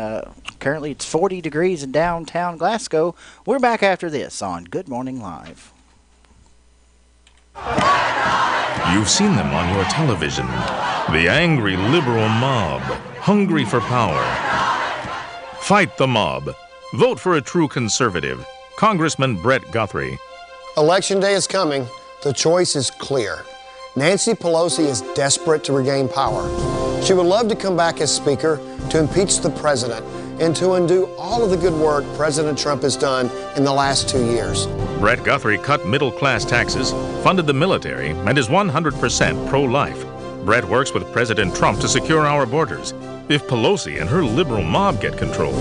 currently it's 40 degrees in downtown Glasgow. We're back after this on Good Morning Live. You've seen them on your television. The angry liberal mob, hungry for power. Fight the mob. Vote for a true conservative. Congressman Brett Guthrie. Election day is coming. The choice is clear. Nancy Pelosi is desperate to regain power. She would love to come back as Speaker to impeach the president and to undo all of the good work President Trump has done in the last 2 years. Brett Guthrie cut middle-class taxes, funded the military, and is 100% pro-life. Brett works with President Trump to secure our borders. If Pelosi and her liberal mob get control,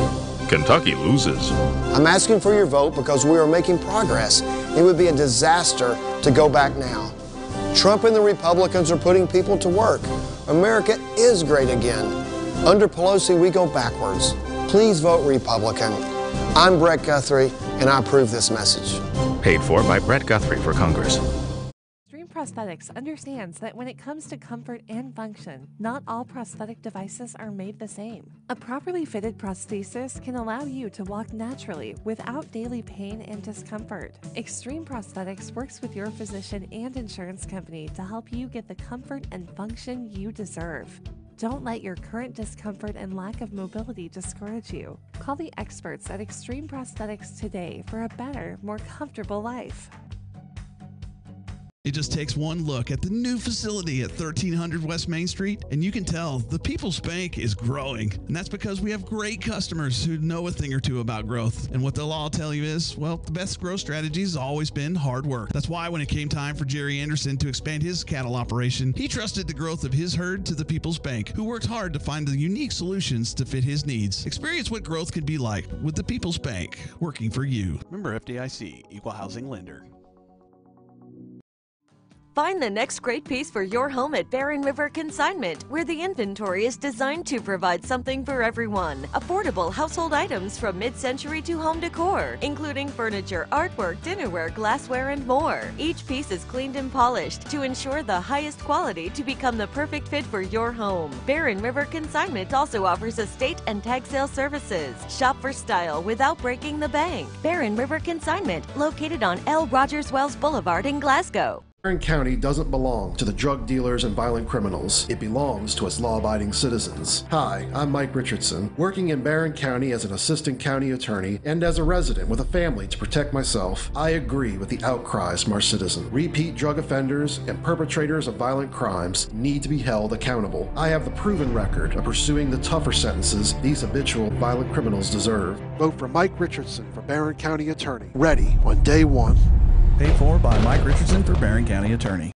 Kentucky loses. I'm asking for your vote because we are making progress. It would be a disaster to go back now. Trump and the Republicans are putting people to work. America is great again. Under Pelosi, we go backwards. Please vote Republican. I'm Brett Guthrie, and I approve this message. Paid for by Brett Guthrie for Congress. Extreme Prosthetics understands that when it comes to comfort and function, not all prosthetic devices are made the same. A properly fitted prosthesis can allow you to walk naturally without daily pain and discomfort. Extreme Prosthetics works with your physician and insurance company to help you get the comfort and function you deserve. Don't let your current discomfort and lack of mobility discourage you. Call the experts at Extreme Prosthetics today for a better, more comfortable life. It just takes one look at the new facility at 1300 West Main Street, and you can tell the People's Bank is growing. And that's because we have great customers who know a thing or two about growth. And what they'll all tell you is, well, the best growth strategy has always been hard work. That's why when it came time for Jerry Anderson to expand his cattle operation, he trusted the growth of his herd to the People's Bank, who worked hard to find the unique solutions to fit his needs. Experience what growth can be like with the People's Bank, working for you. Member FDIC, Equal Housing Lender. Find the next great piece for your home at Barren River Consignment, where the inventory is designed to provide something for everyone. Affordable household items from mid-century to home decor, including furniture, artwork, dinnerware, glassware, and more. Each piece is cleaned and polished to ensure the highest quality to become the perfect fit for your home. Barren River Consignment also offers estate and tag sale services. Shop for style without breaking the bank. Barren River Consignment, located on L. Rogers Wells Boulevard in Glasgow. Barron County doesn't belong to the drug dealers and violent criminals. It belongs to its law-abiding citizens. Hi, I'm Mike Richardson, working in Barron County as an assistant county attorney and as a resident with a family to protect myself. I agree with the outcries from our citizens. Repeat drug offenders and perpetrators of violent crimes need to be held accountable. I have the proven record of pursuing the tougher sentences these habitual violent criminals deserve. Vote for Mike Richardson for Barron County Attorney. Ready on day one. Paid for by Mike Richardson for Barron County Attorney.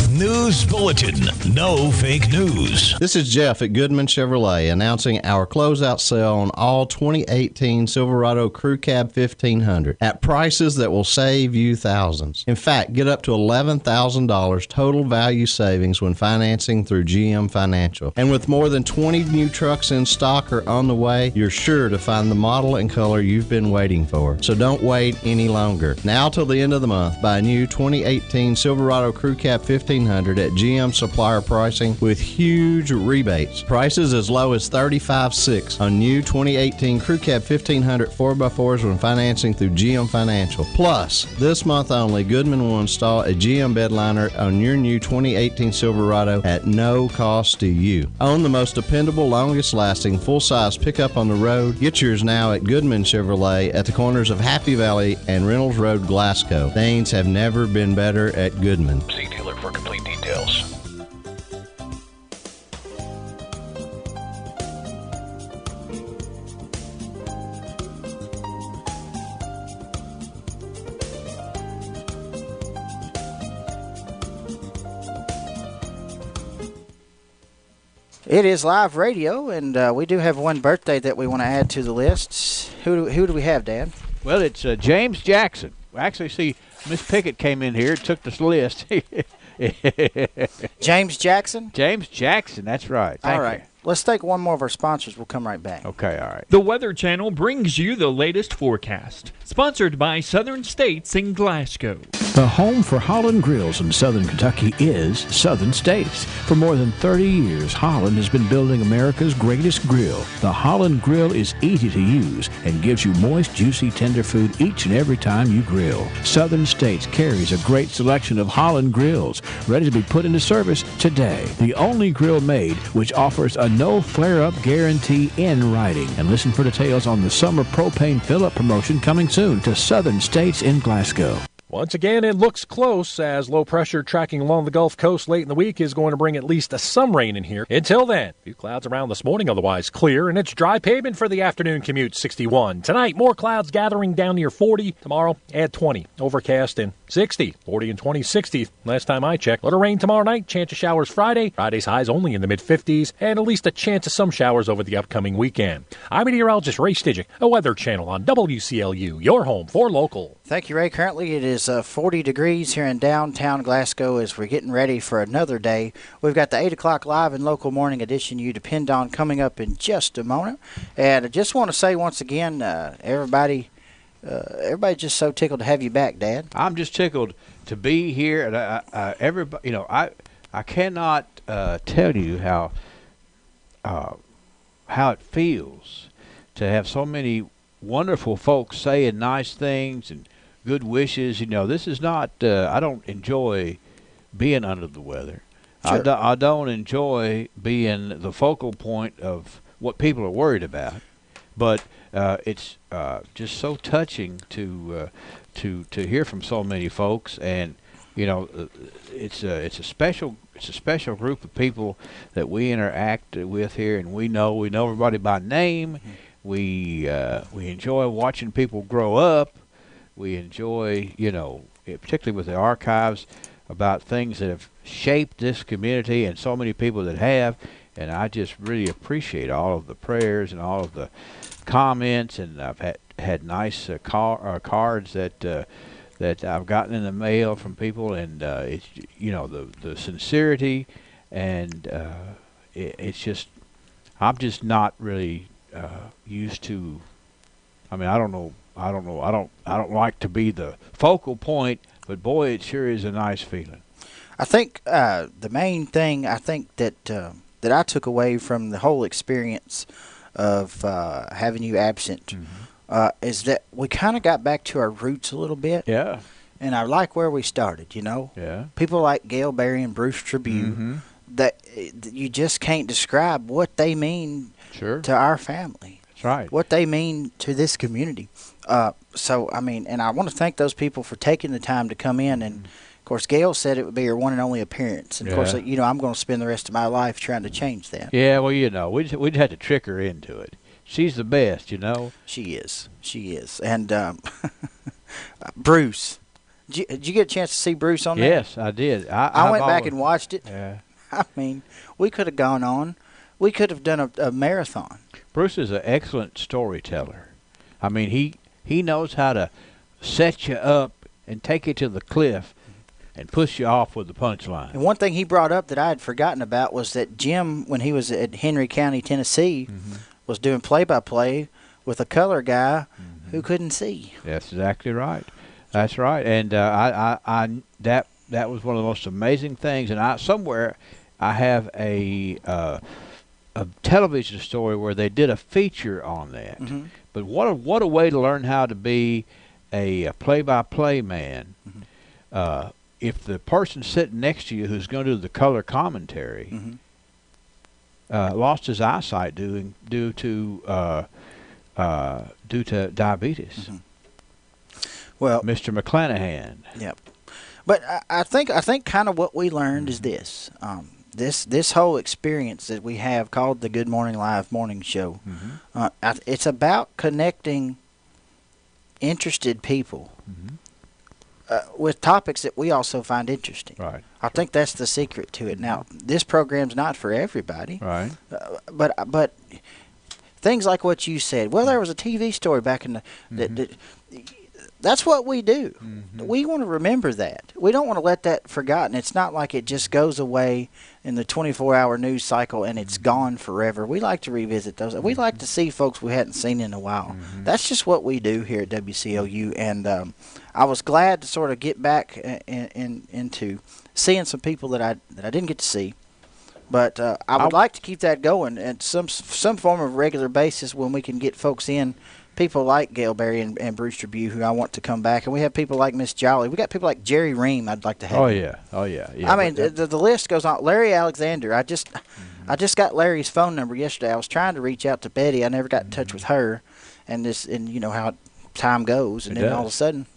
News Bulletin. No fake news. This is Jeff at Goodman Chevrolet announcing our closeout sale on all 2018 Silverado Crew Cab 1500 at prices that will save you thousands. In fact, get up to $11,000 total value savings when financing through GM Financial. And with more than 20 new trucks in stock or on the way, you're sure to find the model and color you've been waiting for. So don't wait any longer. Now till the end of the month, buy a new 2018 Silverado Crew Cab 1500 at GM supplier pricing with huge rebates. Prices as low as $35,600 on new 2018 Crew Cab 1500 4x4s when financing through GM Financial. Plus, this month only, Goodman will install a GM bedliner on your new 2018 Silverado at no cost to you. Own the most dependable, longest lasting, full-size pickup on the road. Get yours now at Goodman Chevrolet at the corners of Happy Valley and Reynolds Road, Glasgow. Things have never been better at Goodman. See dealer for complete details. It is live radio, and we do have one birthday that we want to add to the list. Who do we have, Dan? Well, it's James Jackson. Actually, see, Miss Pickett came in here and took this list. James Jackson? James Jackson, that's right. All right. Let's take one more of our sponsors. We'll come right back. Okay, all right. The Weather Channel brings you the latest forecast. Sponsored by Southern States in Glasgow. The home for Holland Grills in Southern Kentucky is Southern States. For more than 30 years, Holland has been building America's greatest grill. The Holland Grill is easy to use and gives you moist, juicy, tender food each and every time you grill. Southern States carries a great selection of Holland Grills ready to be put into service today. The only grill made which offers a no flare-up guarantee in writing. And listen for details on the summer propane fill-up promotion coming soon to Southern States in Glasgow. Once again, it looks close as low pressure tracking along the Gulf Coast late in the week is going to bring at least some rain in here. Until then, a few clouds around this morning, otherwise clear, and it's dry pavement for the afternoon commute, 61. Tonight, more clouds gathering down near 40. Tomorrow, add 20. Overcast and 60. 40 and 20, 60. Last time I checked. Little rain tomorrow night, chance of showers Friday. Friday's highs only in the mid-50s, and at least a chance of some showers over the upcoming weekend. I'm meteorologist Ray Stidgick, a Weather Channel on WCLU, your home for local. Thank you, Ray. Currently, it is 40 degrees here in downtown Glasgow as we're getting ready for another day. We've got the 8 o'clock live and local morning edition you depend on coming up in just a moment. And I just want to say once again, everybody's just so tickled to have you back, Dad. I'm just tickled to be here. And everybody, I cannot tell you how it feels to have so many wonderful folks saying nice things and good wishes. This is not, I don't enjoy being under the weather. Sure. I don't enjoy being the focal point of what people are worried about. But it's just so touching to hear from so many folks, and it's a special group of people that we interact with here, and we know everybody by name. Mm-hmm. We enjoy watching people grow up. We enjoy, particularly with the archives, about things that have shaped this community and so many people that have. And I just really appreciate all of the prayers and all of the comments. And I've had nice cards that I've gotten in the mail from people, and it's the sincerity, and it's just I'm just not really used to. I mean, I don't like to be the focal point, but boy, it sure is a nice feeling. I think the main thing that I took away from the whole experience of having you absent is that we kind of got back to our roots a little bit. Yeah. And I like where we started, you know. Yeah. People like Gail Berry and Bruce Tribune, that you just can't describe what they mean to our family. That's right. What they mean to this community. So, I mean, and I want to thank those people for taking the time to come in. And, of course, Gail said it would be her one and only appearance. And, of course, you know, I'm going to spend the rest of my life trying to change that. Yeah, well, you know, we'd have to trick her into it. She's the best, you know. She is. She is. And Bruce. Did you get a chance to see Bruce on there? Yes, I did. I went back and watched it. Yeah. I mean, we could have gone on. We could have done a marathon. Bruce is an excellent storyteller. I mean, he knows how to set you up and take you to the cliff and push you off with the punchline. And one thing he brought up that I had forgotten about was that Jim, when he was at Henry County, Tennessee, was doing play-by-play with a color guy who couldn't see. That's exactly right. That's right. And that was one of the most amazing things. And I have a television story where they did a feature on that. But what a way to learn how to be a play-by-play man. If the person sitting next to you who's going to do the color commentary lost his eyesight due to diabetes. Well, Mr. McClanahan. Yep. But I think kind of what we learned is this. This whole experience that we have called the Good Morning Live morning show, it's about connecting interested people with topics that we also find interesting. Right. I think that's the secret to it. Now, this program's not for everybody. Right. But things like what you said. Well, there was a TV story back in the that's what we do. We want to remember that. We don't want to let that forgotten. It's not like it just goes away in the 24-hour news cycle and it's gone forever. We like to revisit those. We like to see folks we hadn't seen in a while. That's just what we do here at WCLU. And I was glad to sort of get back into seeing some people that I didn't get to see. But I would like to keep that going at some form of regular basis when we can get folks in. People like Gail Berry and Bruce Tribune, who I want to come back, and we have people like Miss Jolly. We got people like Jerry Ream. I'd like to have. Oh yeah. I mean, the list goes on. Larry Alexander. I just got Larry's phone number yesterday. I was trying to reach out to Betty. I never got in touch with her, and you know how time goes, and then all of a sudden,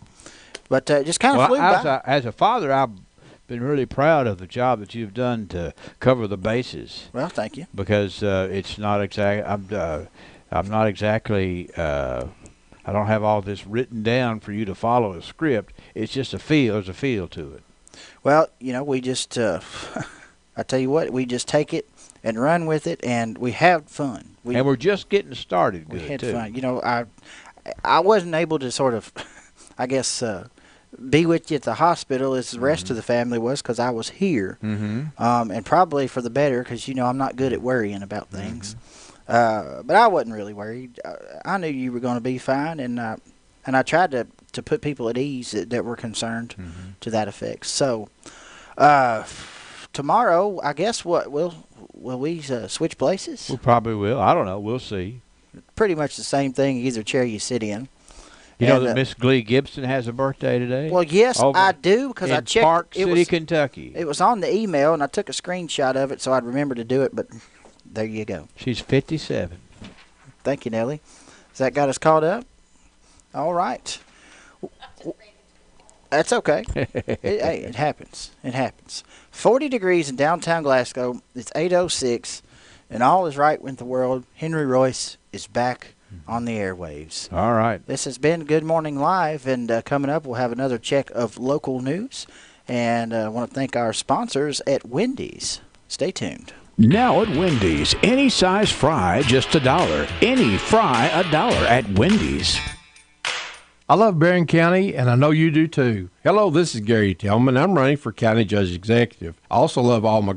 but just kind of flew by. As a father, I've been really proud of the job that you've done to cover the bases. Well, thank you. Because it's not exact. I'm not exactly, I don't have all this written down for you to follow a script. It's just there's a feel to it. Well, you know, we just, I tell you what, we just take it and run with it, and we have fun. And we're just getting started good, we had too. fun. You know, I wasn't able to sort of, I guess, be with you at the hospital as the rest of the family was because I was here. And probably for the better because, you know, I'm not good at worrying about things. But I wasn't really worried. I knew you were going to be fine, and I tried to put people at ease that were concerned to that effect. So tomorrow, I guess will we switch places? We probably will. I don't know. We'll see. Pretty much the same thing. Either chair you sit in. You know that Miss Glee Gibson has a birthday today? Well, yes, I do because I checked. Park City, Kentucky. It was on the email, and I took a screenshot of it so I'd remember to do it. But there you go. She's 57. Thank you, Nellie. Has that got us caught up? All right. That's okay. It happens. It happens. 40 degrees in downtown Glasgow. It's 8:06, and all is right with the world. Henry Royce is back on the airwaves. All right. This has been Good Morning Live, and coming up we'll have another check of local news. And I want to thank our sponsors at Wendy's. Stay tuned. Now at Wendy's, any size fry, just $1. Any fry, $1 at Wendy's. I love Barron County, and I know you do too. Hello, this is Gary Tillman. I'm running for County Judge Executive. I also love all my